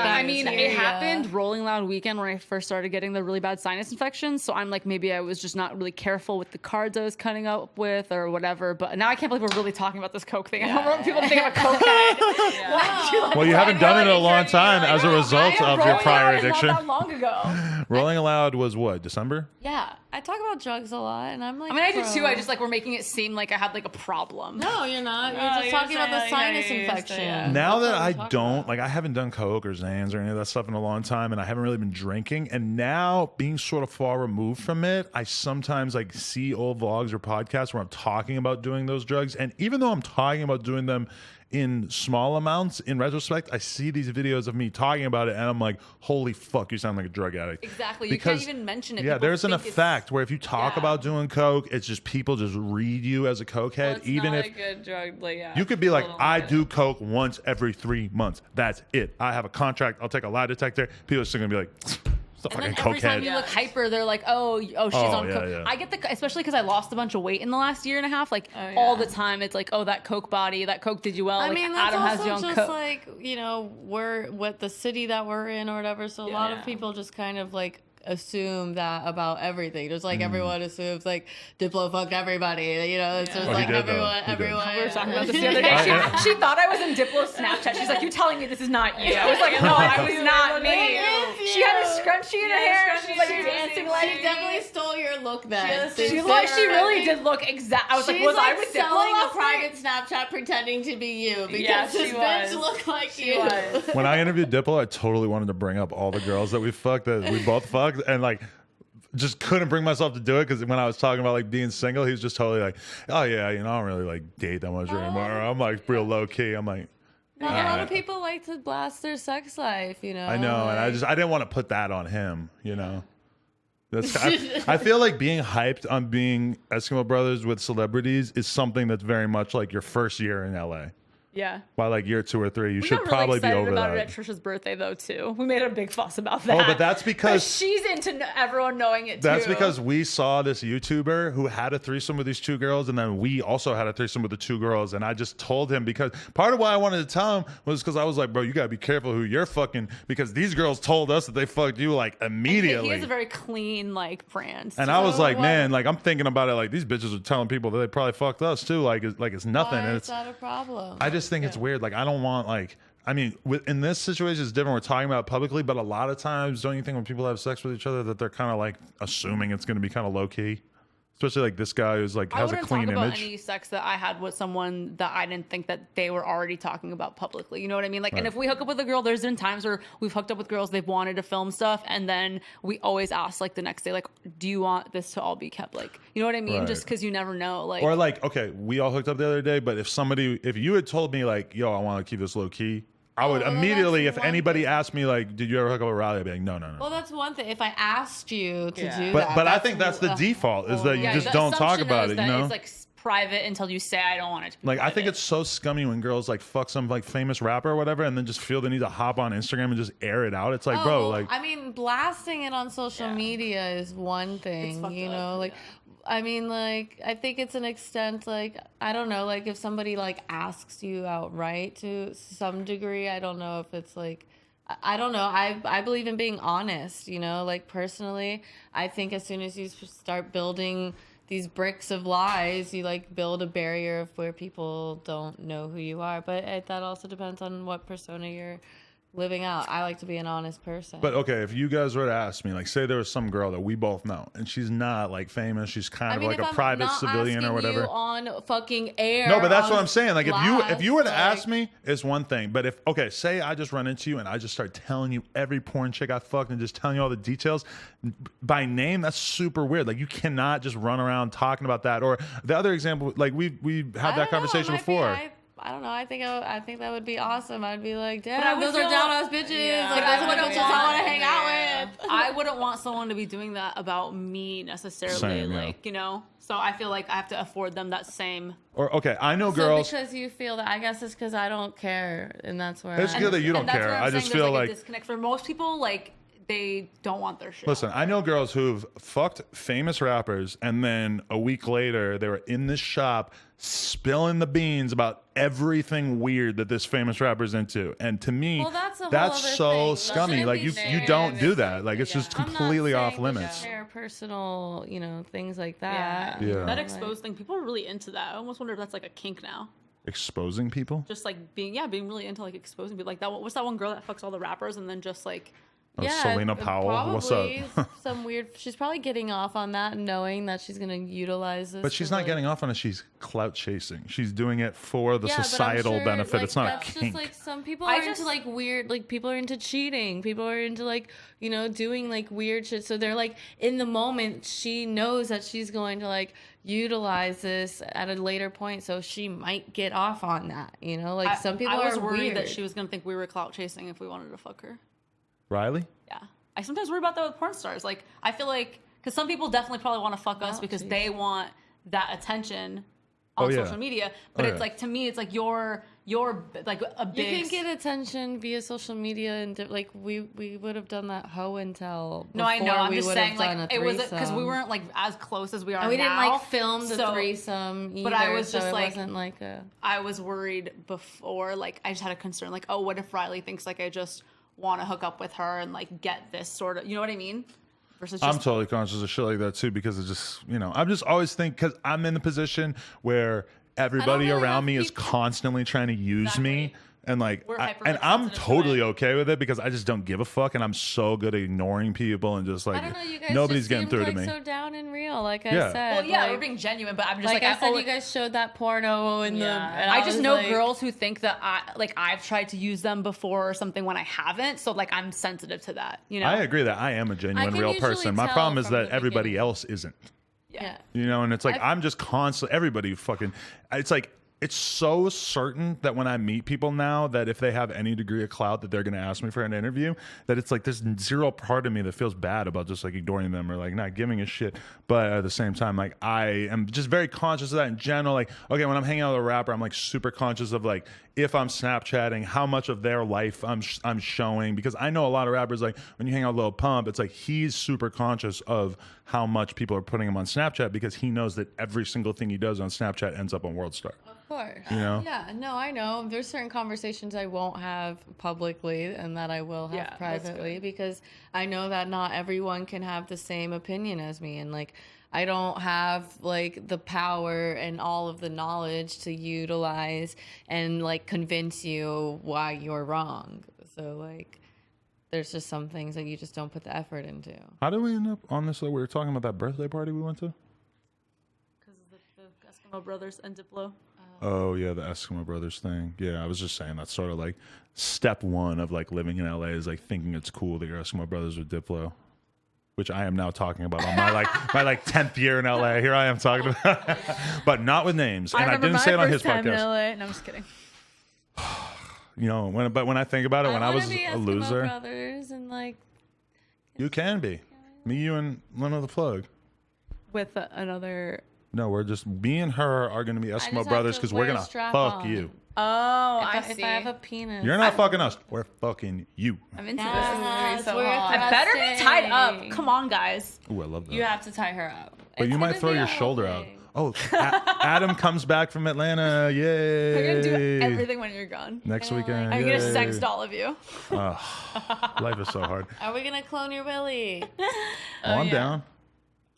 I mean, it bacteria. happened Rolling Loud weekend when I first started getting the really bad sinus infections. So I'm like, maybe I was just not really careful with the cards I was cutting up with or whatever. But now I can't believe we're really talking about this coke thing. I don't want people to think I'm a cokehead. well, you haven't done it in a long time as a result of your prior Not addiction. that long ago. Rolling Loud was what, December? Yeah. I talk about drugs a lot, and I'm like. I mean, I do bro. too. I just like we're making it seem like I had like a problem. No, you're not. You're No, just you're talking about the saying, like, sinus you're used to, infection. yeah. Now That's that what I we're talking don't, about. like I haven't done coke or Xans or any of that stuff in a long time, and I haven't really been drinking, and now being sort of far removed from it, I sometimes like see old vlogs or podcasts where I'm talking about doing those drugs, and even though I'm talking about doing them in small amounts, in retrospect, I see these videos of me talking about it, and I'm like, holy fuck, you sound like a drug addict. Exactly. You can't even mention it. Yeah, People there's an think it's- effect where if you talk Yeah. about doing coke, it's just people just read you as a cokehead, Well, it's even not if a good drug. Like, yeah, you could be like, people don't I get do it. coke once every 3 months. That's it. I have a contract. I'll take a lie detector. People are still gonna be like, it's a And fucking then every time cokehead. you look hyper, they're like, oh, she's on yeah, coke. yeah. I get especially because I lost a bunch of weight in the last year and a half. Like yeah. all the time, it's like, oh, that coke body, that coke did you well. I Like mean, that's Adam has also you on just coke. like, you know, we're what the city that we're in or whatever. So a lot of Yeah. people just kind of like assume that about everything. Just Mm. like everyone assumes like Diplo fucked everybody. You know, it's just Well, he like did, though. everyone, He did. everyone. We were talking about this the other day. She thought I was in Diplo's Snapchat. She's like, "You telling me this is not you?" I was like, "No, I was not me." She had a scrunchie in her hair. She was like dancing like She definitely stole your look then. She really did look exact. I was like, She's "Was I like with Diplo selling a last night?" private Snapchat pretending to be you because Yeah, this she bitch was. looked like She you. was. When I interviewed Diplo, I totally wanted to bring up all the girls that we fucked, that we both fucked, and like just couldn't bring myself to do it because when I was talking about like being single, he was just totally like, oh yeah, you know, I don't really like date that much anymore. I'm like real low key. I'm like, Not a lot Alright. of people like to blast their sex life, you know. I know, and like- I didn't want to put that on him, you know. That's, I feel like being hyped on being Eskimo Brothers with celebrities is something that's very much like your first year in LA. Yeah. By like year 2 or 3, you We should got probably really be excited over about that. it at Trisha's birthday though too. We made a big fuss about that. Oh, but that's because she's into everyone knowing it too. that's because we saw this YouTuber who had a threesome with these 2 girls, and then we also had a threesome with the 2 girls. And I just told him, because part of why I wanted to tell him was because I was like, bro, you gotta be careful who you're fucking, because these girls told us that they fucked you like immediately. He has a very clean like brand. And so I was like, what- man, like I'm thinking about it, like these bitches are telling people that they probably fucked us too, like it's nothing. Why And is it's, that a problem? I just think it's weird. Like I don't want like. I mean, in this situation, it's different. We're talking about it publicly, but a lot of times, don't you think when people have sex with each other that they're kind of like assuming it's going to be kind of low key? Especially like this guy who's like I has a wouldn't clean talk about image. any sex that I had with someone that I didn't think that they were already talking about publicly. You know what I mean? Like, and if we hook up with a girl, there's been times where we've hooked up with girls, they've wanted to film stuff, and then we always ask like the next day, like, do you want this to all be kept? Like, you know what I mean? Right. Just because you never know. Like, Or like, okay, we all hooked up the other day, but if you had told me like, yo, I want to keep this low key, I would well, then immediately, that's if one anybody thing. asked me like, did you ever hook up with Riley? I'd be like, no. Well, that's one thing. If I asked you to Yeah. do But that, but I think that's the uh, default is that you yeah, just the don't talk assumption about is it, you that know? It's like private until you say I don't want it to be Like I think private. it's so scummy when girls like fuck some like famous rapper or whatever, and then just feel the need to hop on Instagram and just air it out. It's like, bro, like I mean, blasting it on social Yeah. media is one thing, fucked you up, know, like. yeah. I mean, like, I think it's an extent, like, I don't know, like, if somebody, like, asks you outright to some degree, I don't know if it's, like, I don't know. I believe in being honest, you know, like, personally, I think as soon as you start building these bricks of lies, you, like, build a barrier of where people don't know who you are. But that also depends on what persona you're living out. I like to be an honest person. But okay, if you guys were to ask me, like, say there was some girl that we both know, and she's not like famous, she's kind of like if a I'm private not civilian or asking whatever. You on fucking air. No, but that's on what I'm saying. Like, if you were to blast, ask me, it's one thing. But if say I just run into you and I just start telling you every porn chick I fucked and just telling you all the details by name, that's super weird. Like, you cannot just run around talking about that. Or the other example, like we had that conversation before. I don't know. I think that would be awesome. I'd be like, I damn, would those are feel- down ass bitches. Yeah. Like, But I those are the wouldn't bitches I want to want- hang out with. I wouldn't want someone to be doing that about me necessarily. Same, yeah. Like, so I feel like I have to afford them that same. Or okay, I know girls. So because you feel that, I guess it's because I don't care, and that's where. It's good that you don't and that's care. where I'm I saying just there's, feel like like. a disconnect for most people. Like they don't want their shit. Listen, I know girls who've fucked famous rappers, and then a week later they were in this shop spilling the beans about everything weird that this famous rapper's into. And to me, Well, that's a whole that's other so thing. scummy. Shouldn't Like be you sharing don't do that. everything. Like it's just I'm not completely off saying we should limits. share personal, things like Yeah. that. Yeah. That exposed thing. People are really into that. I almost wonder if that's like a kink now. Exposing people. Just like being really into like exposing people. Like that. What's that one girl that fucks all the rappers and then just like. Oh, Selena Powell. What's up? Probably some weird. She's probably getting off on that, knowing that she's gonna utilize this. But she's not getting off on it. She's clout chasing. She's doing it for the Yeah, but I'm societal sure, benefit. like, It's not that's a kink. just like some people I are just- into like weird, like people are into cheating. People are into like doing like weird shit. So they're like in the moment. She knows that she's going to like utilize this at a later point, so she might get off on that. Like some people I was are worried weird. that she was gonna think we were clout chasing if we wanted to fuck her. Riley? Yeah. I sometimes worry about that with porn stars. Like, I feel like, because some people definitely probably want to fuck us because they want that attention on social media. But it's like, to me, it's like you're like a big. You can get attention via social media, and like we would have done that hoe and tell. No, I know. before I'm we just would have saying, done like, a it was because we threesome. weren't like as close as we are And we now. didn't like film the So- threesome either. but I was so just it like- wasn't like a. I was worried before. Like, I just had a concern. Like, oh, what if Riley thinks like I just want to hook up with her and like get this sort of, you know what I mean? Versus just I'm totally conscious of shit like that too, because it's just, I'm just always think because I'm in the position where everybody really around have me is people- constantly trying to use me. Exactly. And like, We're hyper, and like, I'm sensitive to totally it. okay with it because I just don't give a fuck, and I'm so good at ignoring people and just like I don't know. You guys nobody's just getting seemed, through like, to me. So down and real, like Yeah. I said. well, yeah, like, we're being genuine, but I'm just like like, I said, oh, you guys showed that porno in the. And I just was know like, girls who think that I've tried to use them before or something when I haven't. So like I'm sensitive to that. I agree that I am a I genuine can real usually person. My tell problem is from that the everybody beginning. else isn't. Yeah. And it's like I'm just constantly everybody fucking. It's like it's so certain that when I meet people now that if they have any degree of clout that they're going to ask me for an interview, that it's like there's zero part of me that feels bad about just like ignoring them or like not giving a shit. But at the same time, like I am just very conscious of that in general. Like, okay, when I'm hanging out with a rapper, I'm like super conscious of like if I'm Snapchatting, how much of their life I'm showing, because I know a lot of rappers, like when you hang out with Lil Pump, it's like he's super conscious of how much people are putting him on Snapchat because he knows that every single thing he does on Snapchat ends up on World Star. Of course. Yeah, no, I know. There's certain conversations I won't have publicly and that I will have privately because I know that not everyone can have the same opinion as me. And like, I don't have like the power and all of the knowledge to utilize and like convince you why you're wrong. So like, there's just some things that you just don't put the effort into. How did we end up on this? We were talking about that birthday party we went to. Because the Eskimo Brothers and Diplo. Oh yeah, the Eskimo Brothers thing. Yeah, I was just saying that's sort of like step one of like living in LA is like thinking it's cool that your Eskimo Brothers are Diplo, which I am now talking about on my like 10th year in LA. Here I am talking about, it. But not with names. And I didn't say it on his podcast. No, I'm just kidding. When I think about it, when I was be a Eskimo loser, Brothers and like. you can be. Me, you, and Lena The Plug. With another. No, we're just me and her are going to be just Eskimo have Brothers to because we're wear a gonna strap fuck on. you. Oh, If I have a penis. You're not fucking us. We're fucking you. I'm into Yes, this. So we're hot. I better be tied up. thrusting. Come on, guys. Ooh, I love that. You have to tie her up. But you It's might gonna throw be your a whole shoulder out. thing. Oh, Adam comes back from Atlanta. Yay. I'm gonna do everything when you're gone. Next weekend. I'm gonna yay. sext all of you. Life is so hard. Are we gonna clone your Willy? I'm down.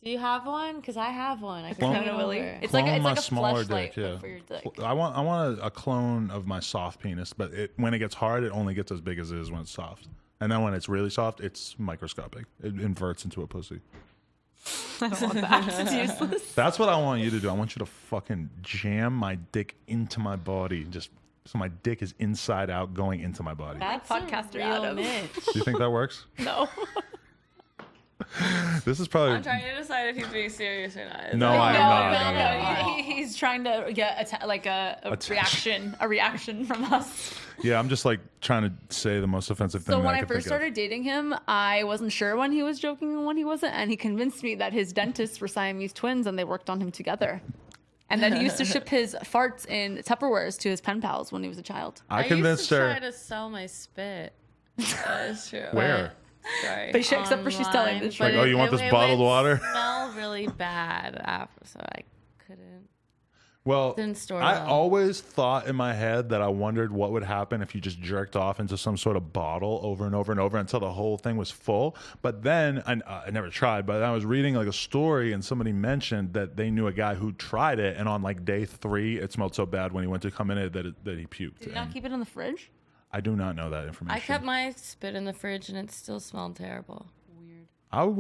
Do you have one? Because I have one. I can Clone- clone Clone a Willy. over. It's Clone like my a smaller fleshlight, dick, yeah. but for your dick. I want a clone of my soft penis, but when it gets hard, it only gets as big as it is when it's soft. And then when it's really soft, it's microscopic. It inverts into a pussy. I don't want that. It's useless. That's what I want you to do. I want you to fucking jam my dick into my body, just so my dick is inside out going into my body. That's podcaster a real Adam. Mitch. Do you think that works? No. This is probably. I'm trying to decide if he's being serious or not. No, I am not. No. He's trying to get a reaction from us. Yeah, I'm just like trying to say the most offensive thing. So that when I I could first think started dating him, I wasn't sure when he was joking and when he wasn't, and he convinced me that his dentists were Siamese twins and they worked on him together. And then he used to ship his farts in Tupperwares to his pen pals when he was a child. I convinced used to her. try to sell my spit. That is true. Where? Sorry. But except for she's telling the Online, truth. Like, oh, you want this bottled would water? Smell really bad after, so I couldn't. Well, Didn't store I well. always thought in my head that I wondered what would happen if you just jerked off into some sort of bottle over and over and over until the whole thing was full. But then I never tried. But I was reading like a story, and somebody mentioned that they knew a guy who tried it, and on like day 3, it smelled so bad when he went to come in it that he puked. Did you not keep it in the fridge? I do not know that information. I kept my spit in the fridge and it still smelled terrible. Weird.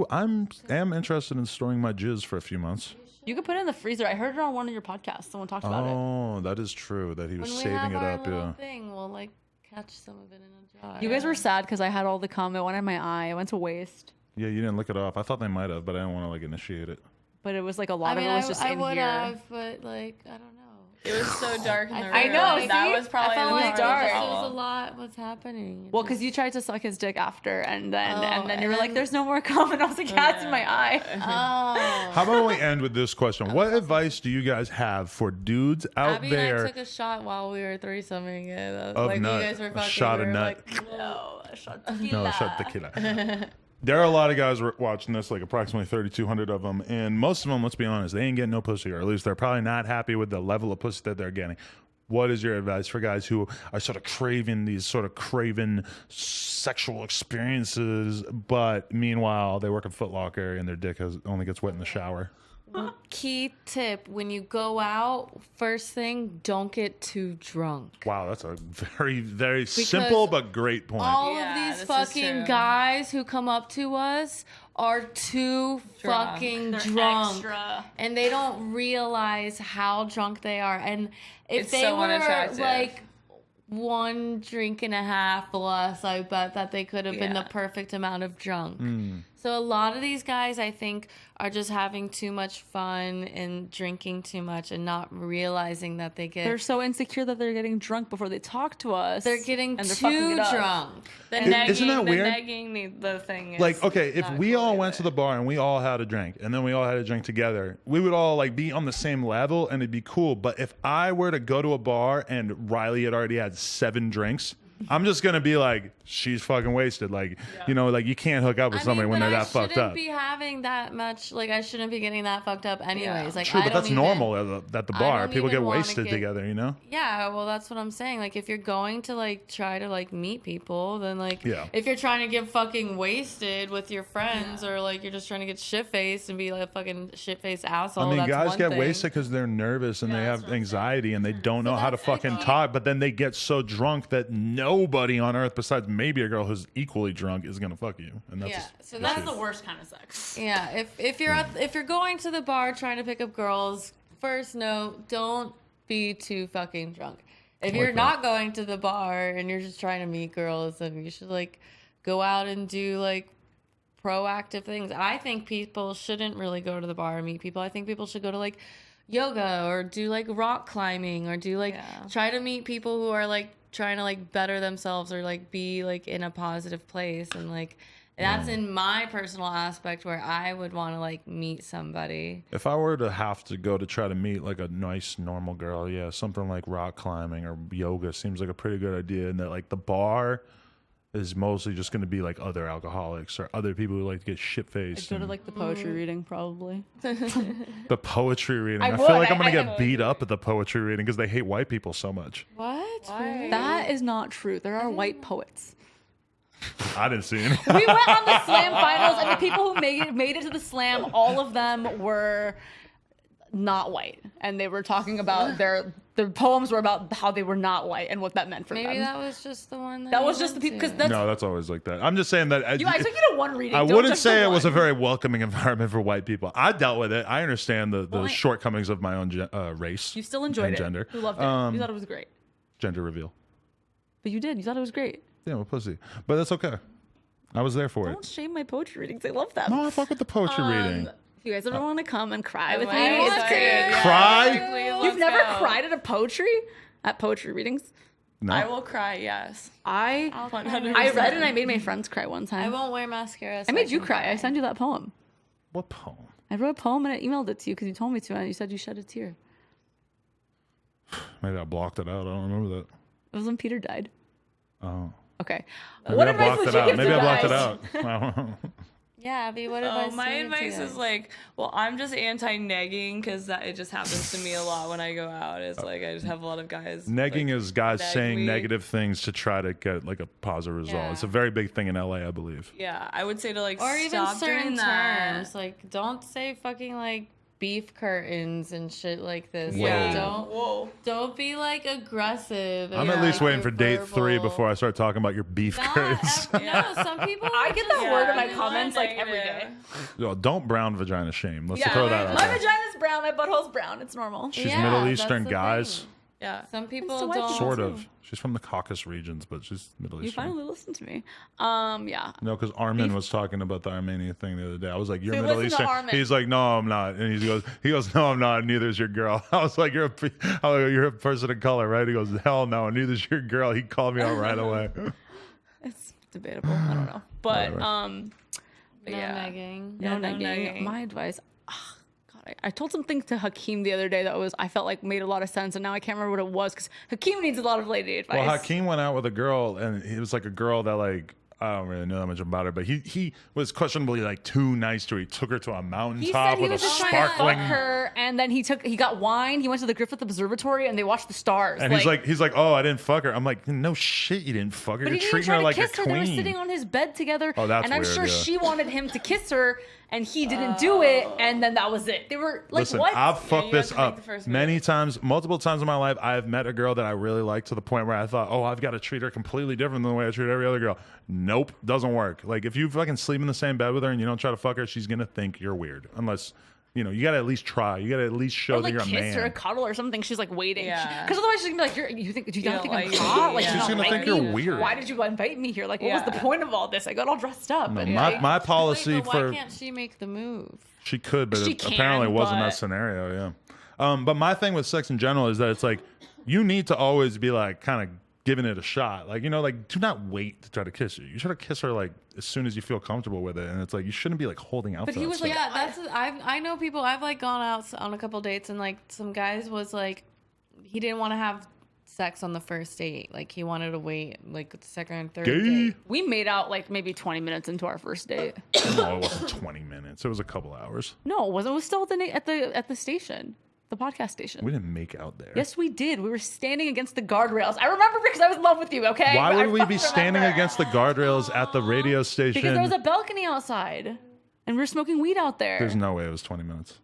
I'm interested in storing my jizz for a few months. You could put it in the freezer. I heard it on one of your podcasts. Someone talked about it. Oh, that is true. That he was When we saving have it our up. little Yeah. thing, we'll like catch some of it in a jar. You guys were sad because I had all the cum. It went in my eye. It went to waste. Yeah, you didn't look it up. I thought they might have, but I didn't want to like initiate it. But it was like a lot I mean, of it was just I in would here. have, but like I don't know. It was so dark in the room. I know, That see? was probably I felt the like part dark. of the there was a problem. lot was happening. Well, because you tried to suck his dick after, and then you were and like, then- "There's no more cum," and I was like, "Yeah, it's in my eye." Oh. How about we end with this question? What advice do you guys have for dudes out Abby there? and I took a shot while we were threesoming it. Of Like nut. you guys were A fucking. shot of we were nut. Like, No, shut the No, shut tequila. There are a lot of guys watching this, like approximately 3,200 of them, and most of them, let's be honest, they ain't getting no pussy, or at least they're probably not happy with the level of pussy that they're getting. What is your advice for guys who are sort of craving these sort of craven sexual experiences, but meanwhile they work at Foot Locker and their dick only gets wet in the shower? key tip: when you go out, first thing, don't get too drunk. Wow, that's a very, very simple but great point. All Yeah, of these this is fucking true. guys who come up to us are too Drunk. fucking They're drunk. extra. And they don't realize how drunk they are. And if It's they so were unattractive. like 1 drink and a half less, I bet that they could have been the Yeah. perfect amount of drunk. So a lot of these guys, I think, are just having too much fun and drinking too much and not realizing that they They're get so insecure that they're getting drunk before they talk to us. they're getting and they're fucking too it up. drunk. The Isn't negging, that weird? The negging, the thing is Like, okay, if not we cool all either. went to the bar and we all had a drink, and then we all had a drink together, we would all like be on the same level and it'd be cool. But if I were to go to a bar and Riley had already had 7 drinks, I'm just gonna be like, she's fucking wasted. Like, you know, like you can't hook up with somebody when but they're I that fucked shouldn't up. be having that much. Like, I shouldn't be getting that fucked up anyways. Like, True, I but don't that's even- normal at the bar. don't People even get wanna wasted get- together, you know? Yeah, well, that's what I'm saying. Like, if you're going to like try to like meet people, then like, Yeah. if you're trying to get fucking wasted with your friends, or like you're just trying to get shit faced and be like a fucking shit faced asshole. I mean, that's guys one get thing. wasted because they're nervous and they have anxiety and they don't know how to fucking talk. But then they get so drunk that nobody on earth, besides maybe a girl who's equally drunk, is gonna fuck you. And that's Yeah, so That's that's the worst kind of sex. Yeah, if you're going to the bar trying to pick up girls, first note, don't be too fucking drunk. If you're that. not going to the bar and you're just trying to meet girls, then you should like go out and do like proactive things. I think people shouldn't really go to the bar and meet people. I think people should go to like yoga or do like rock climbing or do like try to meet people who are like trying to like better themselves or like be like in a positive place, and like that's in my personal aspect where I would want to like meet somebody. If I were to have to go to try to meet like a nice normal girl, yeah, something like rock climbing or yoga seems like a pretty good idea. And that like the bar is mostly just going to be like other alcoholics or other people who like to get shit faced. Go to like the poetry reading, probably. The poetry reading. I I feel would. like I'm going I to get beat up at the poetry reading because they hate white people so much. What? That is not true. There are white poets. I didn't see any. We went on the slam finals, and the people who made it to the slam, all of them were not white, and they were talking about their poems were about how they were not white and what that meant for Maybe them. that was just the one. That was just the people, because that's No, that's always like that. I'm just saying that. I took you to one reading. I don't wouldn't just say the it was a one. very welcoming environment for white people. I dealt with it. I understand the shortcomings of my own race. You still enjoyed and it. gender. You loved it. You thought it was great. Gender reveal. But you did. You thought it was great. Yeah, I'm a pussy. But that's okay. I was there for Don't it. shame my poetry readings. I love them. No, I fuck with the poetry reading. If you guys ever want to come and cry with me, I it's excited. great. Yeah. Cry? Please, You've let's never go. cried at poetry readings? No. I will cry. Yes. I 100%. read and I made my friends cry one time. I won't wear mascara. I so made you can cry. I sent you that poem. What poem? I wrote a poem and I emailed it to you because you told me to, and you said you shed a tear. Maybe I blocked it out. I don't remember that. It was when Peter died. Oh. Okay. Maybe What I advice blocked would it you out. give Maybe to I blocked it guys? out. I don't know. Yeah, Abbie, what Oh, advice? my do you give to advice is guys? like, well, I'm just anti-negging because it just happens to me a lot when I go out. It's like I just have a lot of guys. Negging like, is guys nag saying me. negative things to try to get like a positive result. Yeah. It's a very big thing in LA, I believe. Yeah, I would say to like or even stop certain doing that. terms. Like, don't say fucking like beef curtains and shit like this. Yeah. Like, don't be like aggressive. I'm and, at least like, waiting for date 3 verbal. before I start talking about your beef curtains. No, some people. I get that Yeah, word in my it's comments like every negative. day. Yo, don't brown vagina shame. Let's Yeah, throw that out my there. vagina's brown, my butthole's brown. It's normal. She's Yeah, Middle that's Eastern the guys. thing. Yeah. Some people so white don't. people. Sort too. of. She's from the Caucasus regions, but she's Middle You Eastern. finally listened to me. Yeah. No, because Armin was talking about the Armenia thing the other day. I was like, "You're So Middle listen to Eastern." Armin. He's like, "No, I'm not." And he goes, "No, I'm not. Neither is your girl." I was like, "You're a person of color, right?" He goes, "Hell no, neither's your girl." He called me out right away. It's debatable. I don't know. But Right. But No yeah. negging. no no negging. negging. My advice. God, I told something to Hakeem the other day that I felt like made a lot of sense, and now I can't remember what it was because Hakeem needs a lot of lady advice. Well, Hakeem went out with a girl, and it was like a girl that like I don't really know that much about her, but he was questionably like too nice to her. He took her to a He mountaintop said he with a was just trying to sparkling. fuck her, and then he got wine. He went to the Griffith Observatory, and they watched the stars. And he's like, "Oh, I didn't fuck her." I'm like, "No shit, you didn't fuck her. but You're he didn't even treating try her to like a kiss her. They were queen." sitting on his bed together, Oh, that's and I'm weird, sure yeah. she wanted him to kiss her, and he didn't do it, and then that was it. They were like, Listen, what? I've fucked you this have to make up the first many move. times, multiple times in my life. I've met a girl that I really liked to the point where I thought, "Oh, I've got to treat her completely different than the way I treat every other girl." Nope, doesn't work. Like if you fucking sleep in the same bed with her and you don't try to fuck her, she's gonna think you're weird. Unless you gotta at least try. You gotta at least show Or that like you're a kiss man. or cuddle or something. She's like waiting. Yeah. Because otherwise she's gonna be like, do you not don't think I'm like me. hot? Like, Yeah. you She's don't gonna like think you're me? weird. Why did you invite me here? Like, what was the Yeah. point of all this? I got all dressed up. No, and my policy Wait, but for why can't she make the move? she could, but She it can, apparently wasn't but- that scenario. Yeah. But my thing with sex in general is that it's like you need to always be like kind of giving it a shot. Like, like do not wait to try to kiss her. You try to kiss her like as soon as you feel comfortable with it. And it's like you shouldn't be like holding out But for he that was stuff. like, Yeah, that's. I know people. I've like gone out on a couple dates, and like some guys was like, he didn't want to have sex on the first date. Like he wanted to wait like the second and third Gay? date. we made out like maybe 20 minutes into our first date. No, it wasn't 20 minutes. It was a couple hours. No, it wasn't. It was still at the station, the podcast station. We didn't make out there. Yes, we did. We were standing against the guardrails. I remember because I was in love with you. Okay. Why I would we be fucking standing remember. against the guardrails at the radio station? Because there was a balcony outside, and we were smoking weed out there. There's no way it was 20 minutes.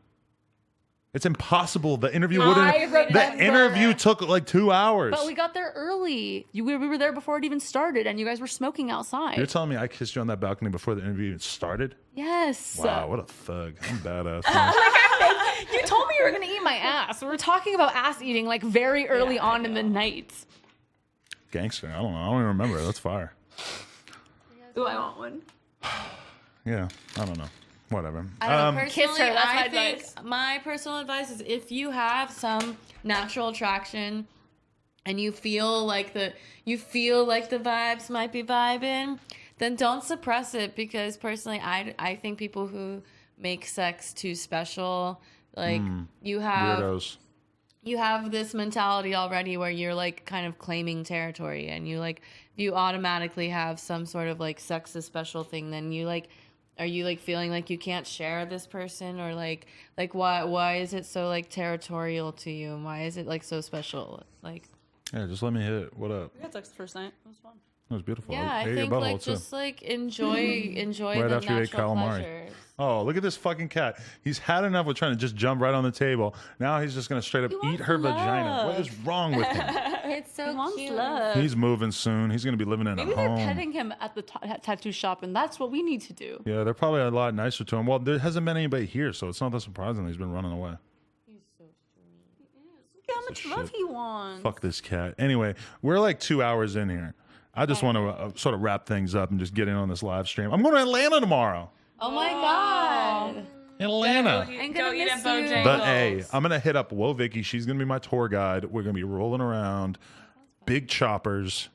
It's impossible. The interview I wouldn't. The remember. interview took like 2 hours. But we got there early. We were there before it even started, and you guys were smoking outside. You're telling me I kissed you on that balcony before the interview even started? Yes. Wow, what a thug. I'm badass. man. You told me you were gonna eat my ass. We were talking about ass eating like very early on in the night. Gangster. I don't know. I don't even remember. That's fire. Ooh, I want one. Yeah, I don't know. Whatever. I don't know, personally, kiss her, that's my I think advice. my personal advice is if you have some natural attraction and you feel like the vibes might be vibing, then don't suppress it, because personally I think people who make sex too special, like you have Weirdos. you have this mentality already where you're like kind of claiming territory, and you automatically have some sort of like sex is special thing, then you like, are you like feeling like you can't share this person, or like why is it so like territorial to you? Why is it like so special? Like, Yeah, just let me hit it. What up? We had sex the first night. It was fun. It was beautiful. yeah, I ate your think butthole, like too. just like enjoy Right the after you ate natural calamari. pleasures. Oh, look at this fucking cat. He's had enough with trying to just jump right on the table. Now he's just going to straight up eat wants her vagina. love. What is wrong with him? It's so He wants cute. love. He's moving soon. He's going to be living in Maybe a they're home. petting him at the tattoo shop, and that's what we need to do. Yeah, they're probably a lot nicer to him. Well, there hasn't been anybody here, so it's not that surprising he's been running away. Look how much love he wants. Fuck this cat. Anyway, we're like 2 hours in here. I just want to sort of wrap things up and just get in on this live stream. I'm going to Atlanta tomorrow. Oh my God. Atlanta. I'm Go gonna eat miss at you. Bojangles. But hey, I'm going to hit up Whoa Vicky. She's going to be my tour guide. We're going to be rolling around. Big choppers.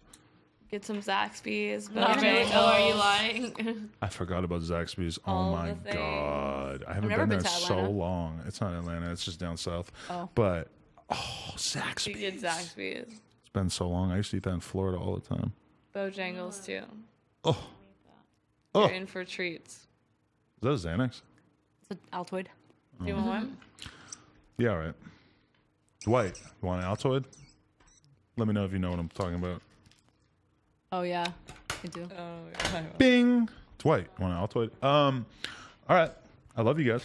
Get some Zaxby's. Love it. Oh, are you lying? I forgot about Zaxby's. Oh All my the things. God. I haven't never been been there to so Atlanta. long. It's not Atlanta. It's just down south. Oh. But, You Zaxby's. get Zaxby's. It's been so long. I used to eat that in Florida all the time. Bojangles too. Oh. You're Oh. in for treats. Is that a Xanax? It's an Altoid. Do you want one? Yeah, all right. Dwight, you want an Altoid? Let me know if you know what I'm talking about. Oh yeah, I do. Oh, yeah. Bing. Dwight, you want an Altoid? All right. I love you guys.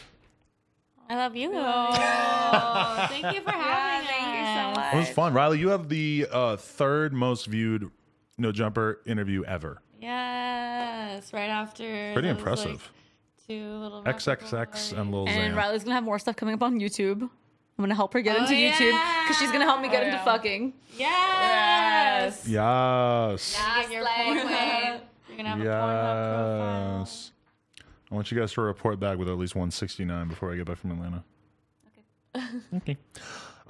I love you. Thank you for having us. Thank you so much. It was fun. Riley, you have the third most viewed No Jumper interview ever. Yes, right after. Pretty those, impressive. Like, two little XXX and Lil And Xan. Riley's gonna have more stuff coming up on YouTube. I'm gonna help her get into yeah. YouTube because she's gonna help me get Oh, into yeah. fucking. Yes. Yes. Get your Pornhub. You're gonna have a Pornhub profile. Yes. I want you guys to report back with at least 169 before I get back from Atlanta. Okay.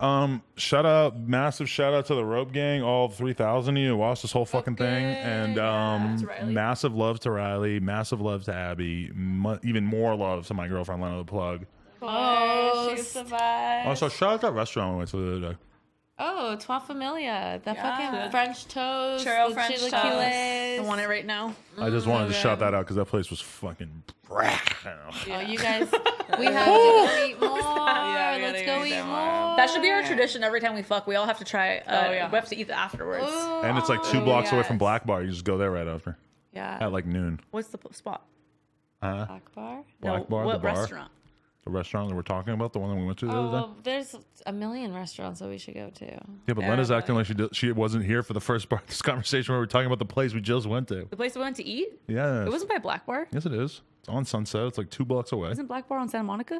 Massive shout out to the Rope Gang, all 3,000 of you who watched this whole fucking thing, and Riley. massive love to Riley, massive love to Abbie, even more love to my girlfriend Lena The Plug. Oh, She's the best. Also, shout out to that restaurant we went to the other day. Oh, Trois Familia. The Yeah. fucking French toast. Churro the French toast. I want it right now. I just wanted to okay. shout that out because that place was fucking. Oh, you guys, we have to go eat more. Yeah, we Let's gotta go go eat eat there more. That should be our tradition every time we fuck. We all have to try. yeah. We have to eat afterwards. Ooh. And it's like 2 blocks away from yes. Black Bar. You just go there right after Yeah. at like noon. What's the spot? Black bar? Black Bar, What the bar, restaurant? the restaurant that we're talking about, the one that we went to the Oh, other day. well, there's a million restaurants that we should go to. Yeah, but Yeah, Lena's but- acting like she wasn't here for the first part of this conversation where we were talking about the place we just went to. The place we went to eat? Yeah. It wasn't by Black Bar. Yes, it is. It's on Sunset. It's like 2 blocks away. Isn't Black Bar on Santa Monica?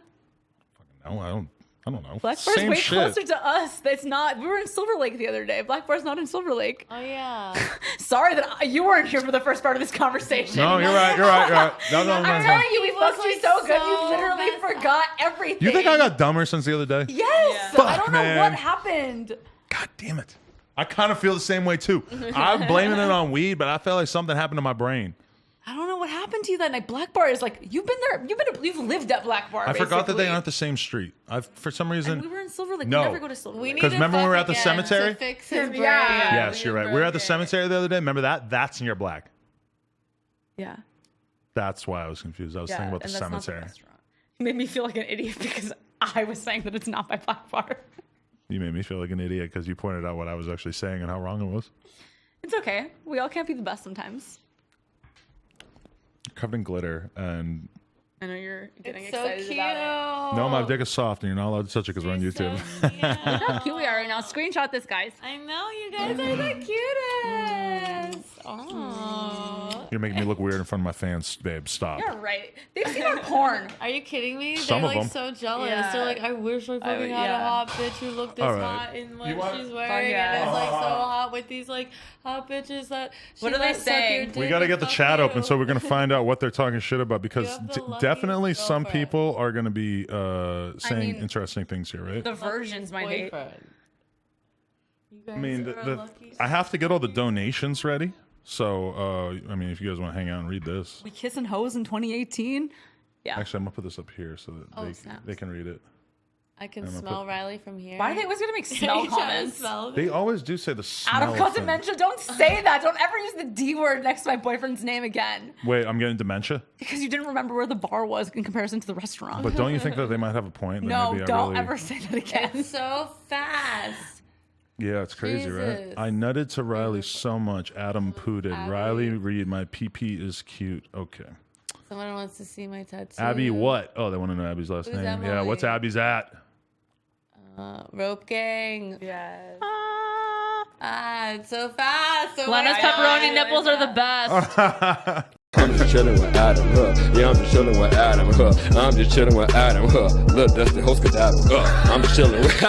No, I don't know. Black Bar's Same way shit. closer to us. It's not. We were in Silver Lake the other day. Black Bar's not in Silver Lake. Oh, yeah. Sorry that you weren't here for the first part of this conversation. No, you're right. You're right. You're right. No, I'm telling you, we He was, fucked you like, so good. so You literally messed up. forgot everything. You think I got dumber since the other day? Yes. Fuck, I don't man. know what happened. God damn it. I kind of feel the same way too. I'm blaming it on weed, but I feel like something happened to my brain. I don't know what happened to you that night. Black Bar is like you've been there. You've lived at Black Bar. I forgot that they basically. aren't the same street. For some reason. And we were in Silver Lake. No. We never go to Silver We Lake. need 'Cause to remember when we fuck were at the again cemetery? to fix his brain. Yeah. Yes, you're right. We were at the cemetery the other day. Remember that? That's near Black. Yeah. That's why I was confused. I was thinking about the and that's not the cemetery. restaurant. You made me feel like an idiot because I was saying that it's not by Black Bar. You made me feel like an idiot because you pointed out what I was actually saying and how wrong it was. It's okay. We all can't be the best sometimes. Covered in glitter and I know you're getting It's so excited cute. about no, my dick is soft and you're not allowed to touch it because we're on You're YouTube. so cute. it. How cute we are right now. Screenshot this, guys. I know you guys are the cutest. Oh. You're making me look weird in front of my fans, babe. Stop. You're right. They've seen our porn. Are you kidding me? Some They're of like them. so jealous. Yeah. They're like, I wish I fucking had yeah. a hot bitch who looked this All right. hot in what You want- she's wearing, yeah. and it's like so hot with these like hot bitches that. She What are they lets suck your saying? dick We got to and get the fuck chat you. open, so we're going to find out what they're talking shit about because have the luckiest definitely some girlfriend. people are going to be saying mean, interesting things here, right? The virgins might hate. Boyfriend. You guys I mean, are lucky. I have to get all the donations ready. So, I mean, if you guys want to hang out and read this. We kiss and hose in 2018. Yeah. Actually, I'm going to put this up here so that snaps. they can read it. I can gonna smell put- Riley from here. Why are they always gonna make smell You trying to comments? smell They always do say the smell Adam got thing. dementia. Don't say that. Don't ever use the D word next to my boyfriend's name again. Wait, I'm getting dementia? Because you didn't remember where the bar was in comparison to the restaurant. But don't you think that they might have a point? That no, maybe don't I really... ever say that again. It's so fast. Yeah, it's crazy, right? Jesus. I nutted to Riley so much. Adam pooted. Abbie. Riley Reid, my PP is cute. Okay. Someone wants to see my tattoo. Abbie, what? Oh, they want to know Abbie's last Who's name. Emily? Yeah, what's Abbie's at? Rope gang. Yes. Ah, it's so fast. So Lena's much pepperoni fun. nipples are the best. I'm just chilling with Adam, yeah, I'm just chilling with Adam, I'm just chilling with Adam, Look, that's the host Taboo, I'm just chilling with